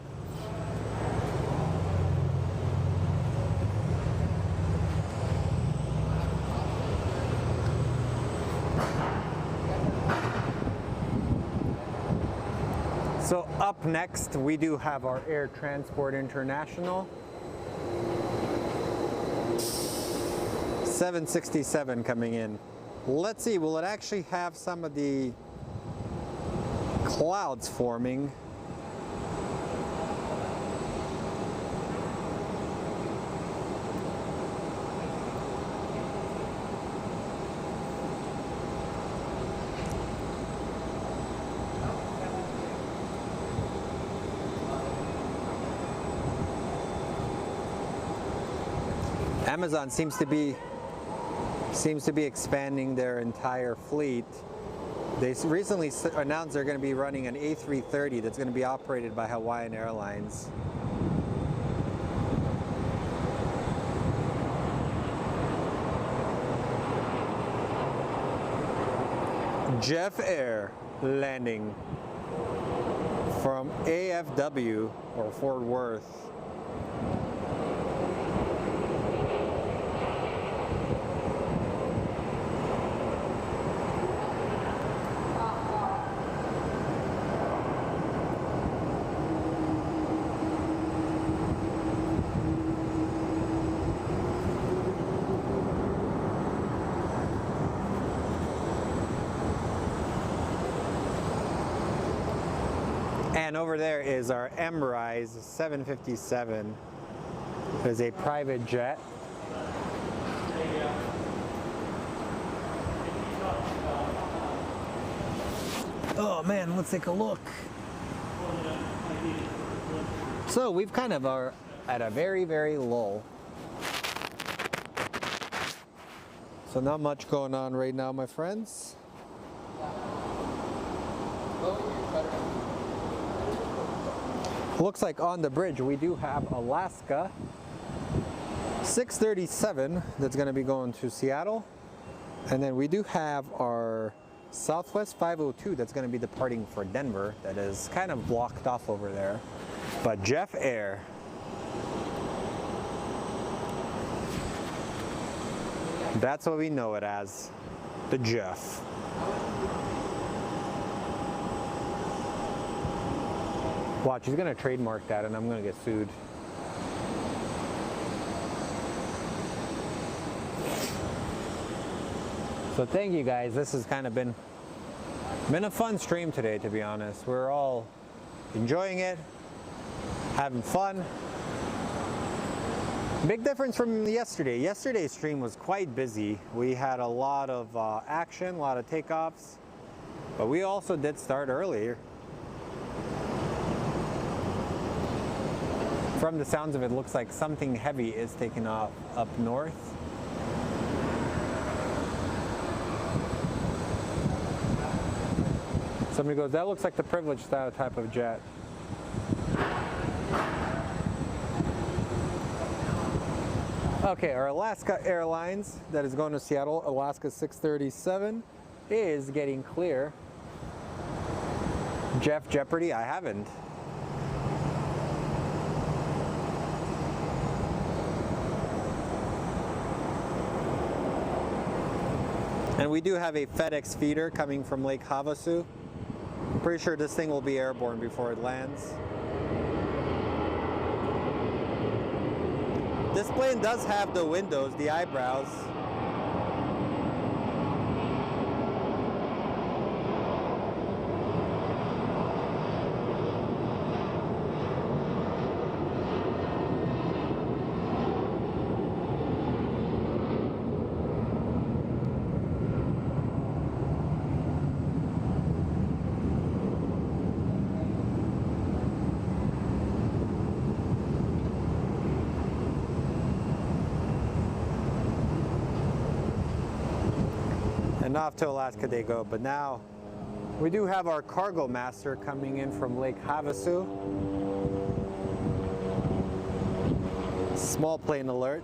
So up next, we do have our Air Transport International 767 coming in. Let's see, will it actually have some of the clouds forming? Amazon seems to be expanding their entire fleet. They recently announced they're going to be running an A330 that's going to be operated by Hawaiian Airlines. Jeff Air landing from AFW or Fort Worth. And over there is our Emrise 757. It is a private jet. Oh man, let's take a look. So we've kind of are at a very, very low. So not much going on right now, my friends. Looks like on the bridge we do have Alaska 637 that's going to be going to Seattle, and then we do have our Southwest 502 that's going to be departing for Denver. That is kind of blocked off over there, but Jeff Air. That's what we know it as, the Jeff. Watch, he's gonna trademark that and I'm gonna get sued. So thank you guys. This has kind of been a fun stream today, to be honest. We're all enjoying it, having fun. Big difference from yesterday. Yesterday's stream was quite busy. We had a lot of action, a lot of takeoffs, but we also did start earlier. From the sounds of it, looks like something heavy is taking off up north. Somebody goes, that looks like the privileged style type of jet. Okay, our Alaska Airlines that is going to Seattle, Alaska 637, is getting clear. Jeff Jeopardy, I haven't. And we do have a FedEx feeder coming from Lake Havasu. Pretty sure this thing will be airborne before it lands. This plane does have the windows, the eyebrows. And off to Alaska they go, but now we do have our cargo master coming in from Lake Havasu. Small plane alert.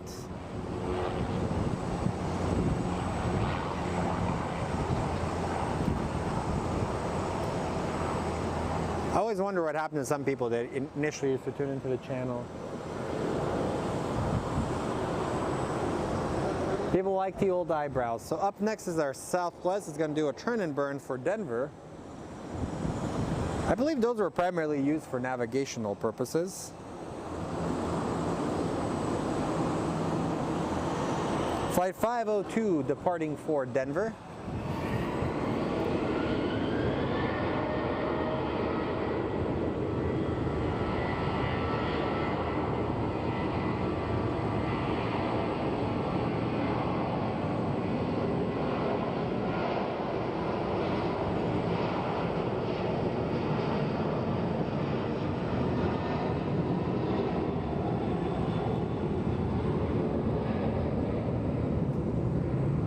I always wonder what happened to some people that initially used to tune into the channel. People like the old eyebrows. So up next is our Southwest. It's going to do a turn and burn for Denver. I believe those were primarily used for navigational purposes. Flight 502 departing for Denver.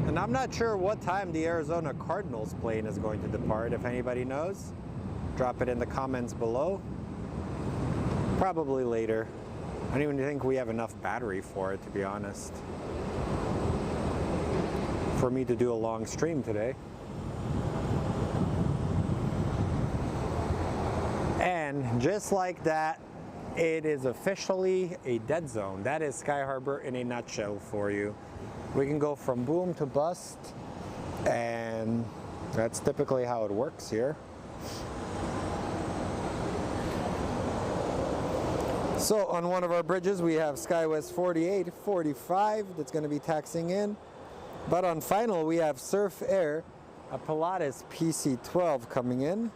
And I'm not sure what time the Arizona Cardinals plane is going to depart. If anybody knows, drop it in the comments below. Probably later. I don't even think we have enough battery for it, to be honest, for me to do a long stream today. And just like that, it is officially a dead zone. That is Sky Harbor in a nutshell for you. We can go from boom to bust, and that's typically how it works here. So on one of our bridges we have SkyWest 48, 45 that's going to be taxiing in. But on final we have Surf Air, a Pilatus PC-12 coming in.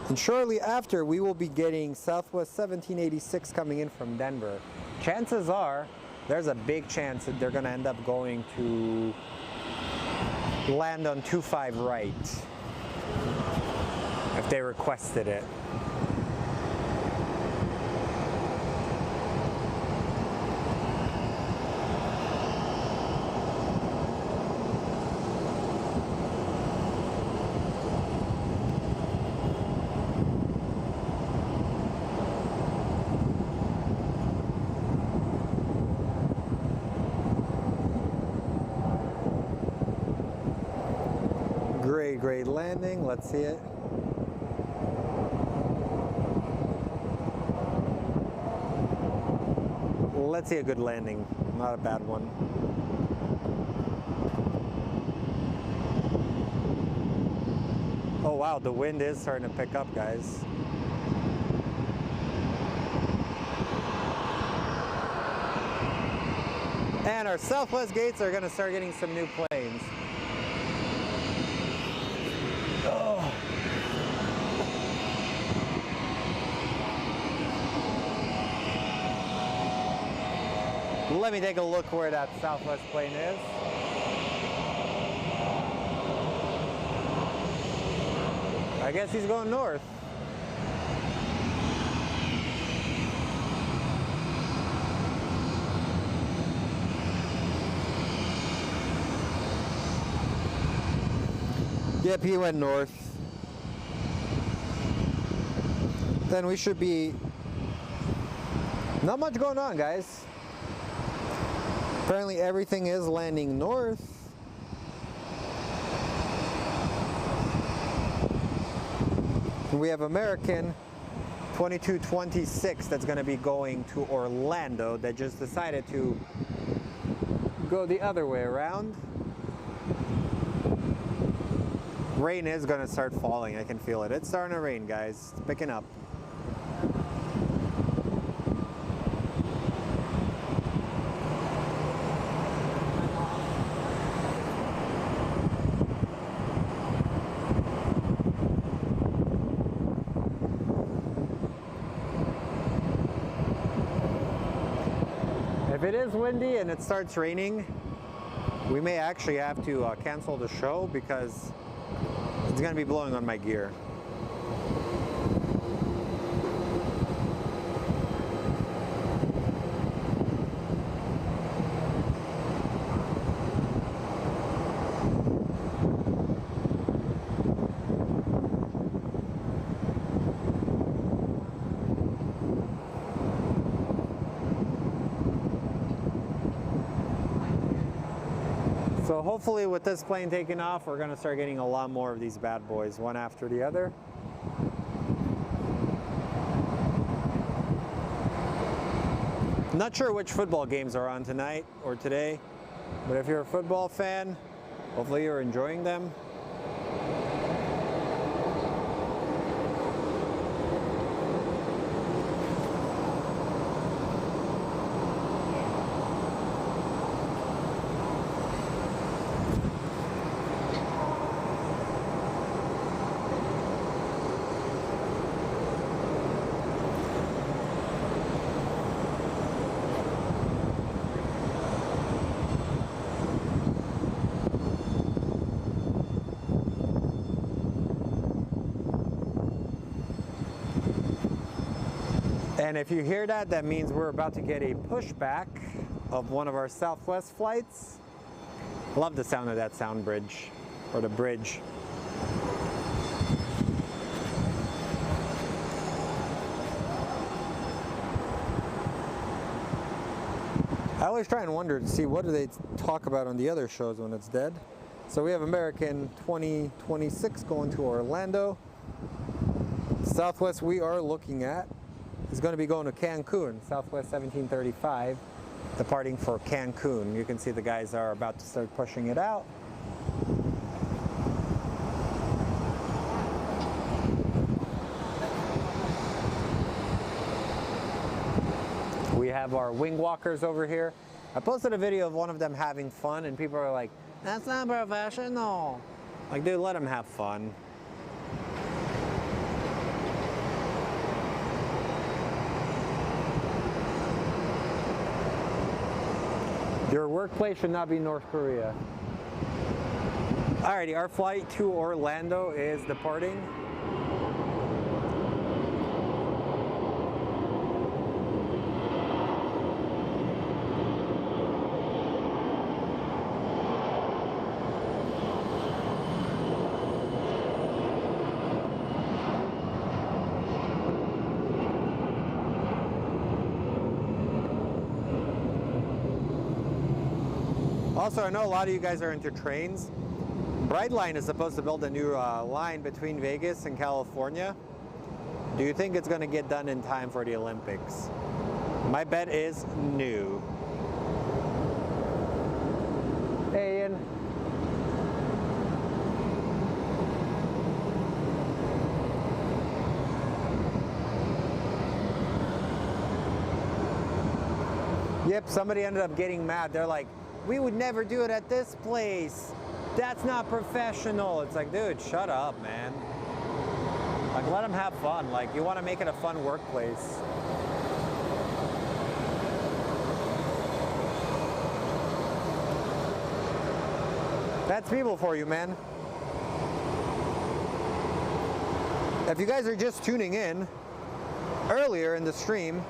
And shortly after we will be getting Southwest 1786 coming in from Denver. Chances are, there's a big chance that they're going to end up going to land on 25 right if they requested it. Great landing, let's see it. Let's see a good landing, not a bad one. Oh wow, the wind is starting to pick up, guys. And our Southwest gates are going to start getting some new planes. Let me take a look where that Southwest plane is. I guess he's going north. Yep, he went north. Then we should be... Not much going on, guys. Apparently everything is landing north. We have American 2226 that's going to be going to Orlando that just decided to go the other way around. Rain is going to start falling. I can feel it. It's starting to rain, guys. It's picking up. If it is windy and it starts raining, we may actually have to cancel the show because it's going to be blowing on my gear. So hopefully with this plane taking off, we're going to start getting a lot more of these bad boys, one after the other. Not sure which football games are on tonight or today, but if you're a football fan, hopefully you're enjoying them. And if you hear that, that means we're about to get a pushback of one of our Southwest flights. I love the sound of that sound bridge, or the bridge. I always try and wonder to see what do they talk about on the other shows when it's dead. So we have American 2026 going to Orlando. Southwest we are looking at is going to be going to Cancun, Southwest 1735, departing for Cancun. You can see the guys are about to start pushing it out. We have our wing walkers over here. I posted a video of one of them having fun and people are like, that's not professional. Like, dude, let them have fun. Your workplace should not be North Korea. Alrighty, our flight to Orlando is departing. Also, I know a lot of you guys are into trains. Brightline is supposed to build a new line between Vegas and California. Do you think it's going to get done in time for the Olympics? My bet is no. Hey, Ian. Yep, somebody ended up getting mad. They're like, we would never do it at this place. That's not professional. It's like, dude, shut up, man. Like, let them have fun. Like, you want to make it a fun workplace. That's people for you, man. If you guys are just tuning in, earlier in the stream,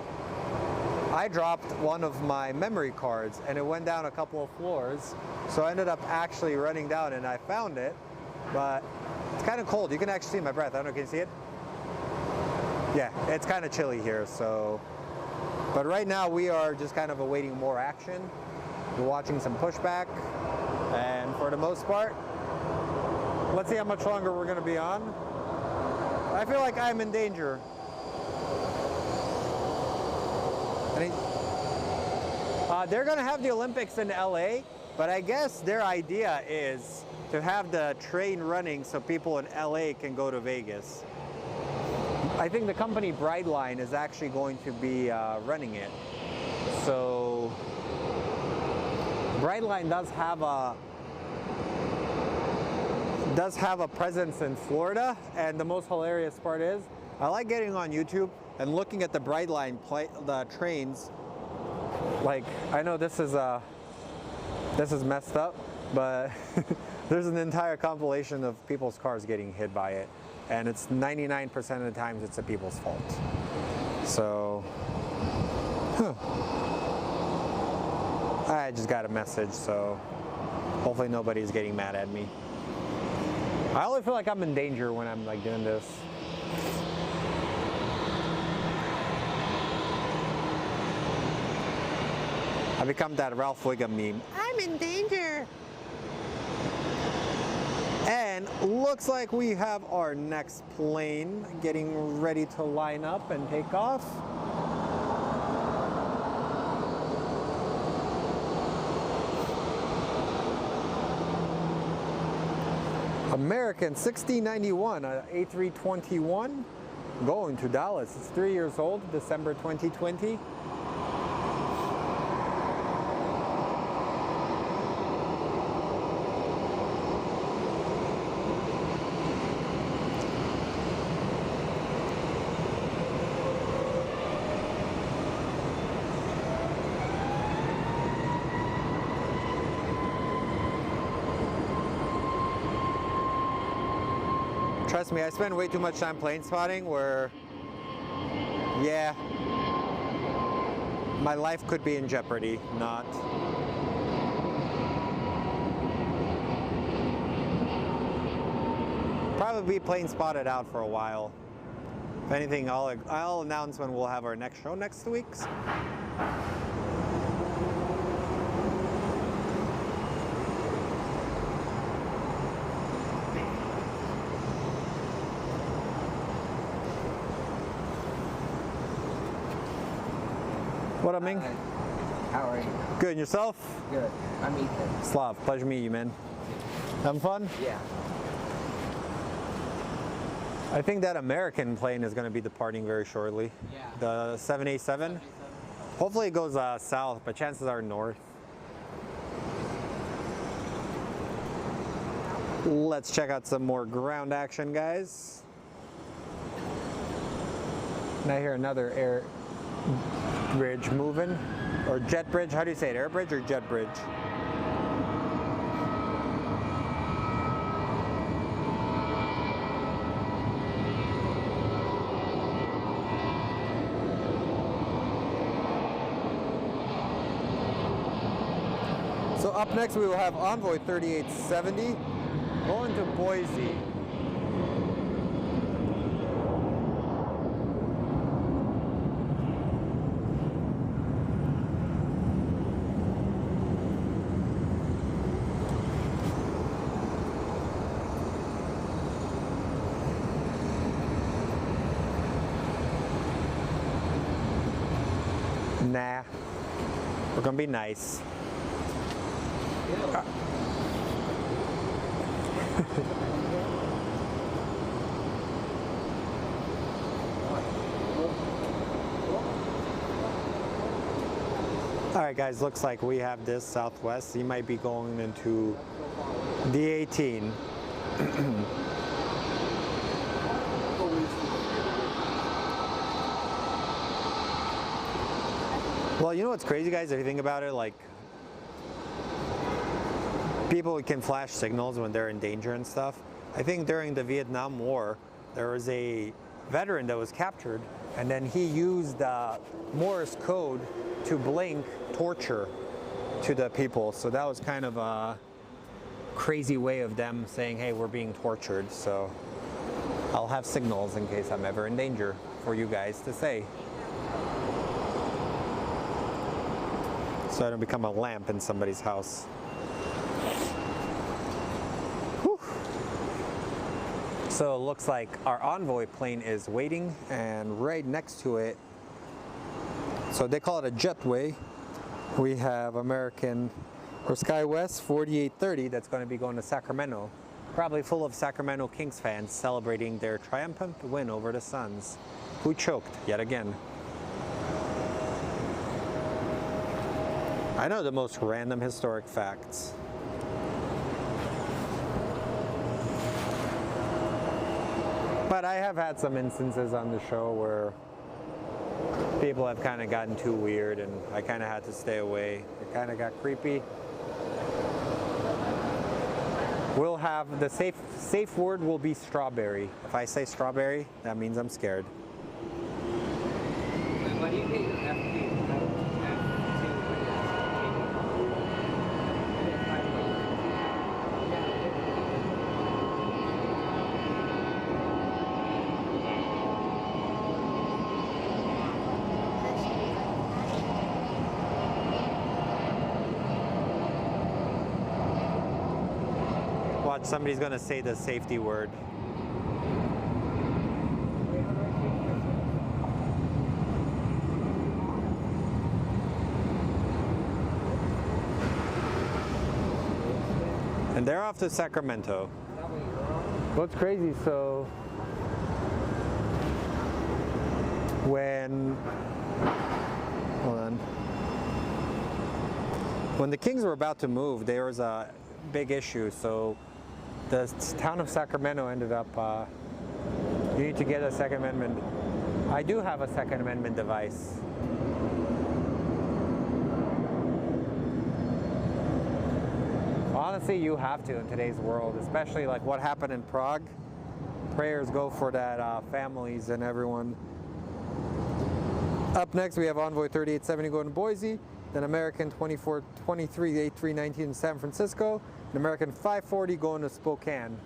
I dropped one of my memory cards and it went down a couple of floors. So I ended up actually running down and I found it, but it's kind of cold. You can actually see my breath. I don't know, can you see it? Yeah, it's kind of chilly here, so. But right now we are just kind of awaiting more action. We're watching some pushback, and for the most part, let's see how much longer we're gonna be on. I feel like I'm in danger. They're going to have the Olympics in LA, but I guess their idea is to have the train running so people in LA can go to Vegas. I think the company Brightline is actually going to be running it. So Brightline does have a presence in Florida, and the most hilarious part is I like getting on YouTube and looking at the Brightline the trains Like, I know this is messed up, but there's an entire compilation of people's cars getting hit by it, and it's 99% of the times it's the people's fault. So, I just got a message, so hopefully nobody's getting mad at me. I only feel like I'm in danger when I'm like doing this. I become that Ralph Wiggum meme. I'm in danger. And looks like we have our next plane getting ready to line up and take off. American 1691, A321, going to Dallas. It's 3 years old, December 2020. Trust me, I spend way too much time plane spotting where, yeah, my life could be in jeopardy, not. Probably be plane spotted out for a while. If anything, I'll announce when we'll have our next show next week. What up, Ming? How are you? Good, and yourself? Good. I'm Ethan. Slav, pleasure to meet you, man. Having fun? Yeah. I think that American plane is going to be departing very shortly. Yeah. The 787. Hopefully it goes south, but chances are north. Let's check out some more ground action, guys. And I hear another air bridge moving, or jet bridge. How do you say it? Air bridge or jet bridge? So up next we will have Envoy 3870 going to Boise. Nah, we're gonna be nice. All right, guys, looks like we have this Southwest. You might be going into D18. Well, you know what's crazy, guys, if you think about it, like, people can flash signals when they're in danger and stuff. I think during the Vietnam War, there was a veteran that was captured, and then he used Morse code to blink torture to the people. So that was kind of a crazy way of them saying, hey, we're being tortured. So I'll have signals in case I'm ever in danger for you guys to say. So I don't become a lamp in somebody's house. Whew. So it looks like our Envoy plane is waiting, and right next to it, so they call it a jetway, we have American or SkyWest 4830 that's going to be going to Sacramento. Probably full of Sacramento Kings fans celebrating their triumphant win over the Suns, who choked yet again. I know the most random historic facts. But I have had some instances on the show where people have kind of gotten too weird and I kind of had to stay away. It kind of got creepy. We'll have the safe word will be strawberry. If I say strawberry, that means I'm scared. What do you get your FP? Watch, somebody's gonna say the safety word. And they're off to Sacramento. What's crazy, so when the Kings were about to move, there was a big issue. So the town of Sacramento ended up, you need to get a Second Amendment. I do have a Second Amendment device. Honestly, you have to in today's world, especially like what happened in Prague. Prayers go for that, families and everyone. Up next, we have Envoy 3870 going to Boise, then American 2423 8319 in San Francisco, and American 540 going to Spokane.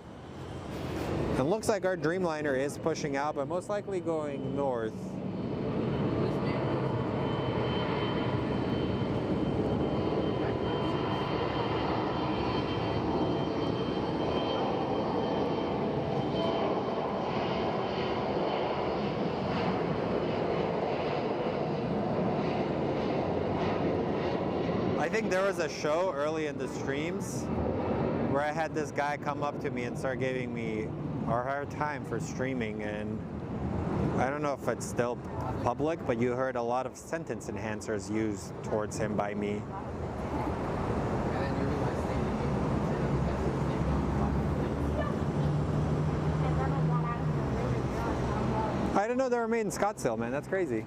It looks like our Dreamliner is pushing out, but most likely going north. I think there was a show early in the streams where I had this guy come up to me and start giving me a hard time for streaming, and I don't know if it's still public, but you heard a lot of sentence enhancers used towards him by me. I didn't know they were made in Scottsdale, man. That's crazy.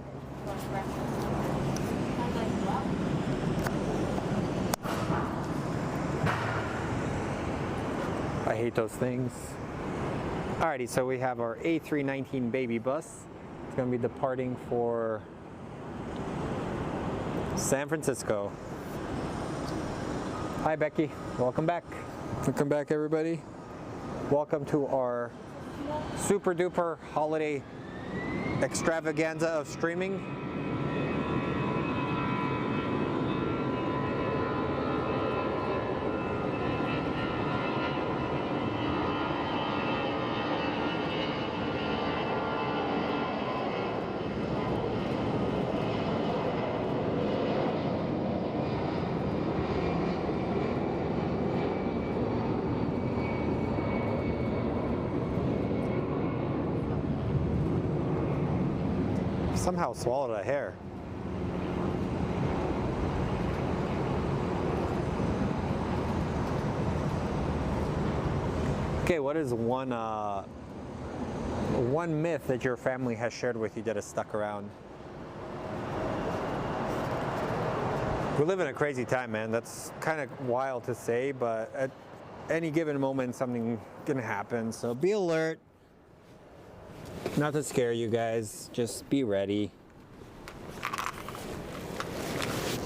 I hate those things. Alrighty, so we have our A319 baby bus. It's going to be departing for San Francisco. Hi, Becky. Welcome back. Welcome back, everybody. Welcome to our super duper holiday extravaganza of streaming. Somehow swallowed a hair. Okay, what is one myth that your family has shared with you that has stuck around? We live in a crazy time, man. That's kind of wild to say, but at any given moment, something can happen. So be alert. Not to scare you guys, just be ready.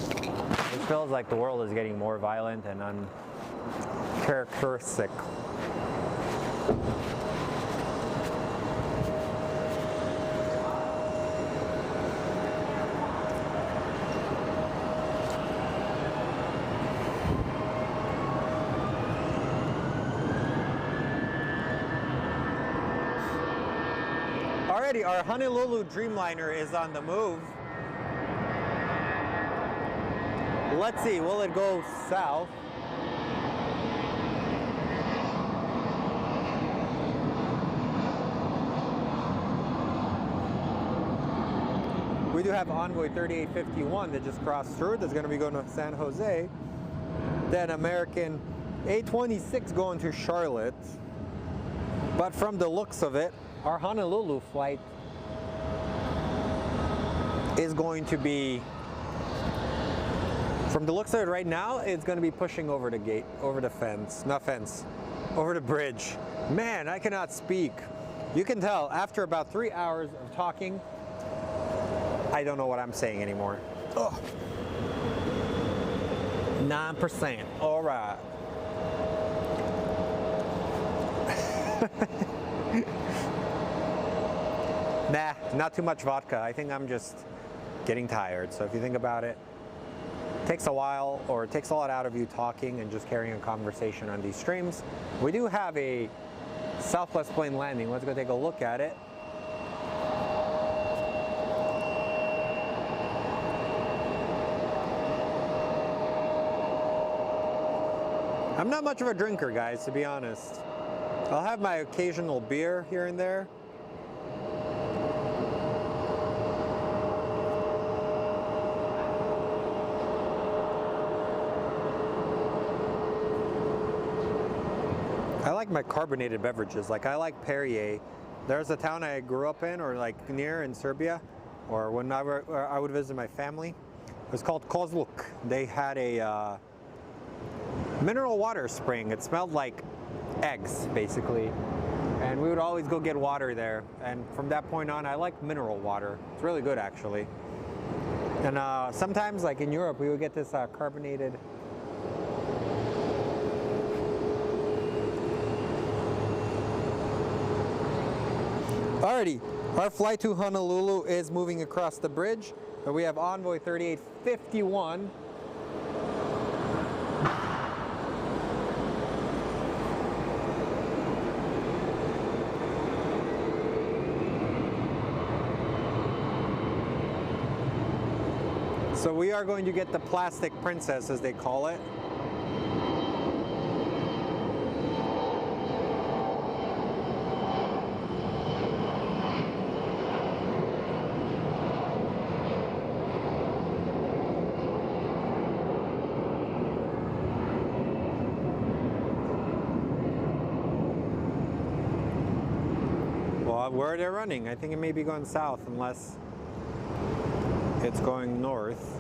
It feels like the world is getting more violent and uncharacteristic. Alrighty, our Honolulu Dreamliner is on the move. Let's see, will it go south? We do have Envoy 3851 that just crossed through. That's going to be going to San Jose. Then American A26 going to Charlotte. But from the looks of it, our Honolulu flight is going to be, from the looks of it right now, it's going to be pushing over the gate, over the fence, not fence, over the bridge. Man, I cannot speak. You can tell after about 3 hours of talking, I don't know what I'm saying anymore. Ugh. 9%. All right. Nah, not too much vodka. I think I'm just getting tired. So if you think about it, it takes a while, or it takes a lot out of you talking and just carrying a conversation on these streams. We do have a Southwest plane landing. Let's go take a look at it. I'm not much of a drinker, guys, to be honest. I'll have my occasional beer here and there. I like my carbonated beverages. Like I like Perrier. There's a town I grew up in, or like near in Serbia, or whenever I would visit my family. It was called Kozluk. They had a mineral water spring. It smelled like eggs, basically. And we would always go get water there. And from that point on, I like mineral water. It's really good, actually. And sometimes, like in Europe, we would get this carbonated. Alrighty, our flight to Honolulu is moving across the bridge. We have Envoy 3851. So we are going to get the plastic princess, as they call it. Well, where they're running, I think it may be going south unless it's going north.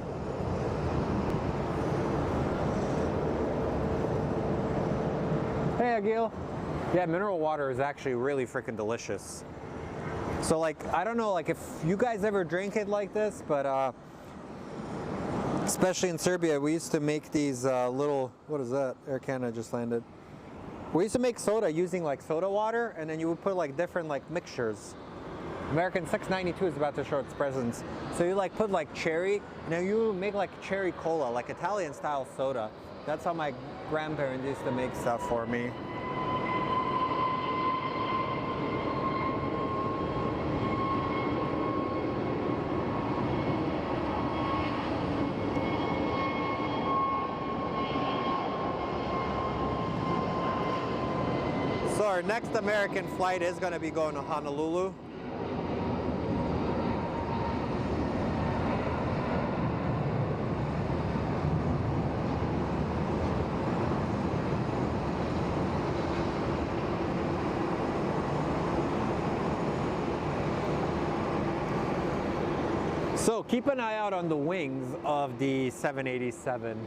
Hey, Agil. Yeah, mineral water is actually really freaking delicious. So like, I don't know, like if you guys ever drink it like this, but especially in Serbia, we used to make these little, what is that? Air Canada just landed. We used to make soda using like soda water, and then you would put like different like mixtures. American 692 is about to show its presence. So you like put like cherry, and then you make like cherry cola, like Italian style soda. That's how my grandparents used to make stuff for me. So our next American flight is going to be going to Honolulu. So keep an eye out on the wings of the 787.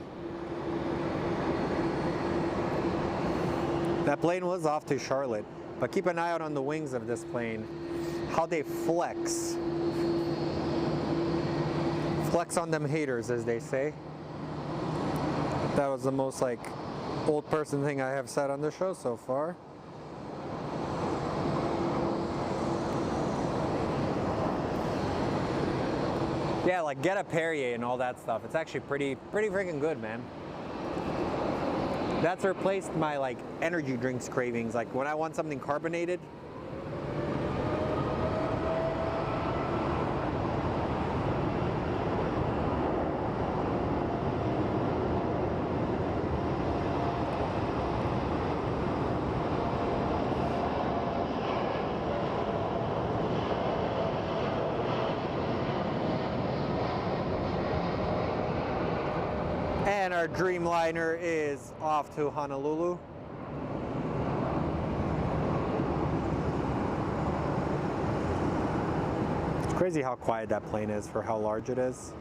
That plane was off to Charlotte, but keep an eye out on the wings of this plane, how they flex. Flex on them haters, as they say. That was the most like old person thing I have said on the show so far. Yeah, like get a Perrier and all that stuff. It's actually pretty freaking good, man. That's replaced my like energy drinks cravings. Like when I want something carbonated. And our Dreamliner is off to Honolulu. It's Crazy how quiet that plane is for how large it is.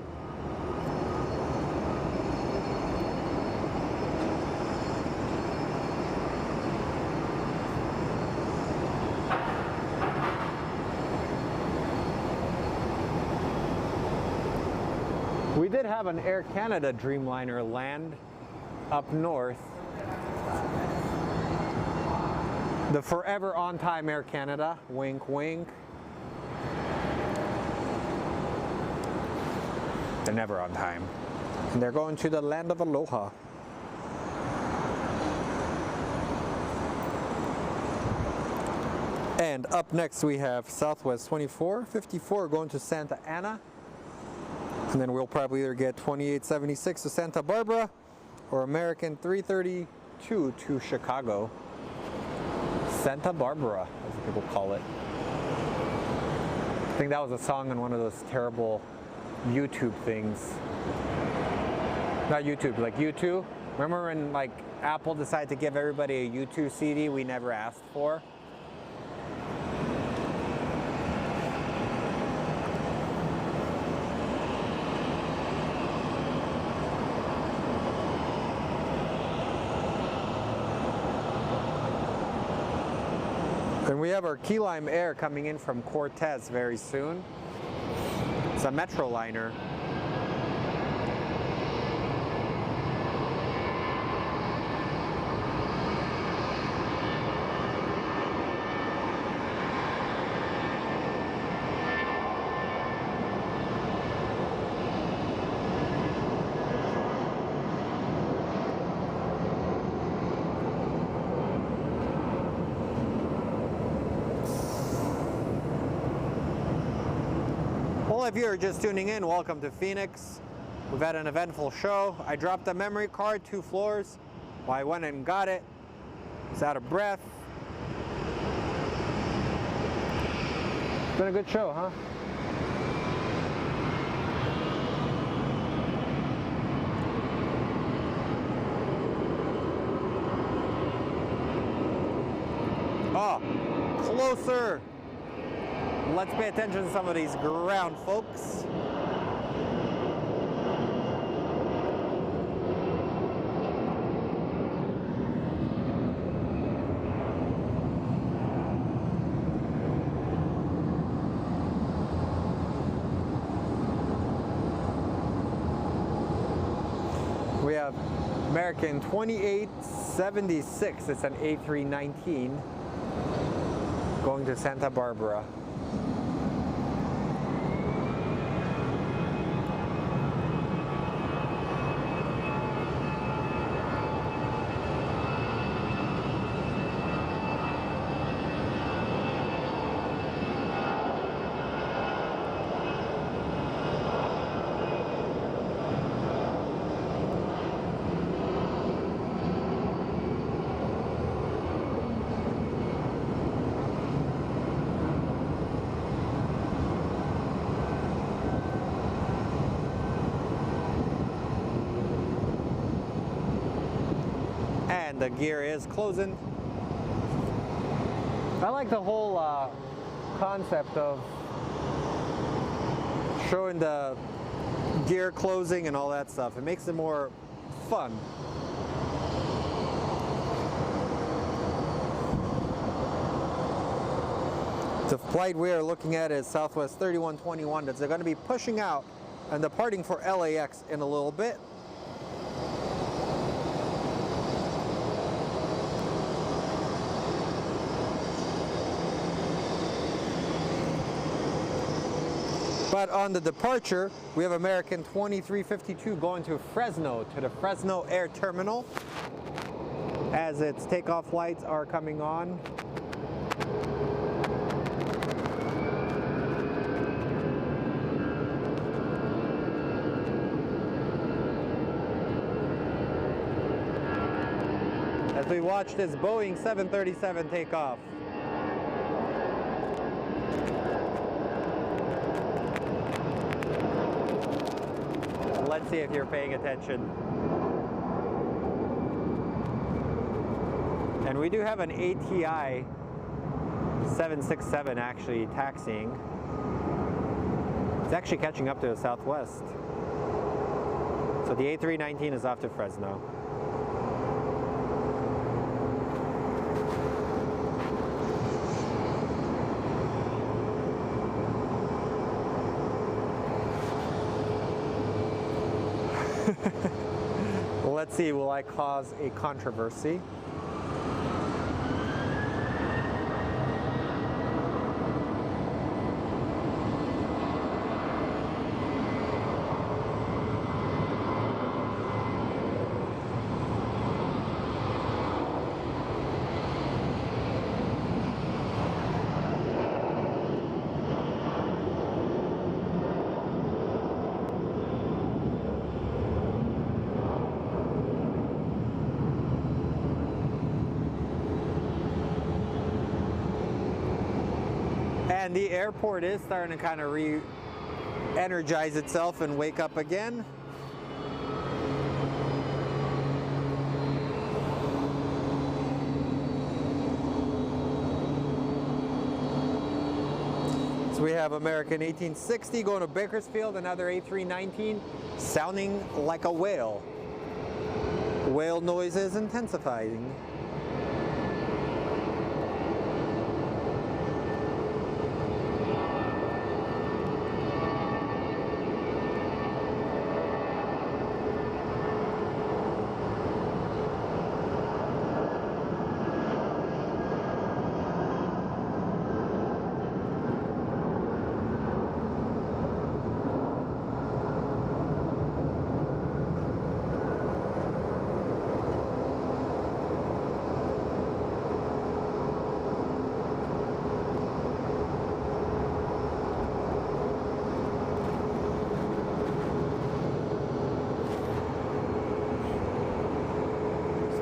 We did have an Air Canada Dreamliner land up north. The forever on-time Air Canada, wink wink. They're never on time. And they're going to the land of Aloha. And up next we have Southwest 2454 going to Santa Ana. And then we'll probably either get 2876 to Santa Barbara or American 332 to Chicago. Santa Barbara, as people call it. I think that was a song on one of those terrible YouTube things. Not YouTube, like U2. Remember when like Apple decided to give everybody a U2 CD we never asked for? And we have our Key Lime Air coming in from Cortez very soon. It's a Metro liner. Well, if you're just tuning in, welcome to Phoenix. We've had an eventful show. I dropped a memory card, 2 floors. Well, I went and got it. It's out of breath. It's been a good show, huh? Oh, closer. Let's pay attention to some of these ground folks. We have American 2876. It's an A319 going to Santa Barbara. The gear is closing. I like the whole concept of showing the gear closing and all that stuff. It makes it more fun. The flight we are looking at is Southwest 3121 that's going to be pushing out and departing for LAX in a little bit. But on the departure, we have American 2352 going to Fresno, to the Fresno Air Terminal, as its takeoff lights are coming on. As we watch this Boeing 737 take off. Let's see if you're paying attention. And we do have an ATI 767 actually taxiing. It's actually catching up to the southwest. So the A319 is off to Fresno. Let's see, will I cause a controversy? And the airport is starting to kind of re-energize itself and wake up again. So we have American 1860 going to Bakersfield, another A319 sounding like a whale. Whale noise is intensifying.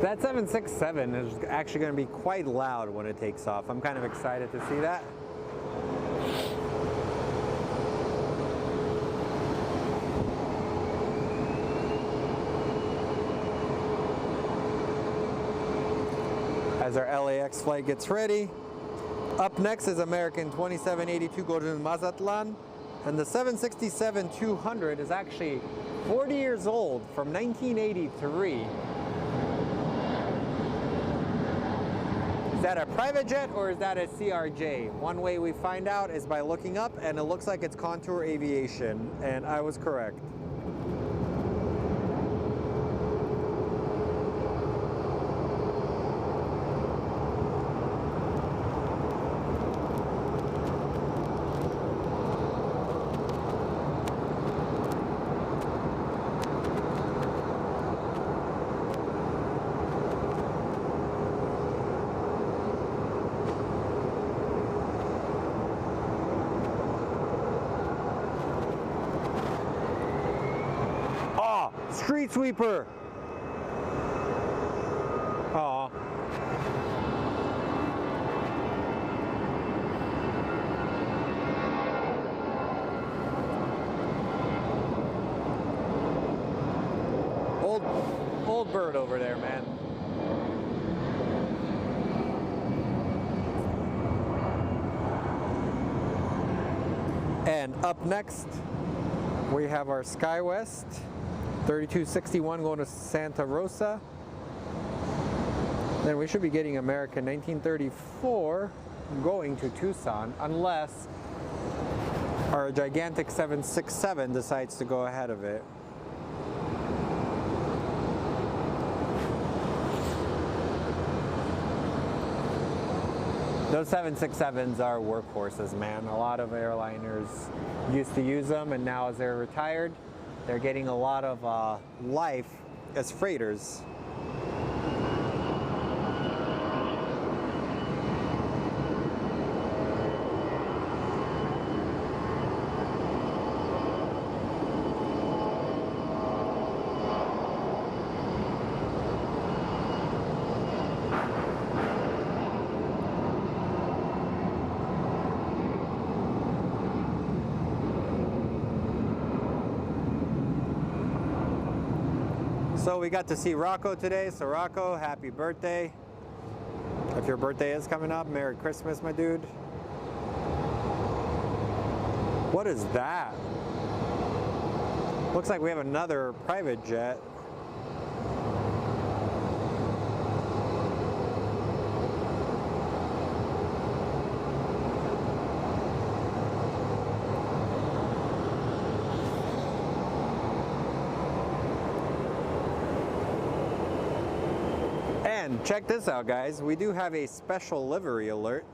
That 767 is actually going to be quite loud when it takes off. I'm kind of excited to see that. As our LAX flight gets ready. Up next is American 2782 going to Mazatlan. And the 767-200 is actually 40 years old, from 1983. Is that a private jet or is that a CRJ? One way we find out is by looking up, and it looks like it's Contour Aviation, and I was correct. Street sweeper. Aw. Old bird over there, man. And up next, we have our SkyWest 3261 going to Santa Rosa. Then we should be getting American 1934 going to Tucson, unless our gigantic 767 decides to go ahead of it. Those 767s are workhorses, man. A lot of airliners used to use them, and now as they're retired, they're getting a lot of life as freighters. So we got to see Rocco today. So Rocco, happy birthday. If your birthday is coming up, Merry Christmas, my dude. What is that? Looks like we have another private jet. And check this out, guys. We do have a special livery alert.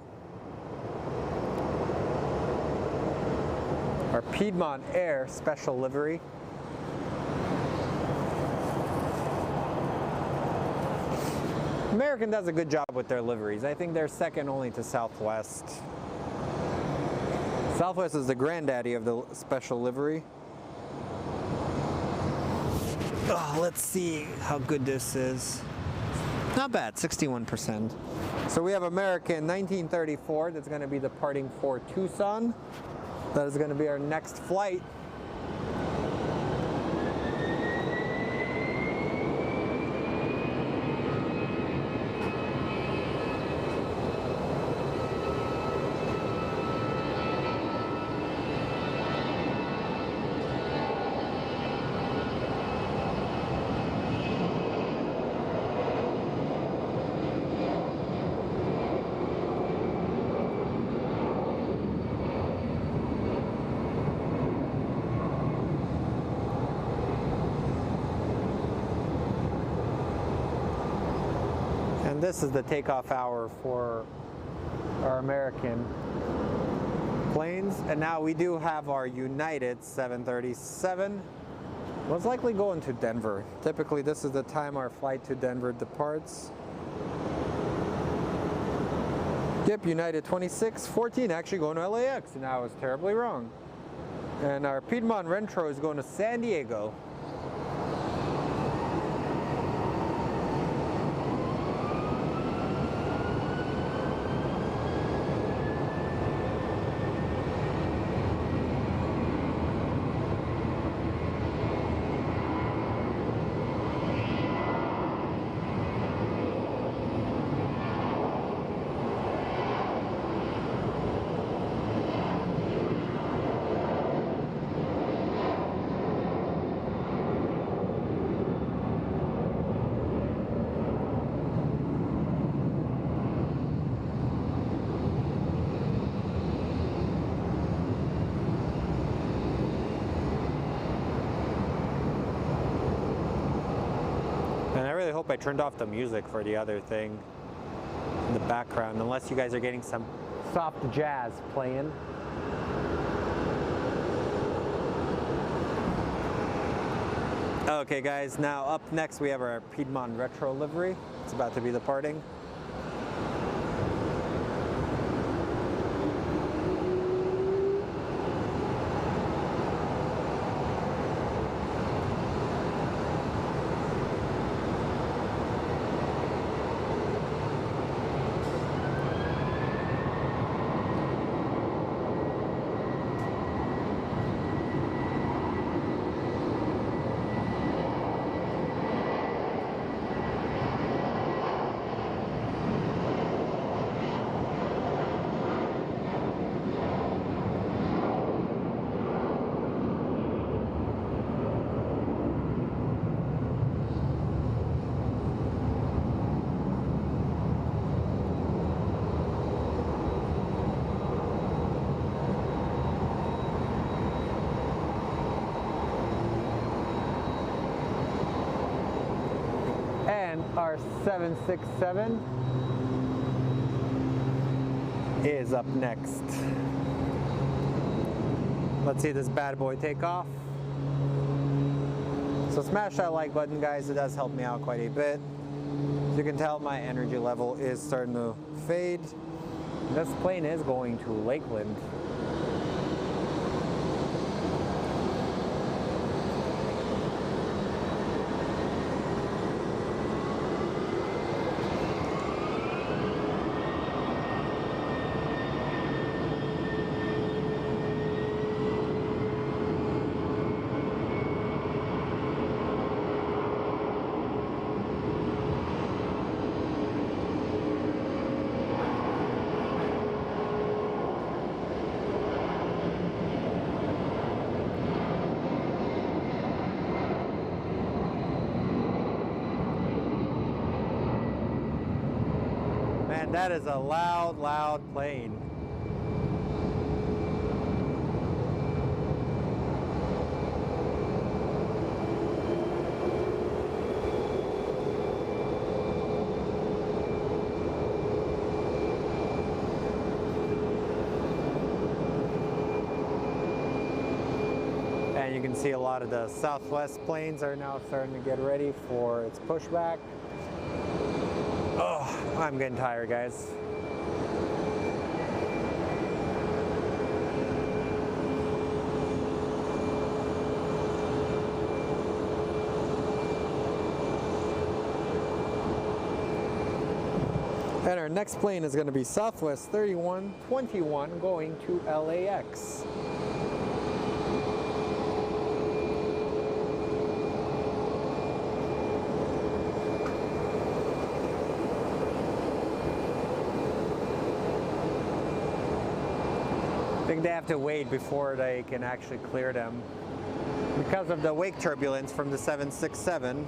Our Piedmont Air special livery. American does a good job with their liveries. I think they're second only to Southwest. Southwest is the granddaddy of the special livery. Oh, let's see how good this is. Not bad, 61%. So we have American 1934 that's going to be departing for Tucson. That is going to be our next flight. And this is the takeoff hour for our American planes. And now we do have our United 737. Most likely going to Denver. Typically this is the time our flight to Denver departs. Yep, United 2614 actually going to LAX, and I was terribly wrong. And our Piedmont Retro is going to San Diego. I really hope I turned off the music for the other thing in the background, unless you guys are getting some soft jazz playing. Okay guys, now up next we have our Piedmont Retro livery. It's about to be departing. And our 767 is up next. Let's see this bad boy take off. So smash that like button, guys. It does help me out quite a bit. As you can tell, my energy level is starting to fade. This plane is going to Lakeland. Man, that is a loud, loud plane. And you can see a lot of the Southwest planes are now starting to get ready for its pushback. Oh, I'm getting tired, guys. And our next plane is going to be Southwest 3121 going to LAX. I think they have to wait before they can actually clear them because of the wake turbulence from the 767.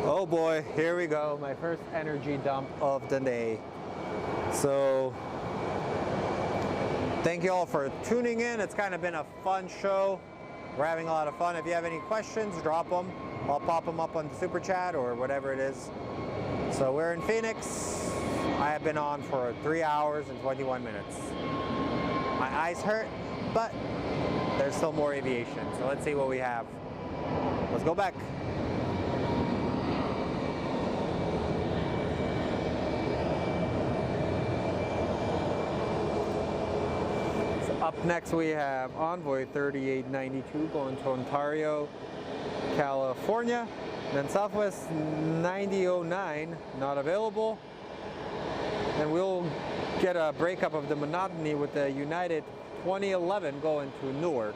Oh boy, here we go, my first energy dump of the day. So, thank you all for tuning in. It's kind of been a fun show. We're having a lot of fun. If you have any questions, drop them. I'll pop them up on the Super Chat or whatever it is. So we're in Phoenix. I have been on for 3 hours and 21 minutes. My eyes hurt, but there's still more aviation. So let's see what we have. Let's go back. Up next we have Envoy 3892 going to Ontario, California. Then Southwest 9009 not available. And we'll get a breakup of the monotony with the United 2011 going to Newark.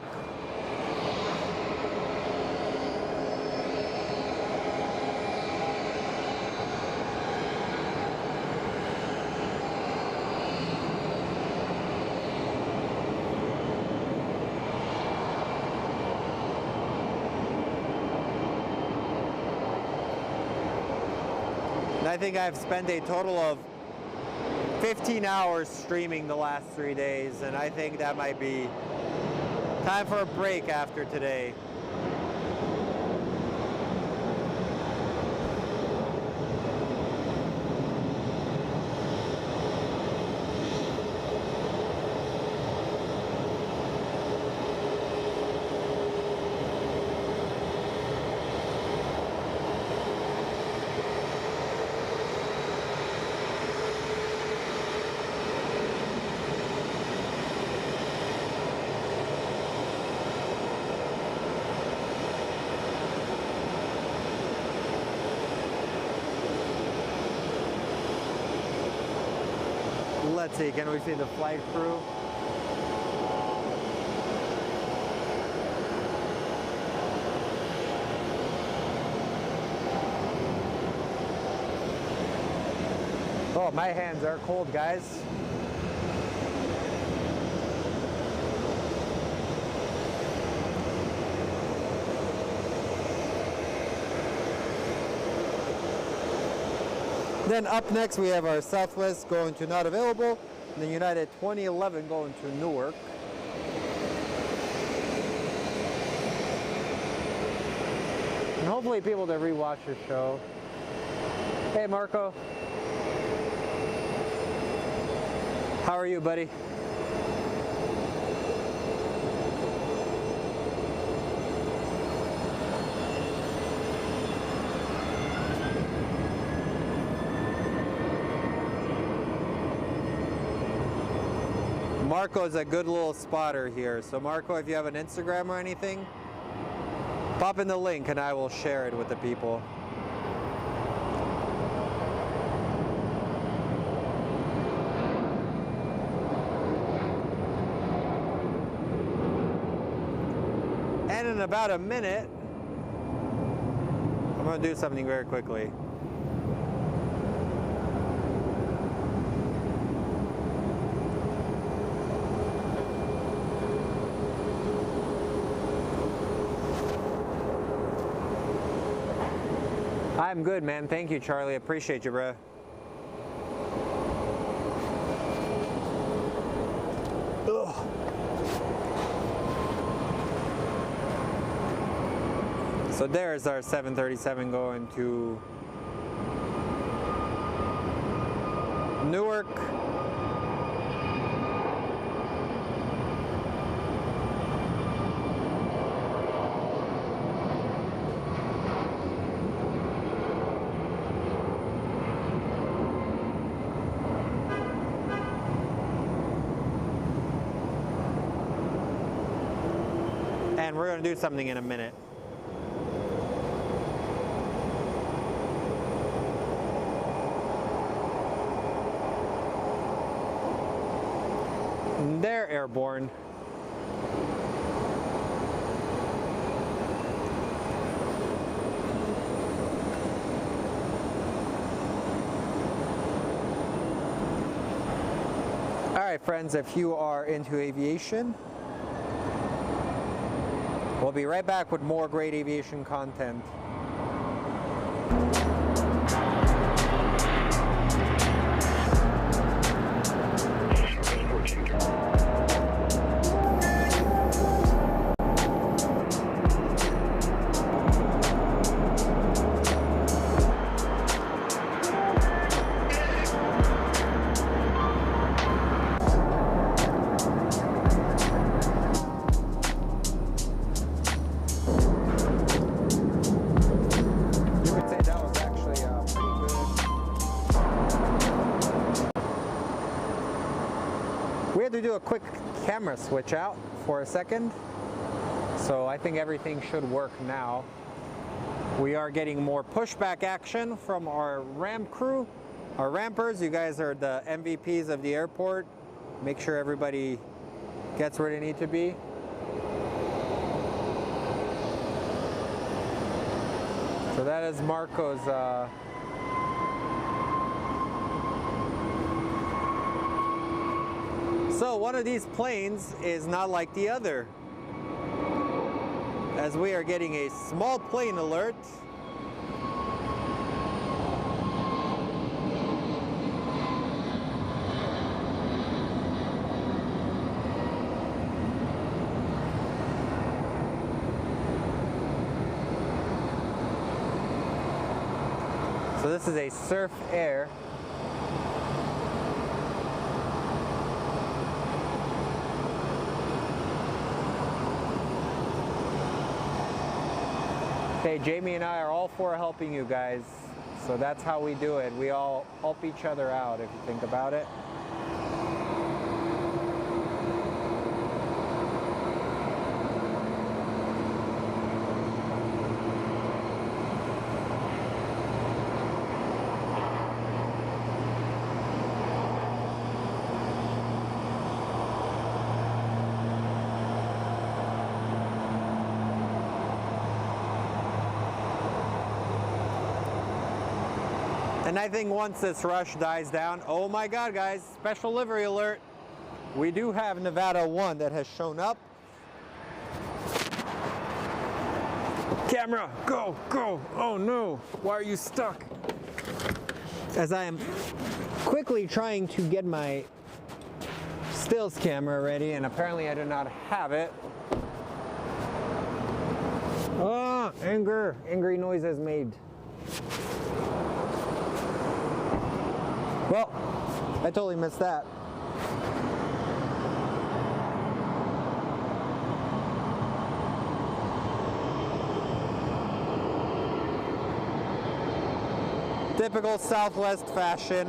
I think I've spent a total of 15 hours streaming the last 3 days, and I think that might be time for a break after today. Let's see, can we see the flight crew? Oh, my hands are cold, guys. Then up next we have our Southwest going to not available, and the United 2011 going to Newark. And hopefully people that rewatch the show. Hey Marco. How are you, buddy? Marco's a good little spotter here. So Marco, if you have an Instagram or anything, pop in the link and I will share it with the people. And in about a minute, I'm going to do something very quickly. I'm good, man. Thank you, Charlie. Appreciate you, bro. Ugh. So there's our 737 going to Newark. And we're going to do something in a minute. They're airborne. All right, friends, if you are into aviation, we'll be right back with more great aviation content. We had to do a quick camera switch out for a second, so I think everything should work now. We are getting more pushback action from our ramp crew, our rampers. You guys are the MVPs of the airport. Make sure everybody gets where they need to be. So that is Marco's So one of these planes is not like the other, as we are getting a small plane alert. So this is a Surf Air. Okay, Jamie and I are all for helping you guys, so that's how we do it. We all help each other out, if you think about it. And I think once this rush dies down, oh my God, guys, special livery alert. We do have Nevada 1 that has shown up. Camera, go, go. Oh no, why are you stuck? As I am quickly trying to get my stills camera ready, and apparently I do not have it. Oh, angry noises made. Well, I totally missed that. Typical Southwest fashion.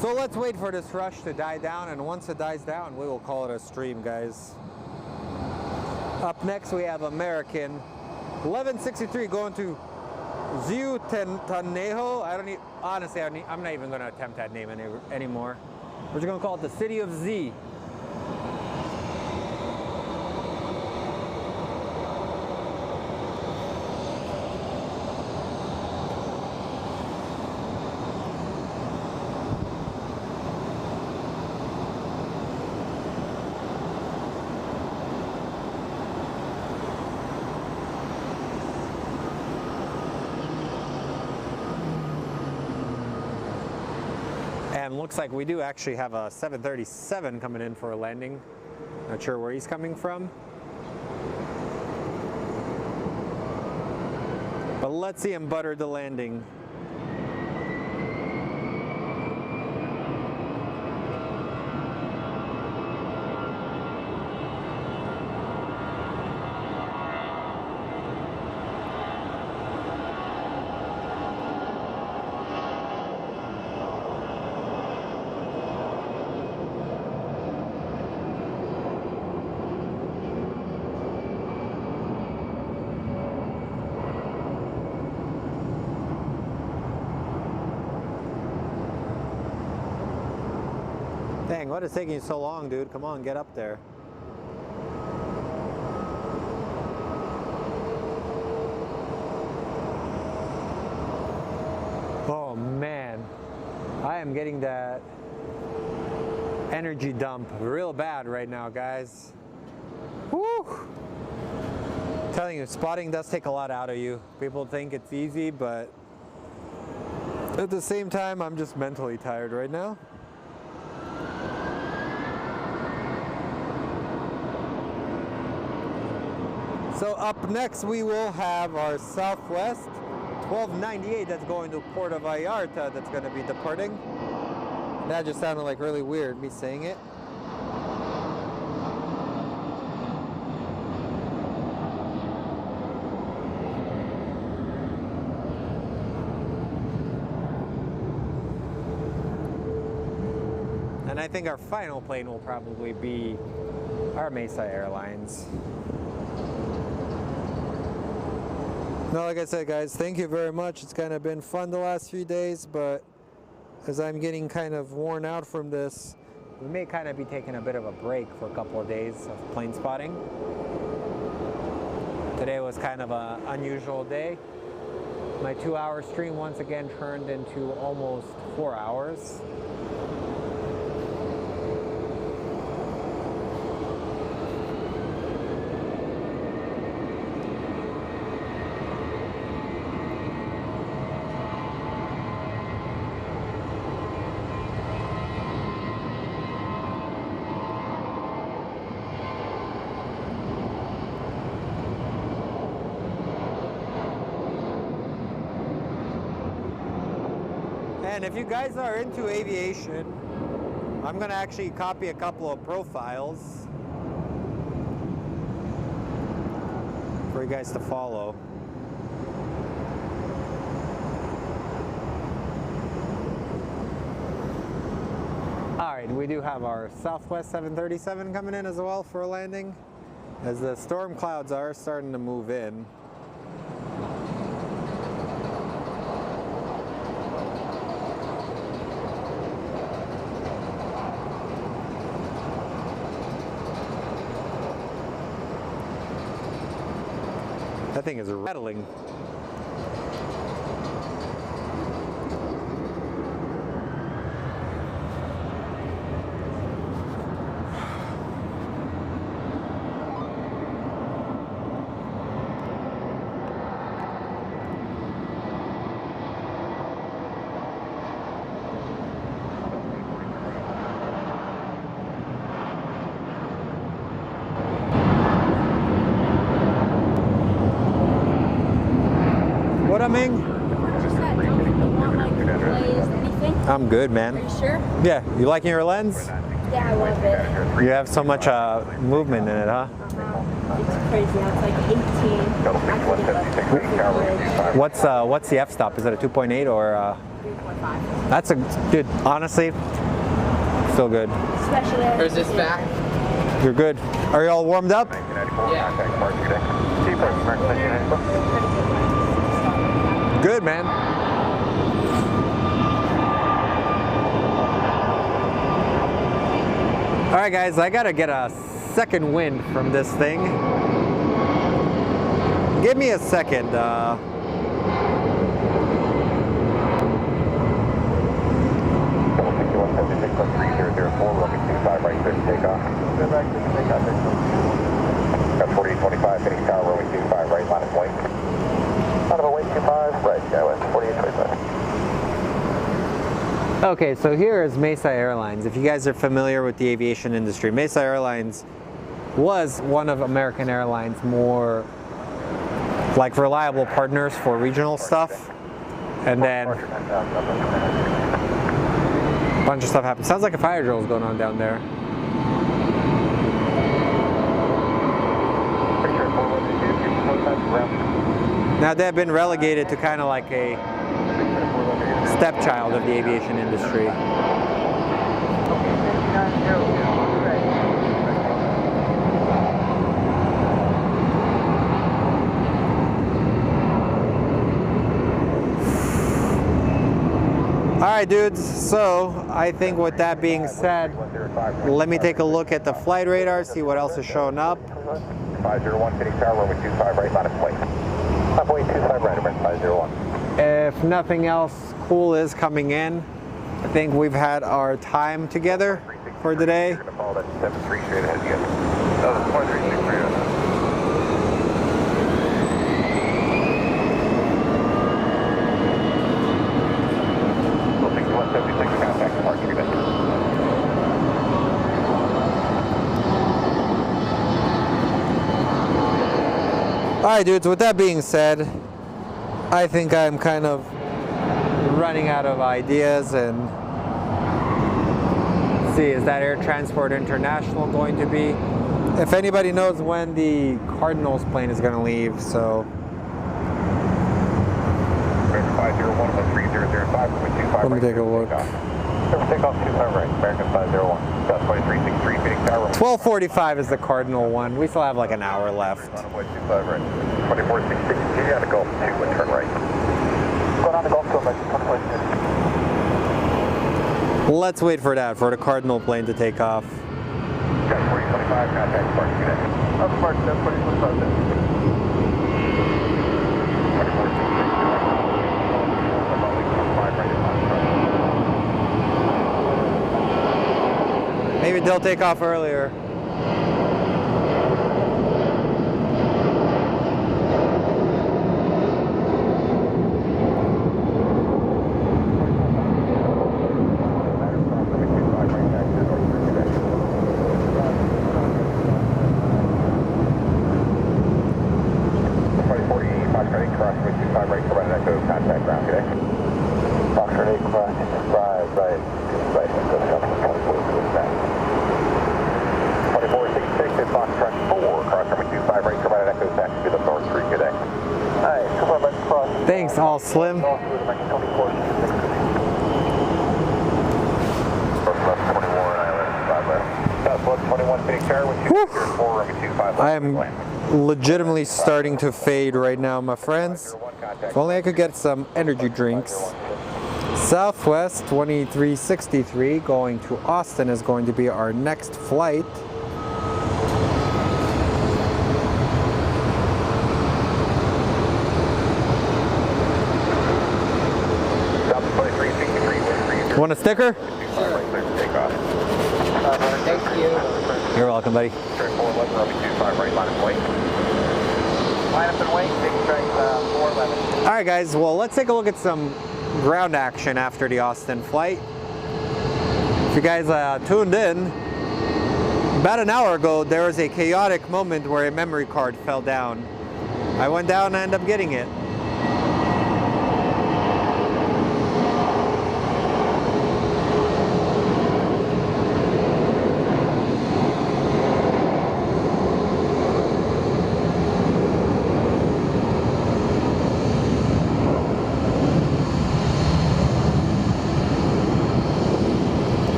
So let's wait for this rush to die down, and once it dies down, we will call it a stream, guys. Up next, we have American 1163 going to Zihuatanejo. Honestly, I'm not even going to attempt that name anymore. We're just going to call it the City of Z. And looks like we do actually have a 737 coming in for a landing. Not sure where he's coming from. But let's see him butter the landing. Dang, what is taking you so long, dude? Come on, get up there. Oh man, I am getting that energy dump real bad right now, guys. Woo! Telling you, spotting does take a lot out of you. People think it's easy, but at the same time, I'm just mentally tired right now. So up next we will have our Southwest 1298 that's going to Puerto Vallarta that's going to be departing. That just sounded like really weird, me saying it. And I think our final plane will probably be our Mesa Airlines. No, like I said, guys, thank you very much. It's kind of been fun the last few days, but as I'm getting kind of worn out from this, we may kind of be taking a bit of a break for a couple of days of plane spotting. Today was kind of an unusual day. My 2-hour stream once again turned into almost 4 hours. And if you guys are into aviation, I'm going to actually copy a couple of profiles for you guys to follow. Alright, we do have our Southwest 737 coming in as well for a landing, as the storm clouds are starting to move in. That thing is rattling. What I mean? I'm good, man. Are you sure? Yeah, you liking your lens? Yeah, I love it. You have so much movement in it, huh? It's crazy. It's like 18. What's the f-stop? Is it a 2.8 or? 5. That's a, dude, honestly, feel good. Especially Or is this back? You're good. Are you all warmed up? Yeah. Good, man. All right, guys, I gotta get a second wind from this thing. Give me a second. Got 4825, heading tower, runway 25, right, line of point. Out of a weight 25, right, Airways, 4825. Okay, so here is Mesa Airlines. If you guys are familiar with the aviation industry, Mesa Airlines was one of American Airlines' more like reliable partners for regional stuff. And then a bunch of stuff happened. Sounds like a fire drill is going on down there. Now they've been relegated to kind of like a stepchild of the aviation industry. All right, dudes, so I think with that being said, let me take a look at the flight radar, see what else is showing up. 501, heading tower, runway 25, right, line of point. 5.25, right, American 501. If nothing else cool is coming in, I think we've had our time together for today. You're going to follow that 73 straight ahead again. That was 436 straight ahead. We'll take 176 contact departure today. All right, dudes, with that being said, I think I'm kind of running out of ideas. And see, is that Air Transport International going to be? If anybody knows when the Cardinals plane is going to leave, so. American 501, 13005, Let me take a look. Takeoff 25 right, American 501. That's 2363, heading tower. 12:45 is the Cardinal one. We still have like an hour left. Runway 25 right. 2466, continue on to Gulf 2 and turn right. Going on to Gulf 2, right, 2466. Let's wait for that, for the Cardinal plane to take off. Got 4025, contact departure today. That's departure, that's 4025 then. 2466, Maybe they'll take off earlier. Thanks, all slim. I am legitimately starting to fade right now, my friends. If only I could get some energy drinks. Southwest 2363 going to Austin is going to be our next flight. Want a sticker? Sure. Thank you. You're welcome, buddy. All right, guys. Well, let's take a look at some ground action after the Austin flight. If you guys tuned in, about an hour ago, there was a chaotic moment where a memory card fell down. I went down and ended up getting it.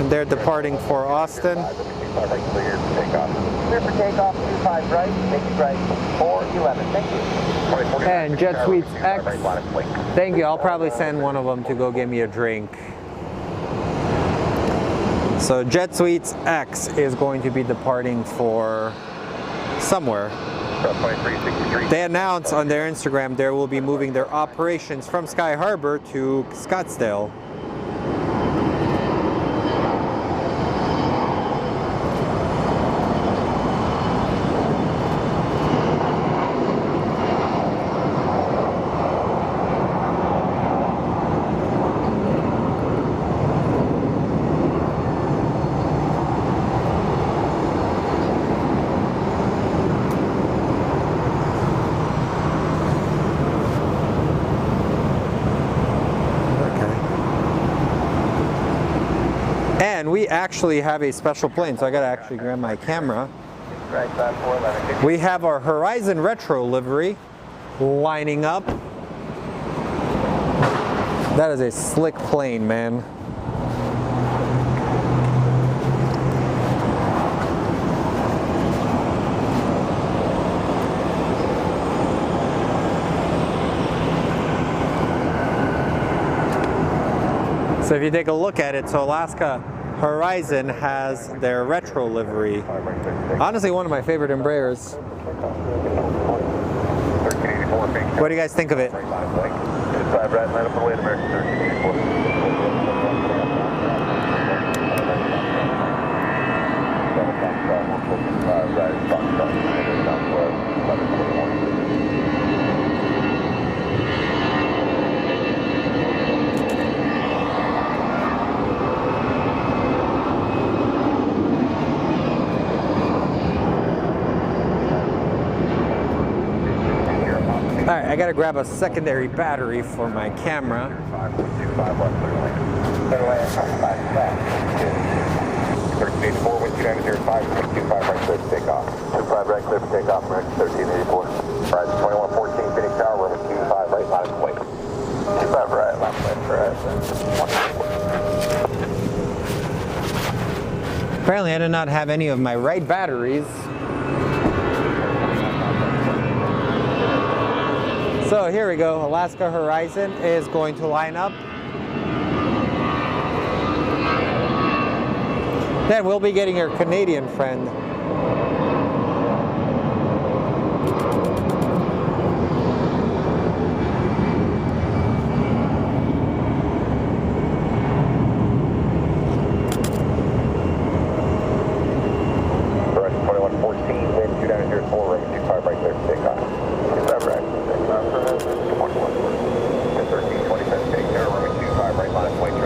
And they're departing for Austin. Clear for takeoff, 25 right, make it right, 411, thank you. And Jet Suites X, thank you. I'll probably send one of them to go get me a drink. So Jet Suites X is going to be departing for somewhere. They announced on their Instagram they will be moving their operations from Sky Harbor to Scottsdale. And we actually have a special plane, so I gotta actually grab my camera. We have our Horizon Retro livery lining up. That is a slick plane, man. So if you take a look at it, so Alaska Horizon has their retro livery. Honestly, one of my favorite Embraers. What do you guys think of it? Alright, I gotta grab a secondary battery for my camera. Apparently I did not have any of my right batteries. So here we go, Alaska Horizon is going to line up. Then we'll be getting your Canadian friend.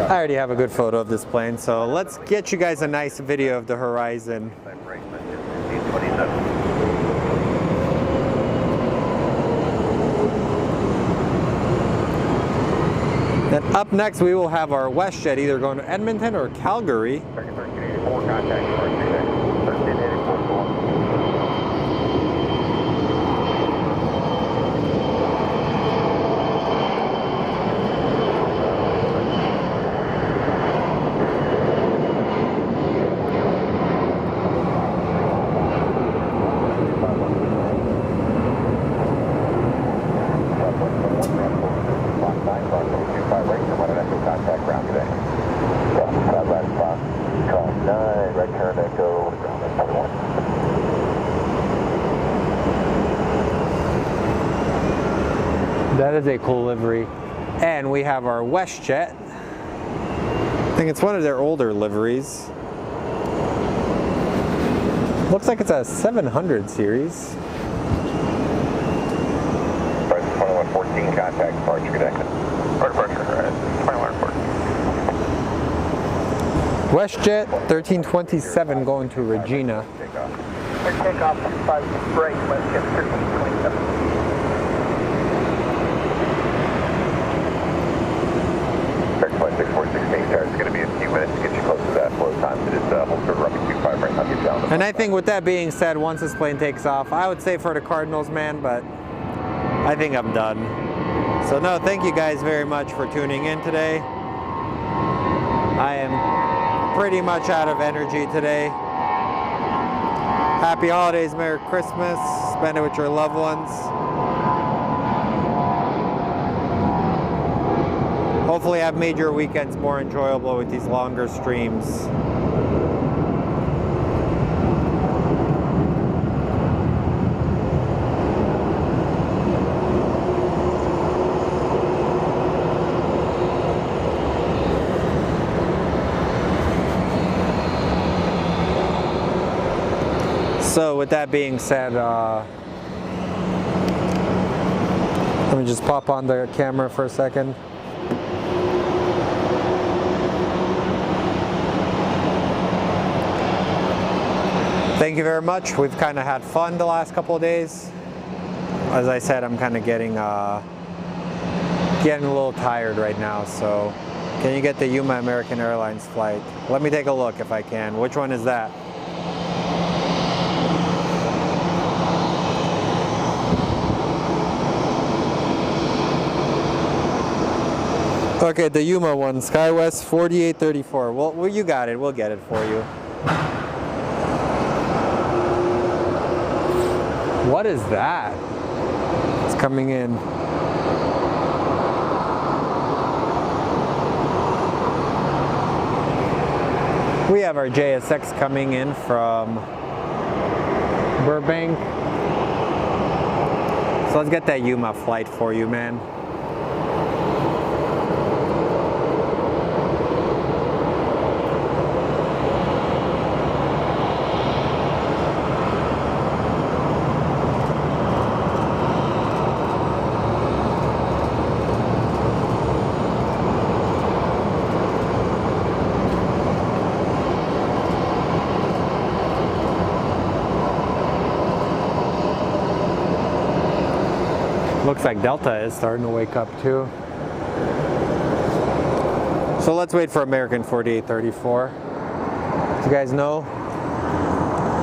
I already have a good photo of this plane, so let's get you guys a nice video of the Horizon. Then up next we will have our WestJet either going to Edmonton or Calgary. That is a cool livery. And we have our WestJet. I think it's one of their older liveries. Looks like it's a 700 series. 2114 contact departure connected. Departure, 2114. WestJet 1327 going to Regina. Takeoff 25 break, WestJet 1327. It's going to be a few minutes to get you close to that flow time. It is holster running 25 right now. Get down. And I think with that being said, once this plane takes off, I would say for the Cardinals, man, but I think I'm done. So no, thank you guys very much for tuning in today. I am pretty much out of energy today. Happy holidays, Merry Christmas. Spend it with your loved ones. Hopefully I've made your weekends more enjoyable with these longer streams. So with that being said, let me just pop on the camera for a second. Thank you very much. We've kind of had fun the last couple of days. As I said, I'm kind of getting a little tired right now. So can you get the Yuma American Airlines flight? Let me take a look if I can. Which one is that? Okay, the Yuma one, SkyWest 4834. Well, you got it. We'll get it for you. What is that? It's coming in. We have our JSX coming in from Burbank. So let's get that Yuma flight for you, man. Looks like Delta is starting to wake up too. So let's wait for American 4834. As you guys know,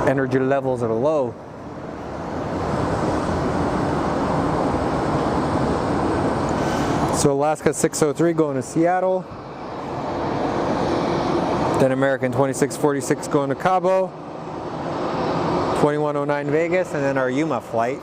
energy levels are low. So Alaska 603 going to Seattle. Then American 2646 going to Cabo. 2109 Vegas, and then our Yuma flight.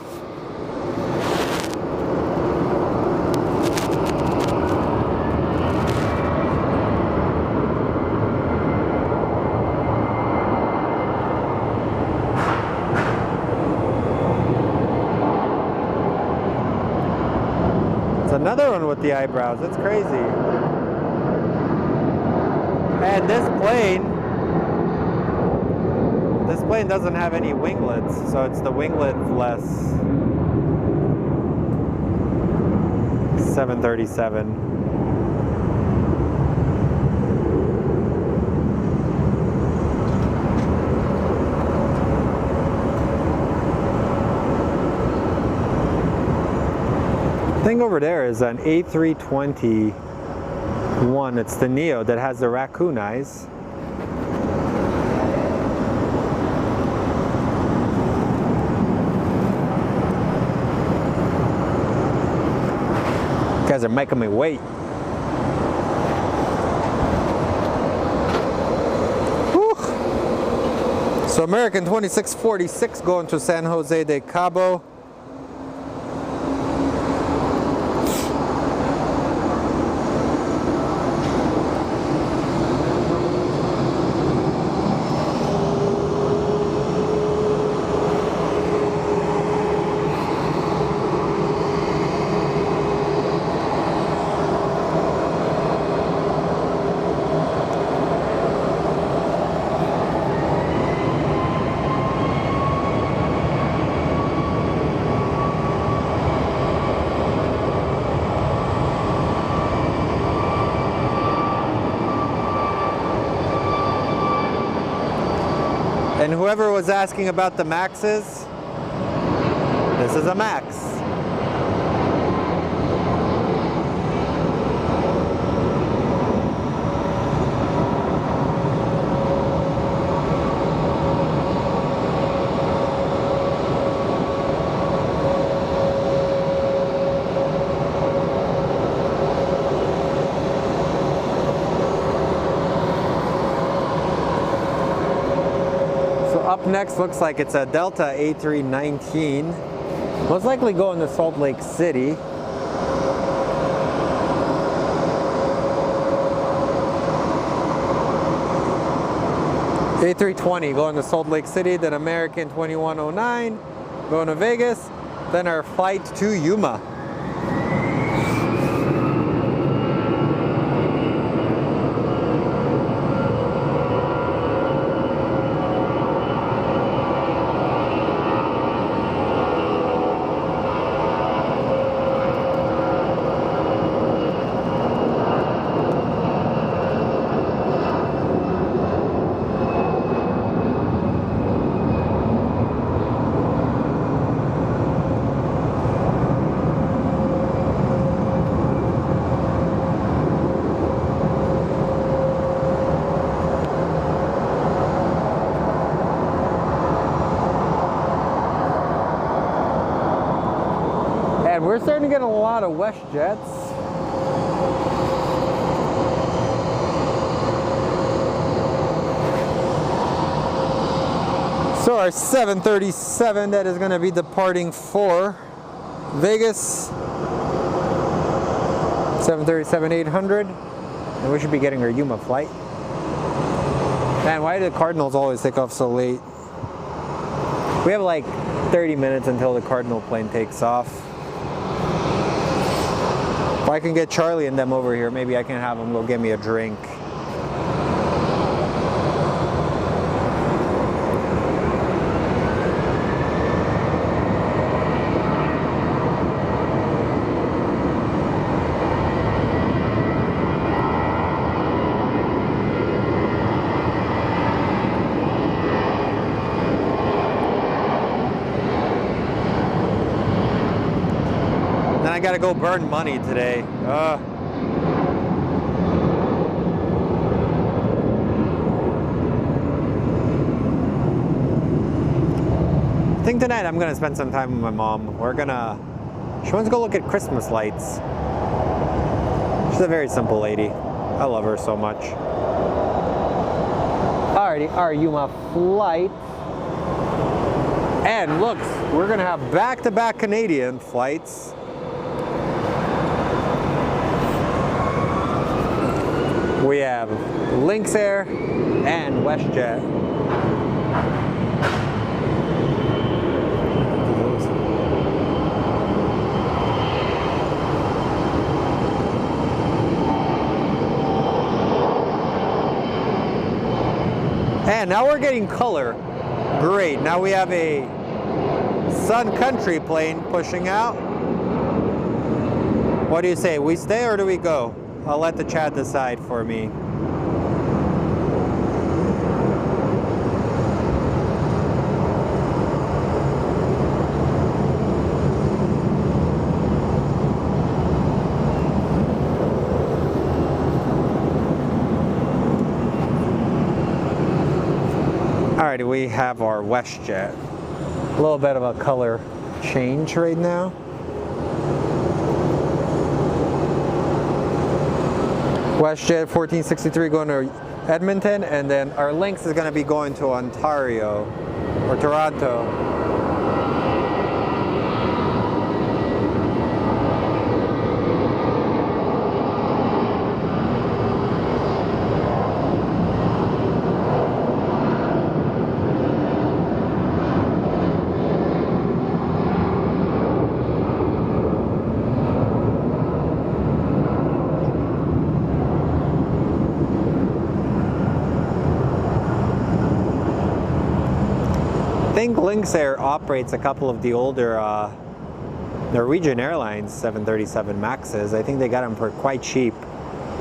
Another one with the eyebrows. That's crazy. And this plane doesn't have any winglets, so it's the winglet-less 737. Thing over there is an A320-1. It's the Neo that has the raccoon eyes. You guys are making me wait. Whew. So American 2646 going to San Jose de Cabo. And whoever was asking about the Maxes, this is a Max. Up next looks like it's a Delta A319. Most likely going to Salt Lake City. A320 going to Salt Lake City, then American 2109 going to Vegas, then our flight to Yuma. And we're starting to get a lot of WestJets. So our 737 that is going to be departing for Vegas, 737-800, and we should be getting our Yuma flight. Man, why do the Cardinals always take off so late? We have like 30 minutes until the Cardinal plane takes off. If I can get Charlie and them over here, maybe I can have them go get me a drink. I gotta go burn money today. I think tonight I'm gonna spend some time with my mom. She wants to go look at Christmas lights. She's a very simple lady. I love her so much. Alrighty, our Yuma flight. And look, we're gonna have back-to-back Canadian flights. We have Lynx Air and WestJet. And now we're getting color. Great. Now we have a Sun Country plane pushing out. What do you say? We stay or do we go? I'll let the chat decide for me. Alrighty, we have our WestJet. A little bit of a color change right now. WestJet 1463 going to Edmonton, and then our Lynx is going to be going to Ontario or Toronto. I think Lynx Air operates a couple of the older Norwegian Airlines 737 Maxes. I think they got them for quite cheap.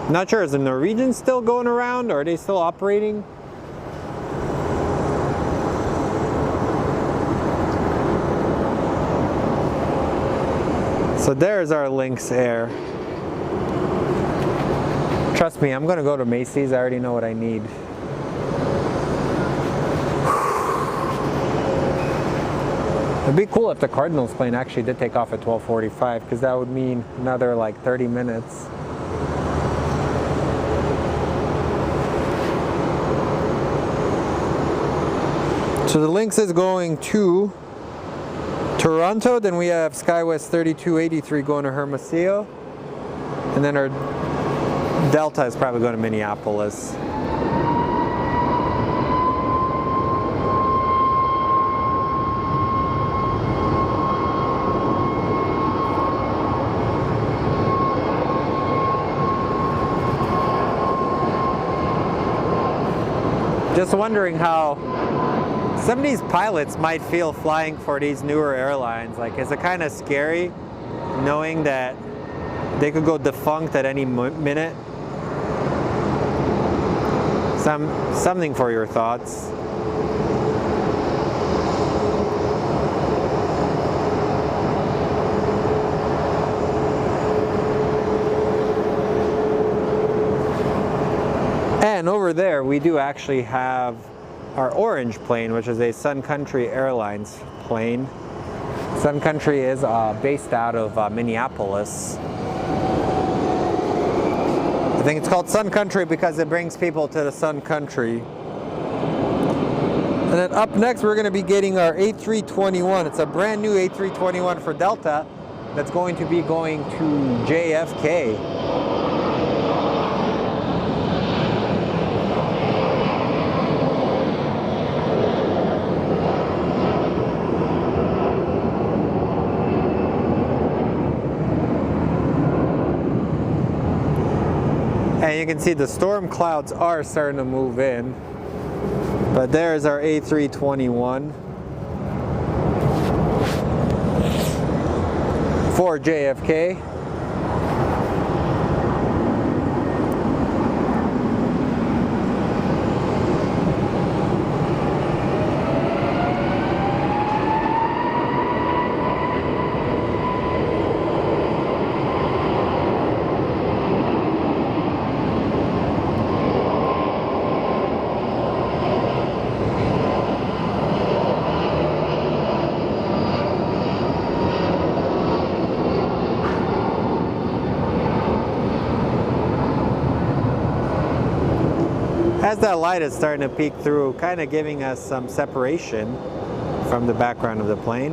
I'm not sure, is the Norwegian still going around or are they still operating? So there's our Lynx Air. Trust me, I'm going to go to Macy's. I already know what I need. It'd be cool if the Cardinals plane actually did take off at 12:45, because that would mean another like 30 minutes. So the Lynx is going to Toronto, then we have SkyWest 3283 going to Hermosillo, and then our Delta is probably going to Minneapolis. Just wondering how some of these pilots might feel flying for these newer airlines. Like, is it kind of scary knowing that they could go defunct at any minute? Something for your thoughts. And over there, we do actually have our orange plane, which is a Sun Country Airlines plane. Sun Country is based out of Minneapolis. I think it's called Sun Country because it brings people to the Sun Country. And then up next, we're going to be getting our A321. It's a brand new A321 for Delta that's going to be going to JFK. And you can see the storm clouds are starting to move in. But there's our A321 for JFK. As that light is starting to peek through, kind of giving us some separation from the background of the plane.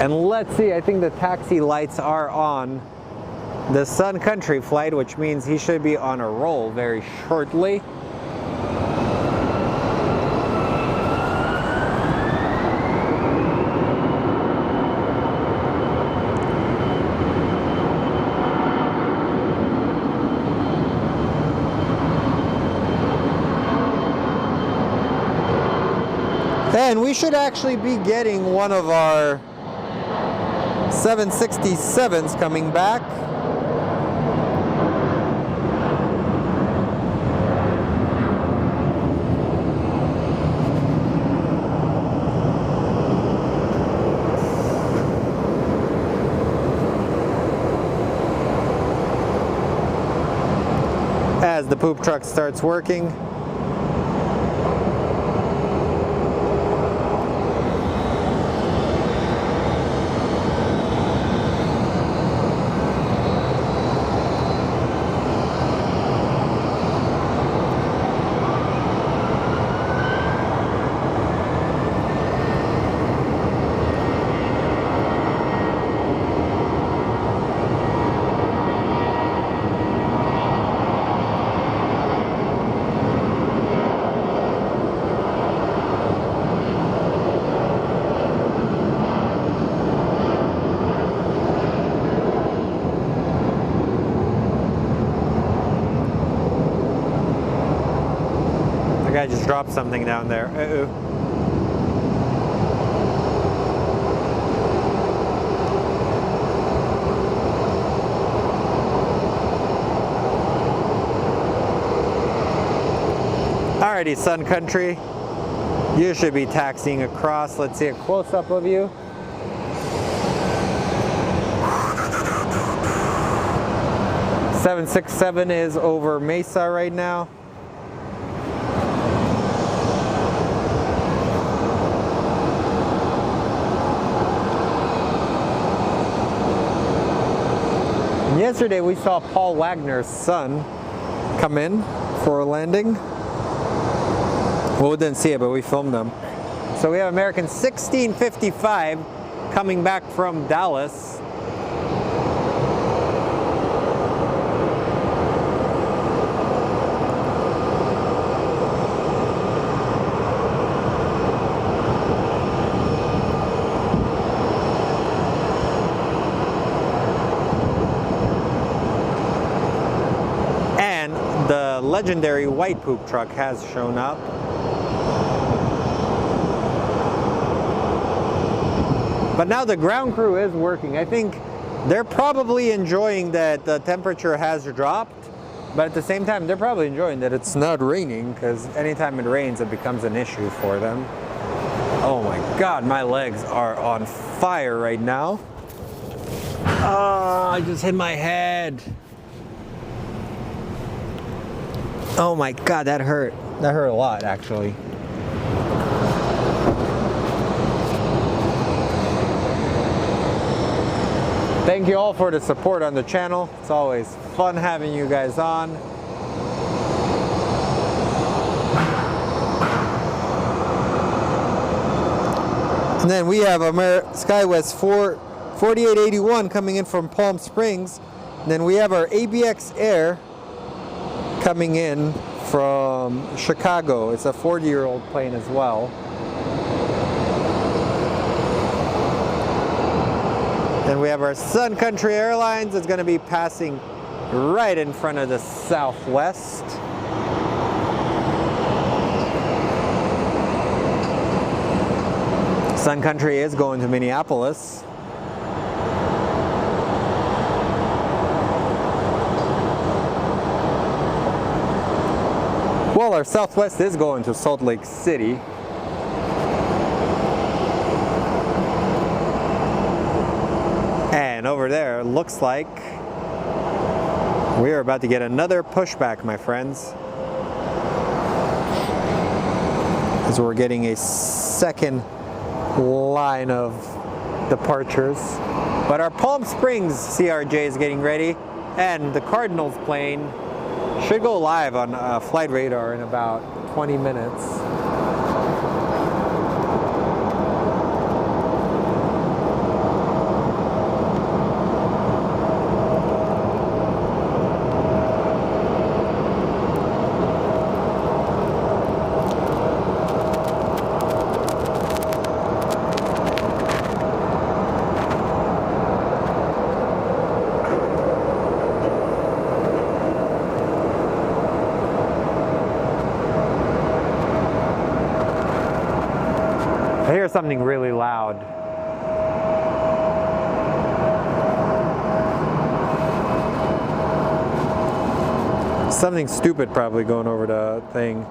And let's see, I think the taxi lights are on the Sun Country flight, which means he should be on a roll very shortly. And we should actually be getting one of our 767s coming back. As the poop truck starts working. I just dropped something down there. Uh-oh. Alrighty, Sun Country. You should be taxiing across. Let's see a close-up of you. "767 is over Mesa right now. Yesterday we saw Paul Wagner's son come in for a landing. Well, we didn't see it, but we filmed them. So we have American 1655 coming back from Dallas. And the legendary white poop truck has shown up. But now the ground crew is working. I think they're probably enjoying that the temperature has dropped, but at the same time, they're probably enjoying that it's not raining, because anytime it rains, it becomes an issue for them. Oh my God, my legs are on fire right now. Oh, I just hit my head. Oh my God, that hurt. That hurt a lot, actually. Thank you all for the support on the channel. It's always fun having you guys on. And then we have SkyWest 4881 coming in from Palm Springs. And then we have our ABX Air coming in from Chicago. It's a 40-year-old plane as well. Then we have our Sun Country Airlines. It's going to be passing right in front of the Southwest. Sun Country is going to Minneapolis. Well, our Southwest is going to Salt Lake City. And over there, looks like we are about to get another pushback, my friends. As we're getting a second line of departures. But our Palm Springs CRJ is getting ready, and the Cardinals plane should go live on flight radar in about 20 minutes. I hear something really loud. Something stupid probably going over the thing.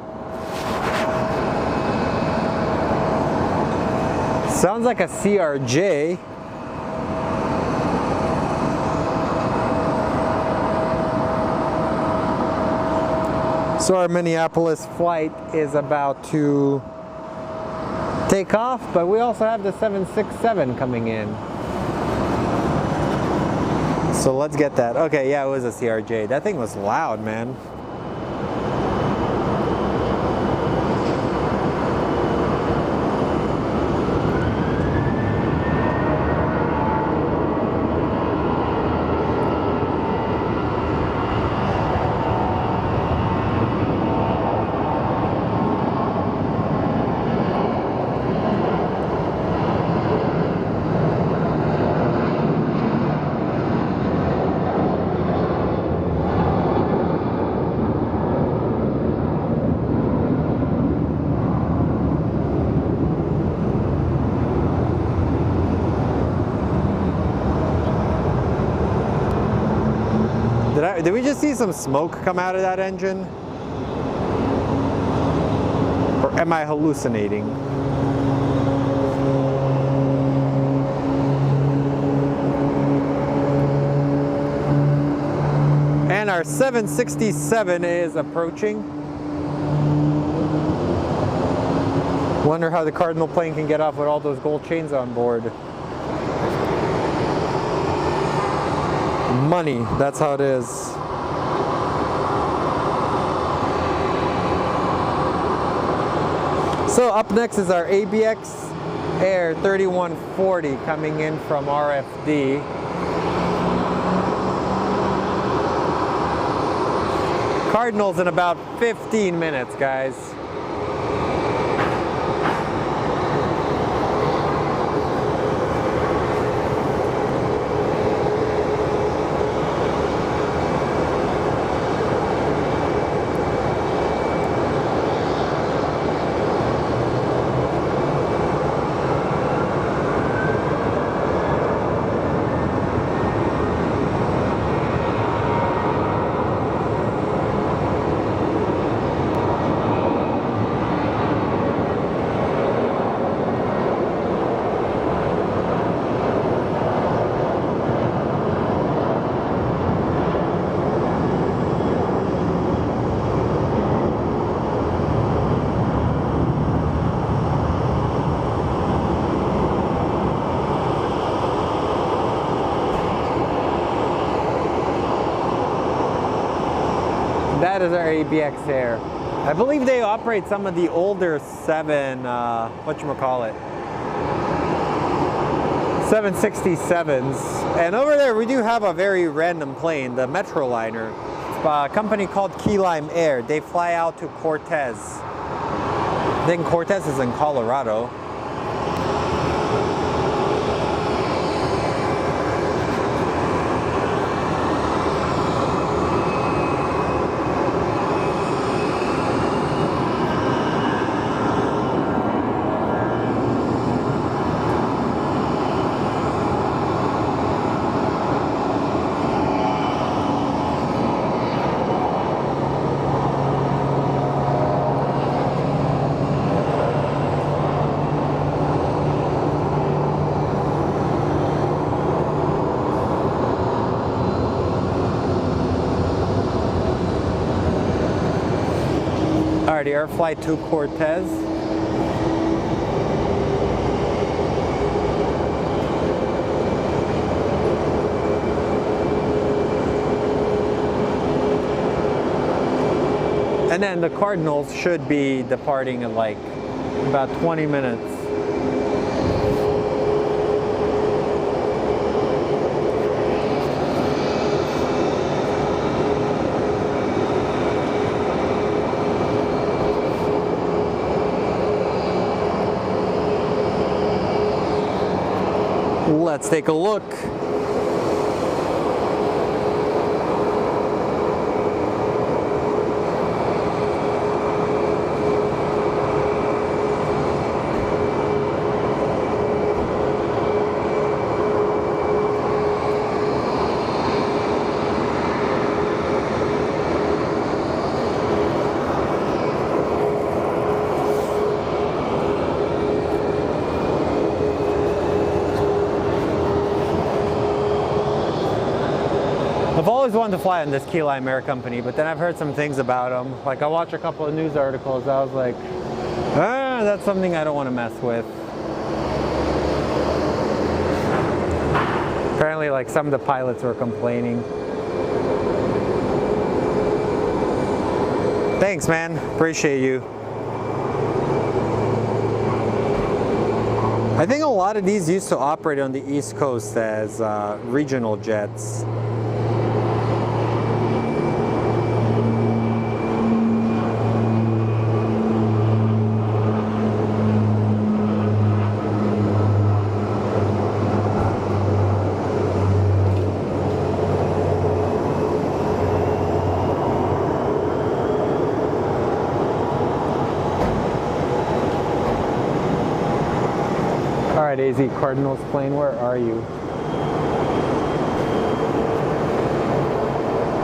Sounds like a CRJ. So our Minneapolis flight is about to take off, but we also have the 767 coming in. So let's get that. Okay, yeah, it was a CRJ. That thing was loud, man. Did we just see some smoke come out of that engine? Or am I hallucinating? And our 767 is approaching. Wonder how the Cardinal plane can get off with all those gold chains on board. Money, that's how it is. So up next is our ABX Air 3140 coming in from RFD. Cardinals in about 15 minutes, guys. That is our ABX Air. I believe they operate some of the older 767s. And over there we do have a very random plane, the Metroliner. It's a company called Key Lime Air. They fly out to Cortez. I think Cortez is in Colorado. Alrighty, our flight to Cortez. And then the Cardinals should be departing in like about 20 minutes. Let's take a look. I've always wanted to fly on this Key Lime Air company, but then I've heard some things about them. Like I watched a couple of news articles, I was like, that's something I don't want to mess with. Apparently like some of the pilots were complaining. Thanks, man, appreciate you. I think a lot of these used to operate on the East Coast as regional jets. Alright, AZ Cardinals plane, where are you?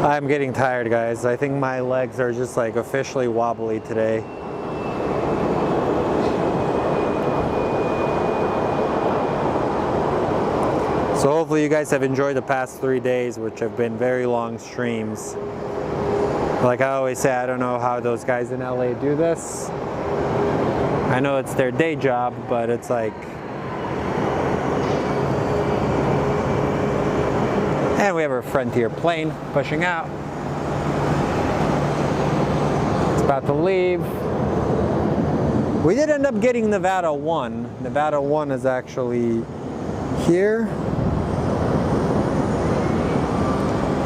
I'm getting tired, guys. I think my legs are just like officially wobbly today. So hopefully you guys have enjoyed the past 3 days, which have been very long streams. Like I always say, I don't know how those guys in LA do this. I know it's their day job, but it's like... And we have our Frontier plane pushing out. It's about to leave. We did end up getting Nevada 1. Nevada 1 is actually here.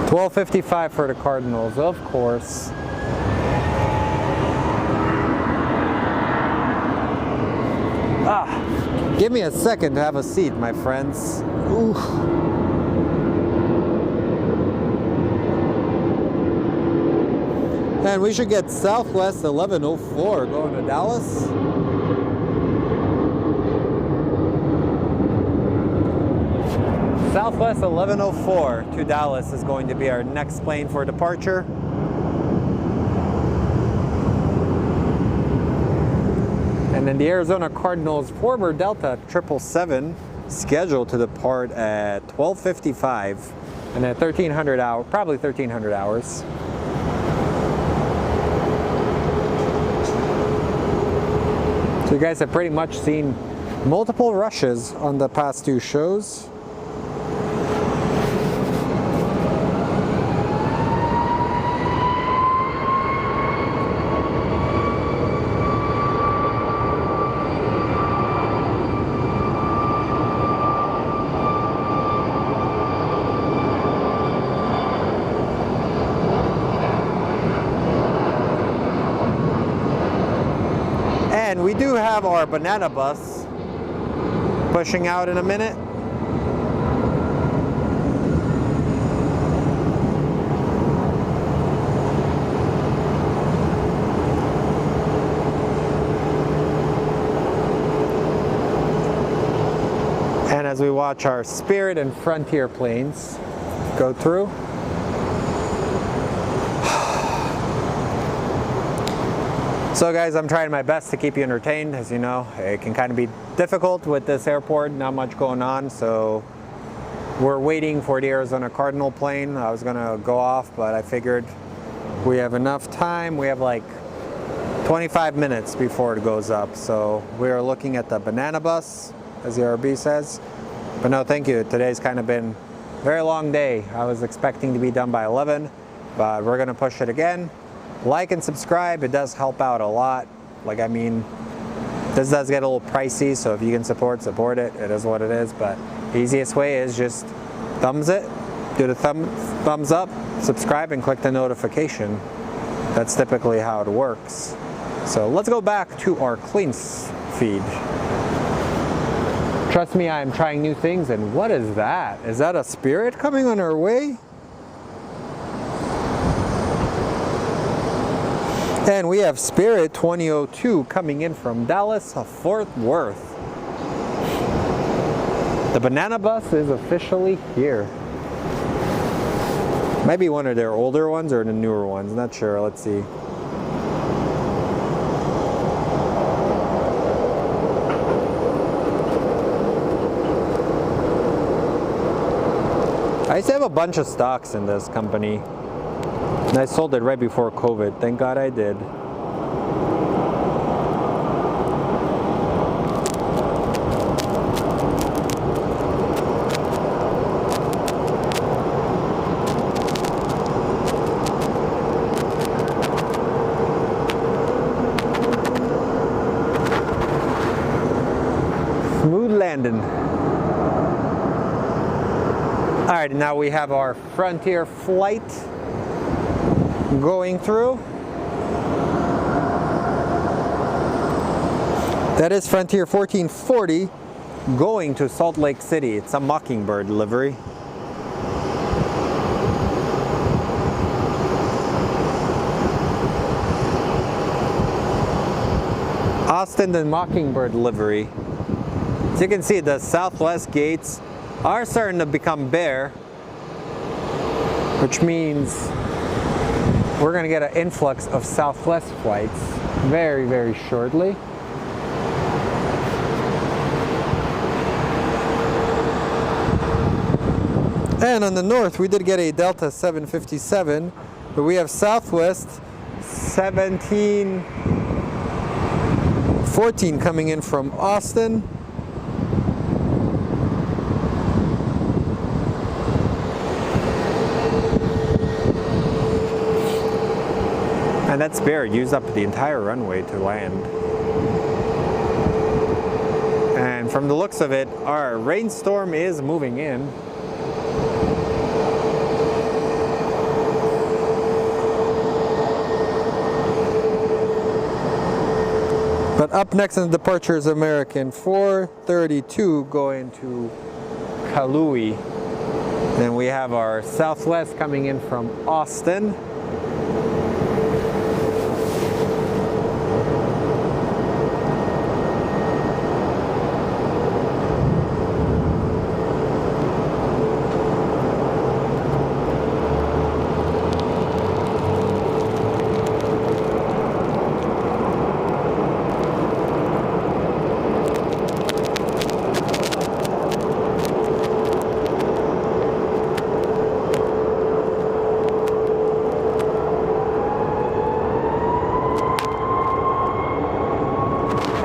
12.55 for the Cardinals, of course. Give me a second to have a seat, my friends. Ooh. And we should get Southwest 1104 going to Dallas. Southwest 1104 to Dallas is going to be our next plane for departure. And then the Arizona Cardinals former Delta 777 scheduled to depart at 12:55 and at 1300 hours, probably 1300 hours. So you guys have pretty much seen multiple rushes on the past two shows. And we do have our banana bus pushing out in a minute. And as we watch our Spirit and Frontier planes go through. So guys, I'm trying my best to keep you entertained. As you know, it can kind of be difficult with this airport, not much going on. So we're waiting for the Arizona Cardinal plane. I was gonna go off, but I figured we have enough time. We have like 25 minutes before it goes up. So we are looking at the banana bus, as the RB says. But no, thank you. Today's kind of been a very long day. I was expecting to be done by 11, but we're gonna push it again. Like and subscribe, it does help out a lot. Like, I mean, this does get a little pricey, so if you can support it. It is what it is, but the easiest way is just thumbs it, do the thumbs up, subscribe, and click the notification. That's typically how it works. So let's go back to our clean feed. Trust me, I am trying new things, and what is that? Is that a Spirit coming on our way? And we have Spirit 2002 coming in from Dallas to Fort Worth. The banana bus is officially here. Maybe one of their older ones or the newer ones, not sure, let's see. I used to have a bunch of stocks in this company. And I sold it right before COVID. Thank God I did. Smooth landing. All right, now we have our Frontier flight going through. That is Frontier 1440 going to Salt Lake City. It's a Mockingbird livery. Austin and Mockingbird livery. As you can see, the Southwest gates are starting to become bare, which means we're going to get an influx of Southwest flights very, very shortly. And on the north, we did get a Delta 757, but we have Southwest 1714 coming in from Austin. And that Spirit used up the entire runway to land. And from the looks of it, our rainstorm is moving in. But up next in the departure is American 432 going to Kalui. Then we have our Southwest coming in from Austin.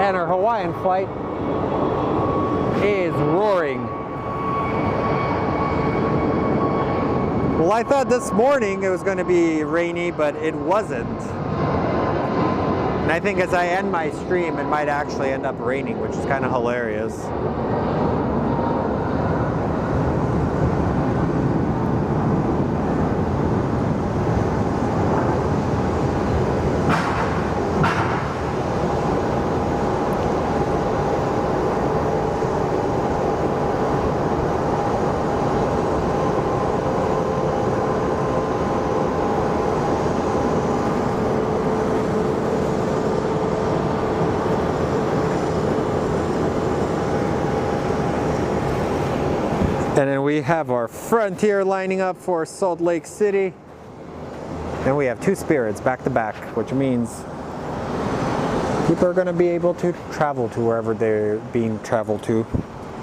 And our Hawaiian flight is roaring. Well, I thought this morning it was going to be rainy, but it wasn't. And I think as I end my stream, it might actually end up raining, which is kind of hilarious. And then we have our Frontier lining up for Salt Lake City. And we have two Spirits back to back, which means people are going to be able to travel to wherever they're being traveled to.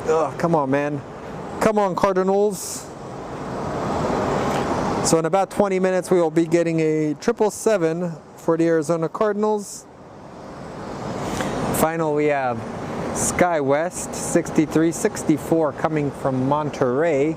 Ugh, come on, man. Come on, Cardinals. So in about 20 minutes, we will be getting a 777 for the Arizona Cardinals. Final, we have SkyWest 6364 coming from Monterey.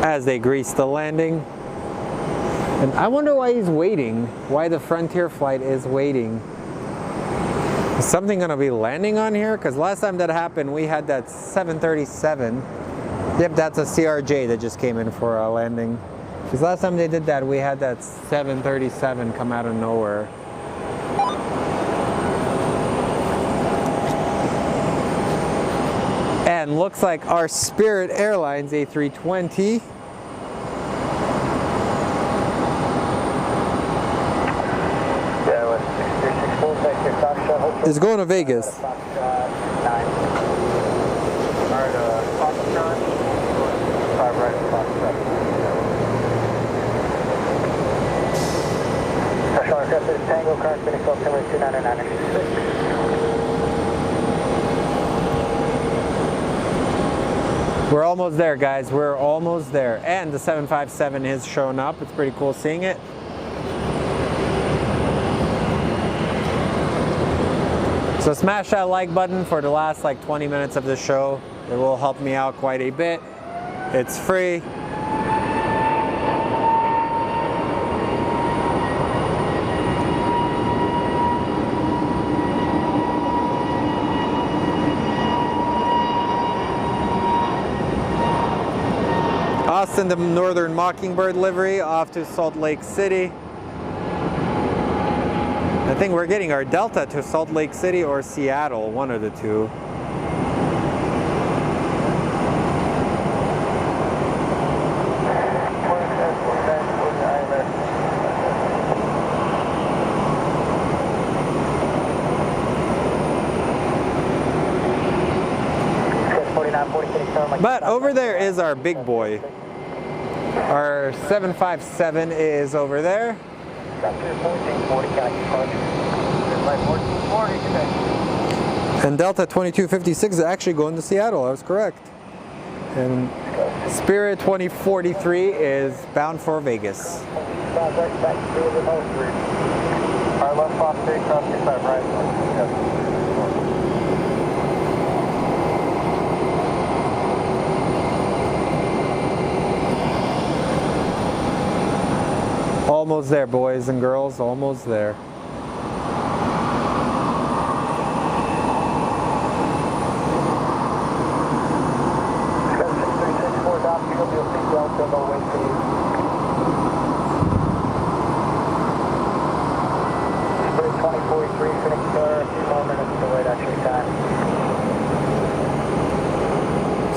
As they grease the landing. And I wonder why he's waiting, why the Frontier flight is waiting. Is something going to be landing on here? Because last time that happened, we had that 737. Yep, that's a CRJ that just came in for a landing. Because last time they did that, we had that 737 come out of nowhere. And looks like our Spirit Airlines A320 is going to Vegas. We're almost there, guys. We're almost there. And the 757 has shown up. It's pretty cool seeing it. So smash that like button for the last like 20 minutes of the show. It will help me out quite a bit. It's free. Austin, the Northern Mockingbird livery, off to Salt Lake City. I think we're getting our Delta to Salt Lake City or Seattle, one of the two. But over there is our big boy. Our 757 is over there. And Delta 2256 is actually going to Seattle. I was correct. And Spirit 2043 is bound for Vegas. Almost there, boys and girls, almost there.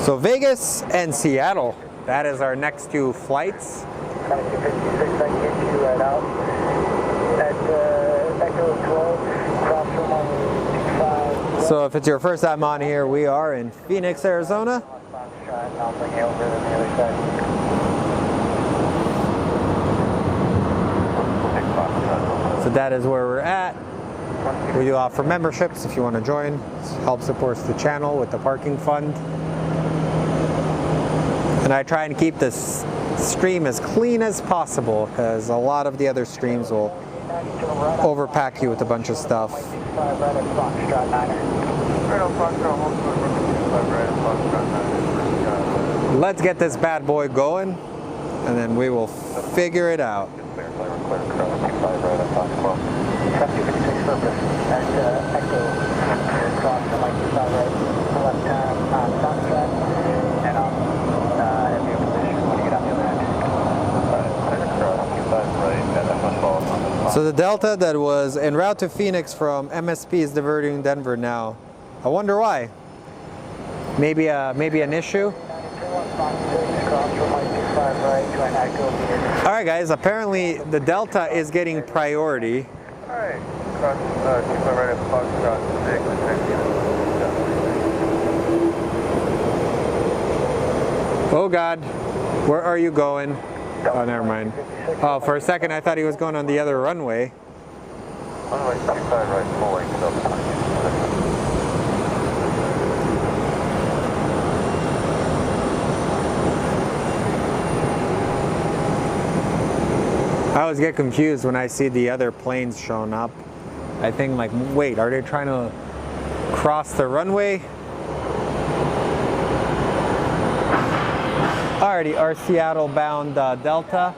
So Vegas and Seattle, that is our next two flights. So if it's your first time on here, we are in Phoenix, Arizona. So that is where we're at. We do offer memberships if you want to join. Help supports the channel with the parking fund. And I try and keep this stream as clean as possible because a lot of the other streams will overpack you with a bunch of stuff. Let's get this bad boy going and then we will figure it out. So the Delta that was en route to Phoenix from MSP is diverting Denver now. I wonder why. Maybe an issue. All right, guys. Apparently the Delta is getting priority. All right. Right at Foxtrot 6. Oh God, where are you going? Oh, never mind. Oh, for a second I thought he was going on the other runway. Runway 25 right, pulling. I always get confused when I see the other planes showing up. I think like, wait, are they trying to cross the runway? Alrighty, our Seattle bound Delta.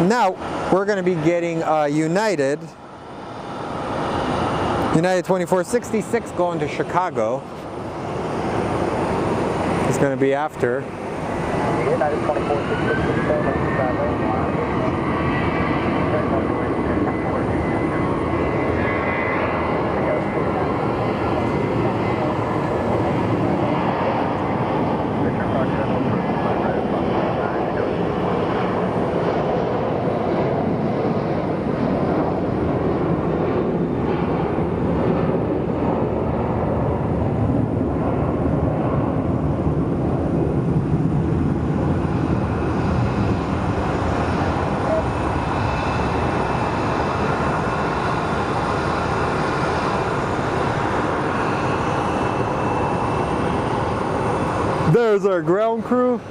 Now we're going to be getting United 2466 going to Chicago. It's going to be after. United 2466. There's our ground crew,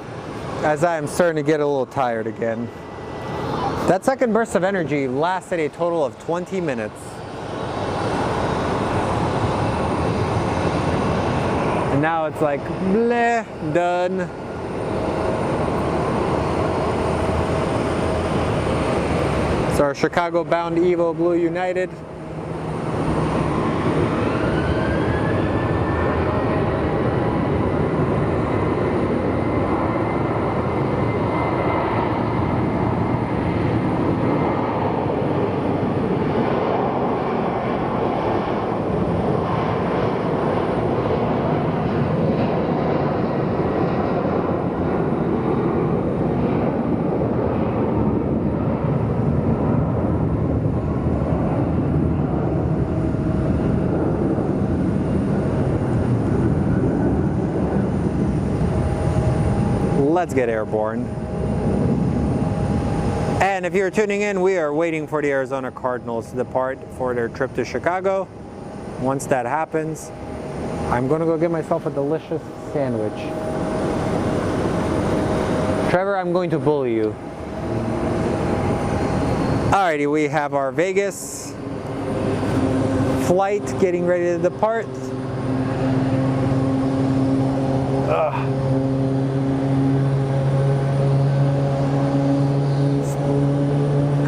as I am starting to get a little tired again. That second burst of energy lasted a total of 20 minutes. And now it's like, bleh, done. So our Chicago bound Evo Blue United. Let's get airborne. And if you're tuning in, we are waiting for the Arizona Cardinals to depart for their trip to Chicago. Once that happens, I'm gonna go get myself a delicious sandwich. Trevor, I'm going to bully you. Alrighty, we have our Vegas flight getting ready to depart.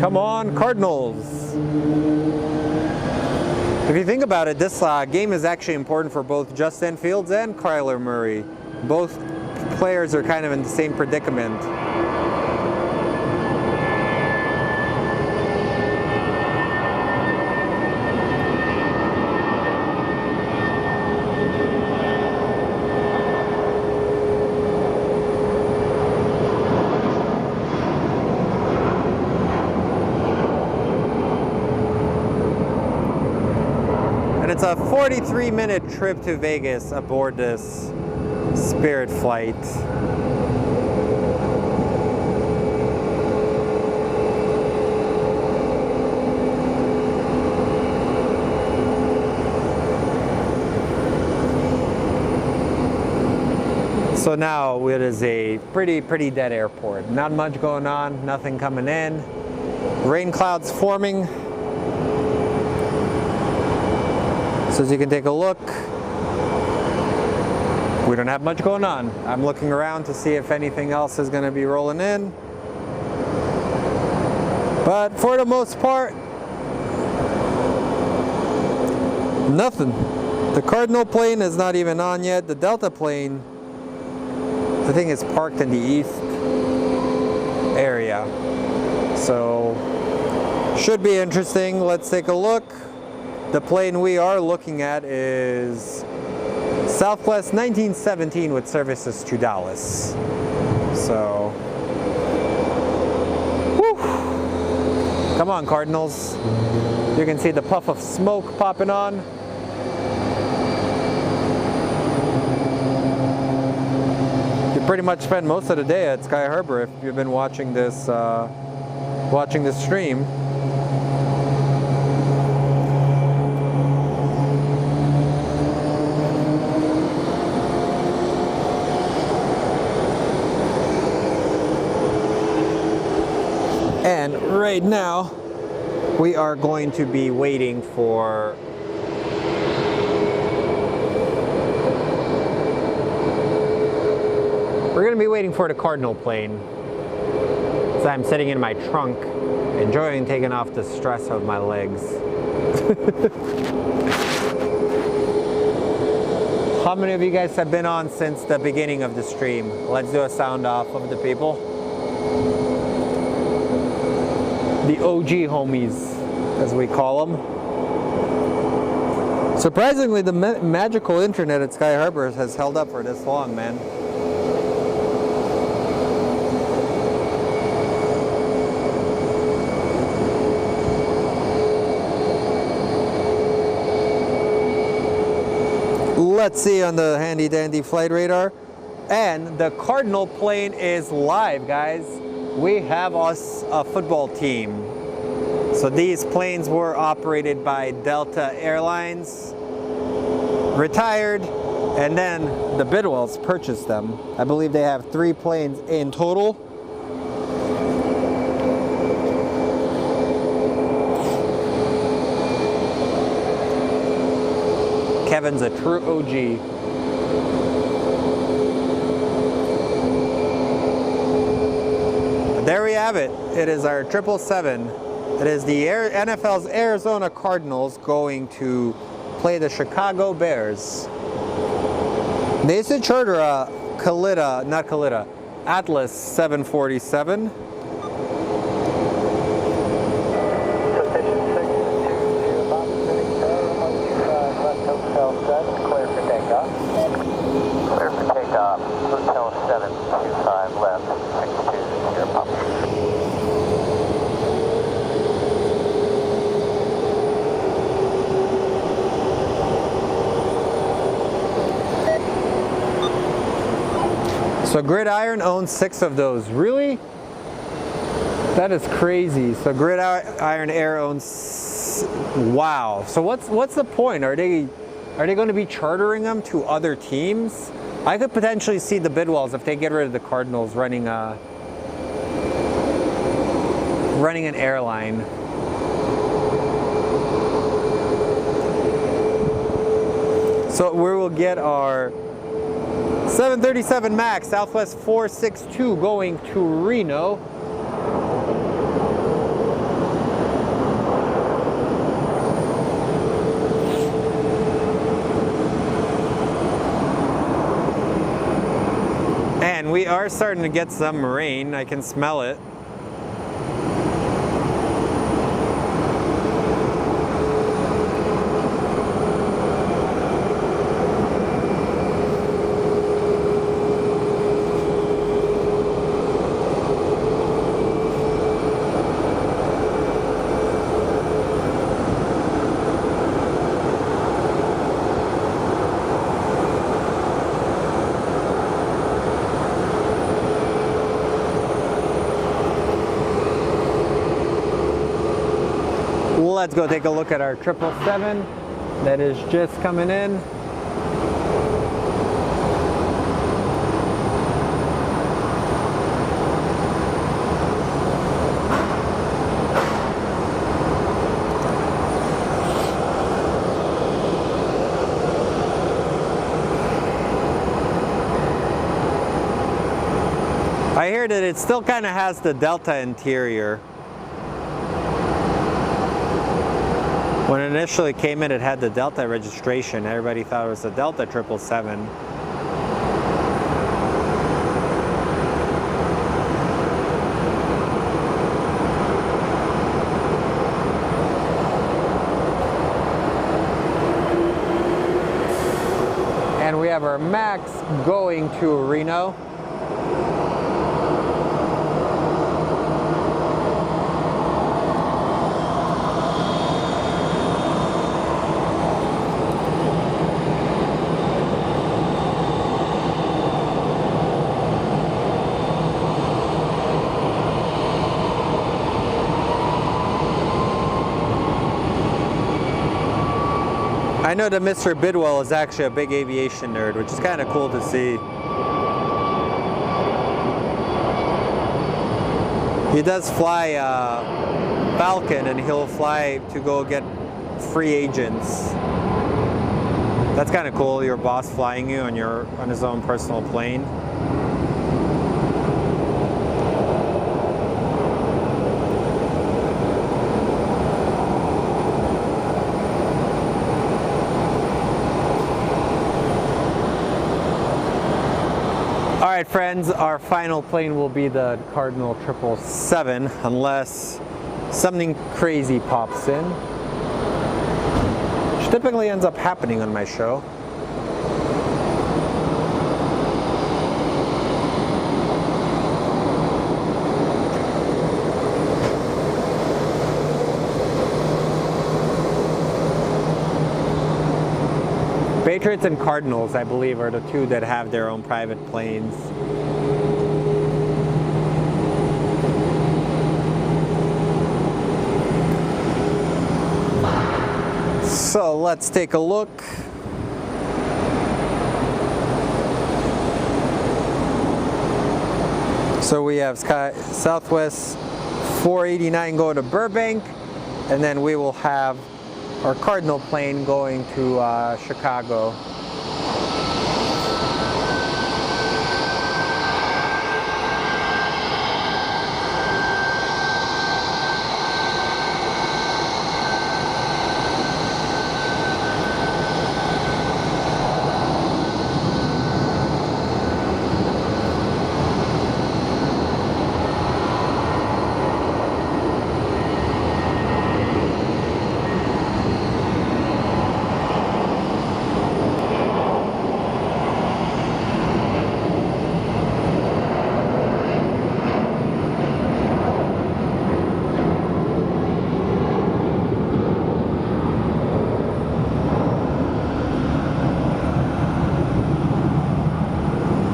Come on, Cardinals. If you think about it, this game is actually important for both Justin Fields and Kyler Murray. Both players are kind of in the same predicament. It's a 43-minute trip to Vegas aboard this Spirit flight. So now it is a pretty dead airport. Not much going on, nothing coming in. Rain clouds forming. So as you can take a look, we don't have much going on. I'm looking around to see if anything else is going to be rolling in. But for the most part, nothing. The Cardinal plane is not even on yet. The Delta plane, I think, is parked in the east area. So, should be interesting. Let's take a look. The plane we are looking at is Southwest 1917 with services to Dallas. So, whew. Come on, Cardinals. You can see the puff of smoke popping on. You pretty much spend most of the day at Sky Harbor if you've been watching this stream. And right now, we are going to be waiting for the Cardinal plane. So I'm sitting in my trunk, enjoying taking off the stress of my legs. How many of you guys have been on since the beginning of the stream? Let's do a sound off of the people. The OG homies, as we call them. Surprisingly, the magical internet at Sky Harbor has held up for this long, man. Let's see on the handy dandy flight radar. And the Cardinal plane is live, guys. We have us a football team. So these planes were operated by Delta Airlines, retired, and then the Bidwells purchased them. I believe they have 3 planes in total. Kevin's a true OG. There we have it. It is our 777. It is the NFL's Arizona Cardinals going to play the Chicago Bears. They used to charter a Atlas 747. Clear for takeoff. Hotel 725 left, 62 your pump. So So Gridiron owns 6 of those. Really? That is crazy. So Gridiron Air owns. Wow. So what's the point? Are they going to be chartering them to other teams? I could potentially see the Bidwells, if they get rid of the Cardinals, running an airline. So we will get our 737 MAX Southwest 462 going to Reno. And we are starting to get some rain. I can smell it. Let's go take a look at our 777 that is just coming in. I hear that it still kind of has the Delta interior. When it initially came in, it had the Delta registration. Everybody thought it was the Delta 777. And we have our MAX going to Reno. I know that Mr. Bidwell is actually a big aviation nerd, which is kind of cool to see. He does fly Falcon, and he'll fly to go get free agents. That's kind of cool, your boss flying you on his own personal plane. All right, friends, our final plane will be the Cardinal 777, unless something crazy pops in, which typically ends up happening on my show. Patriots and Cardinals, I believe, are the two that have their own private planes. So let's take a look. So we have Southwest 489 going to Burbank, and then we will have our Cardinal plane going to Chicago.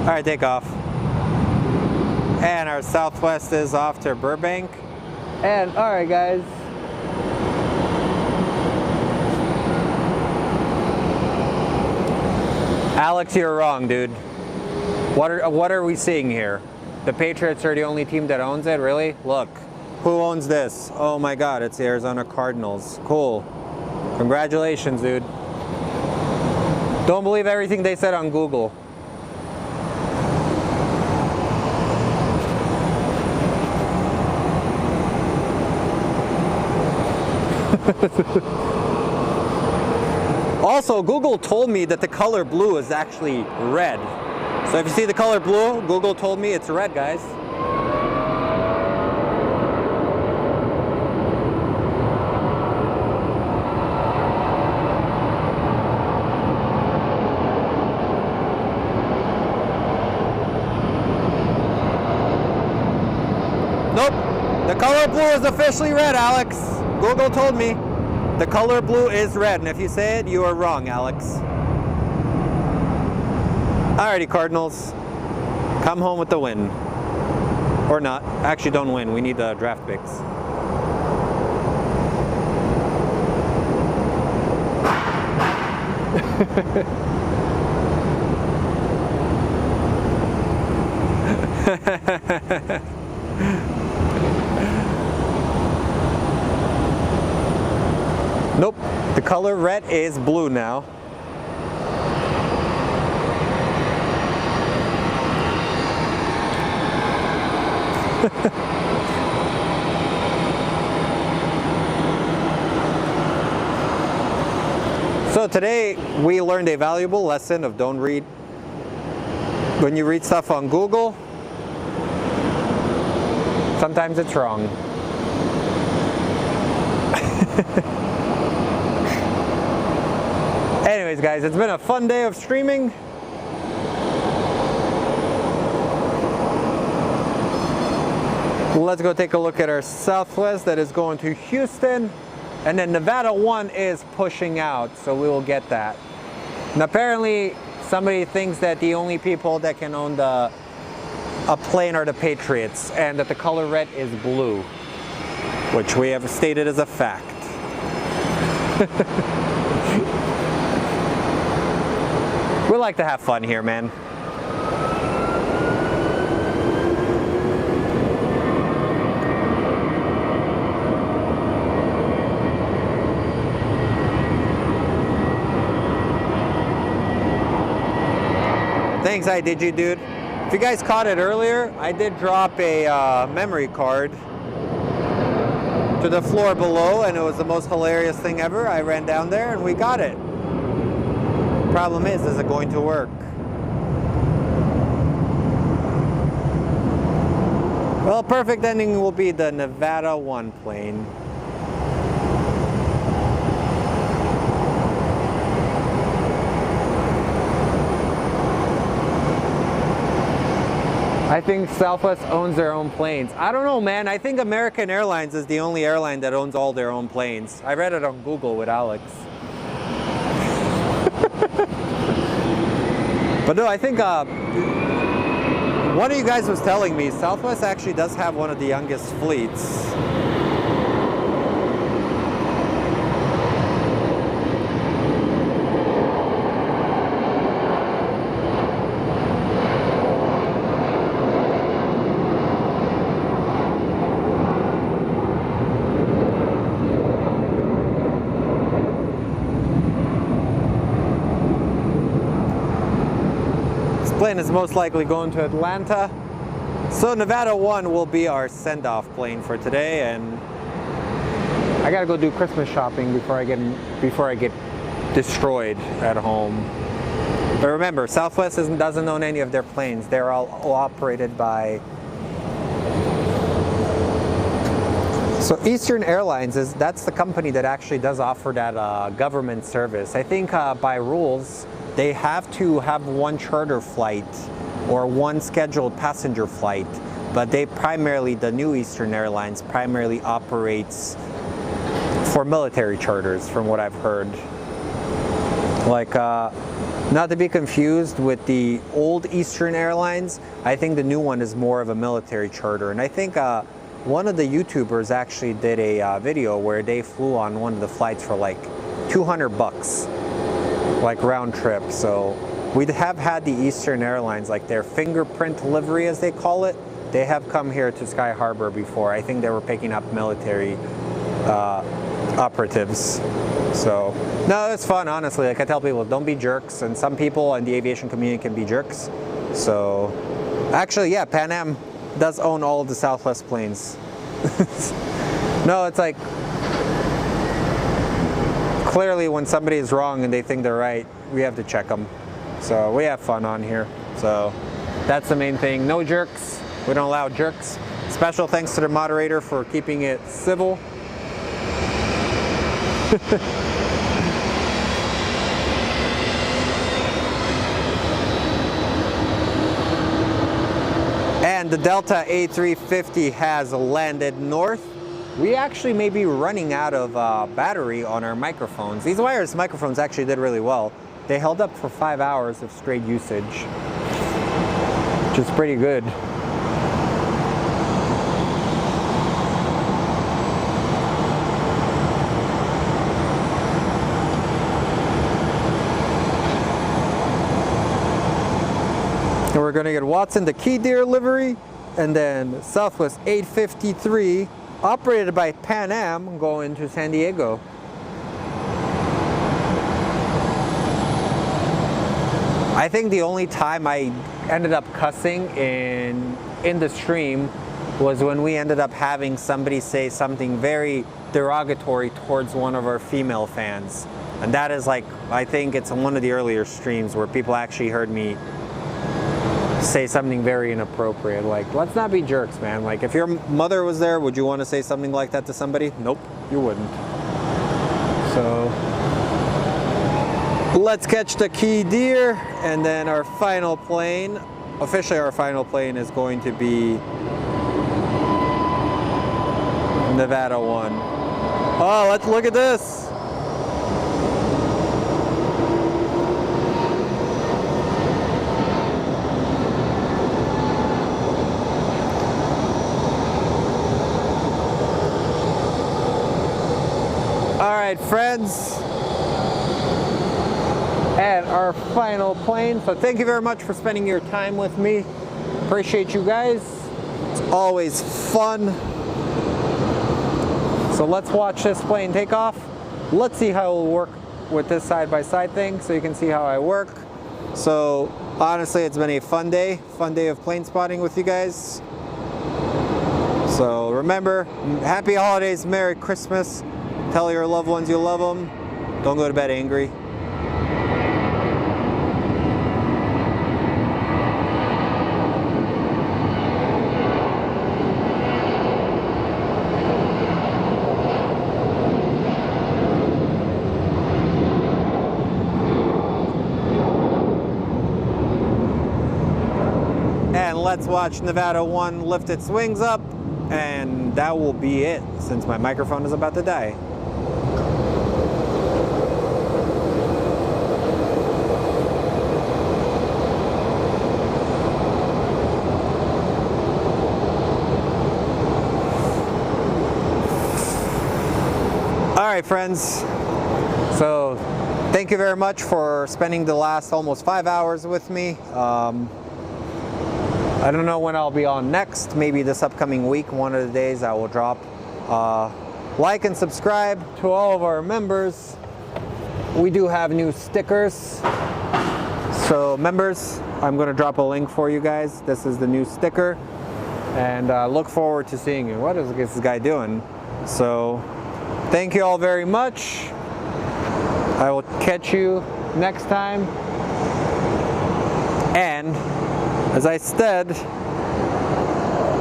All right, take off. Southwest is off to Burbank. And all right, guys. Alex, you're wrong, dude. What are we seeing here? The Patriots are the only team that owns it, really? Look, who owns this? Oh my God, it's the Arizona Cardinals. Cool. Congratulations, dude. Don't believe everything they said on Google. Also, Google told me that the color blue is actually red. So if you see the color blue, Google told me it's red, guys. Nope, the color blue is officially red, Alex. Google told me. The color blue is red, and if you say it, you are wrong, Alex. Alrighty, Cardinals. Come home with the win. Or not. Actually, don't win. We need the draft picks. Nope, the color red is blue now. So today we learned a valuable lesson of don't read, when you read stuff on Google, sometimes it's wrong. Anyways, guys, it's been a fun day of streaming. Let's go take a look at our Southwest that is going to Houston. And then Nevada 1 is pushing out, so we will get that. And apparently, somebody thinks that the only people that can own a plane are the Patriots, and that the color red is blue, which we have stated as a fact. We like to have fun here, man. Thanks, I did you, dude. If you guys caught it earlier, I did drop a memory card to the floor below, and it was the most hilarious thing ever. I ran down there and we got it. Problem is it going to work? Well, perfect ending will be the Nevada 1 plane. I think Southwest owns their own planes. I don't know, man. I think American Airlines is the only airline that owns all their own planes. I read it on Google with Alex. But no, I think one of you guys was telling me Southwest actually does have one of the youngest fleets. Plane is most likely going to Atlanta. So Nevada 1 will be our send-off plane for today, and I gotta go do Christmas shopping before I get destroyed at home. But remember, Southwest doesn't own any of their planes. They're all operated by... So Eastern Airlines, that's the company that actually does offer that government service. I think by rules, they have to have one charter flight or one scheduled passenger flight, but the new Eastern Airlines primarily operates for military charters, from what I've heard. Like Not to be confused with the old Eastern Airlines. I think the new one is more of a military charter. And I think one of the YouTubers actually did a video where they flew on one of the flights for like $200, like round trip. So we have had the Eastern Airlines, like their fingerprint livery as they call it. They have come here to Sky Harbor before. I think they were picking up military operatives. So no, it's fun, honestly. Like I tell people, don't be jerks, and some people in the aviation community can be jerks. So actually, yeah, Pan Am does own all of the Southwest planes. No, it's like clearly when somebody is wrong and they think they're right, we have to check them. So we have fun on here. So that's the main thing. No jerks. We don't allow jerks. Special thanks to the moderator for keeping it civil. And the Delta A350 has landed north. We actually may be running out of battery on our microphones. These wireless microphones actually did really well. They held up for 5 hours of straight usage, which is pretty good. And we're gonna get Watson the Key Deer livery, and then Southwest 853, operated by Pan Am, going to San Diego. I think the only time I ended up cussing in the stream was when we ended up having somebody say something very derogatory towards one of our female fans. And that is like, I think it's one of the earlier streams where people actually heard me say something very inappropriate. Like, let's not be jerks, man. Like, if your mother was there, would you want to say something like that to somebody? Nope, you wouldn't. So let's catch the Key Deer, and then our final plane, officially our final plane, is going to be Nevada 1. Oh, let's look at this. All right, friends, and our final plane. So thank you very much for spending your time with me. Appreciate you guys. It's always fun. So let's watch this plane take off. Let's see how it will work with this side-by-side thing, so you can see how I work. So honestly, it's been a fun day of plane spotting with you guys. So remember, happy holidays, Merry Christmas. Tell your loved ones you love them. Don't go to bed angry. And let's watch Nevada 1 lift its wings up, and that will be it since my microphone is about to die. All right, friends, so thank you very much for spending the last almost 5 hours with me. I don't know when I'll be on next, maybe this upcoming week, one of the days I will drop. Like and subscribe to all of our members. We do have new stickers. So members, I'm gonna drop a link for you guys. This is the new sticker, and look forward to seeing you. What is this guy doing? So thank you all very much. I will catch you next time. And as I said,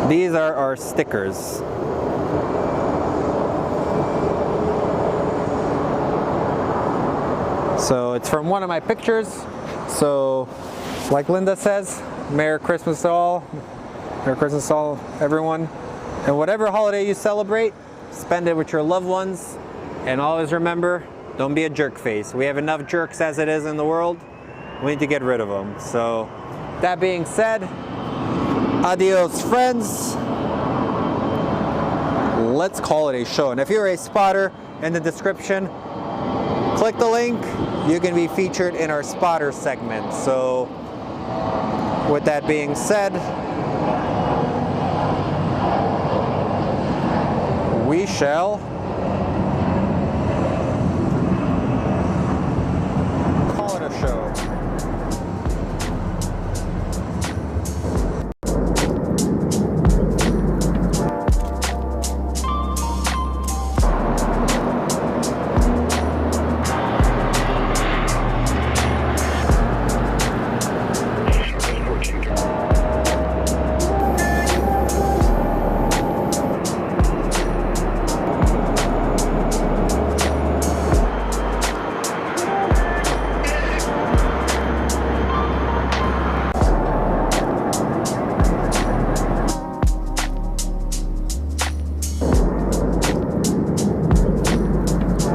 these are our stickers. So it's from one of my pictures. So like Linda says, Merry Christmas to all. Merry Christmas to all, everyone. And whatever holiday you celebrate, spend it with your loved ones. And always remember, don't be a jerk face. We have enough jerks as it is in the world. we need to get rid of them. So that being said, adios friends. Let's call it a show. And if you're a spotter, in the description, click the link. You can be featured in our spotter segment. So with that being said, we shall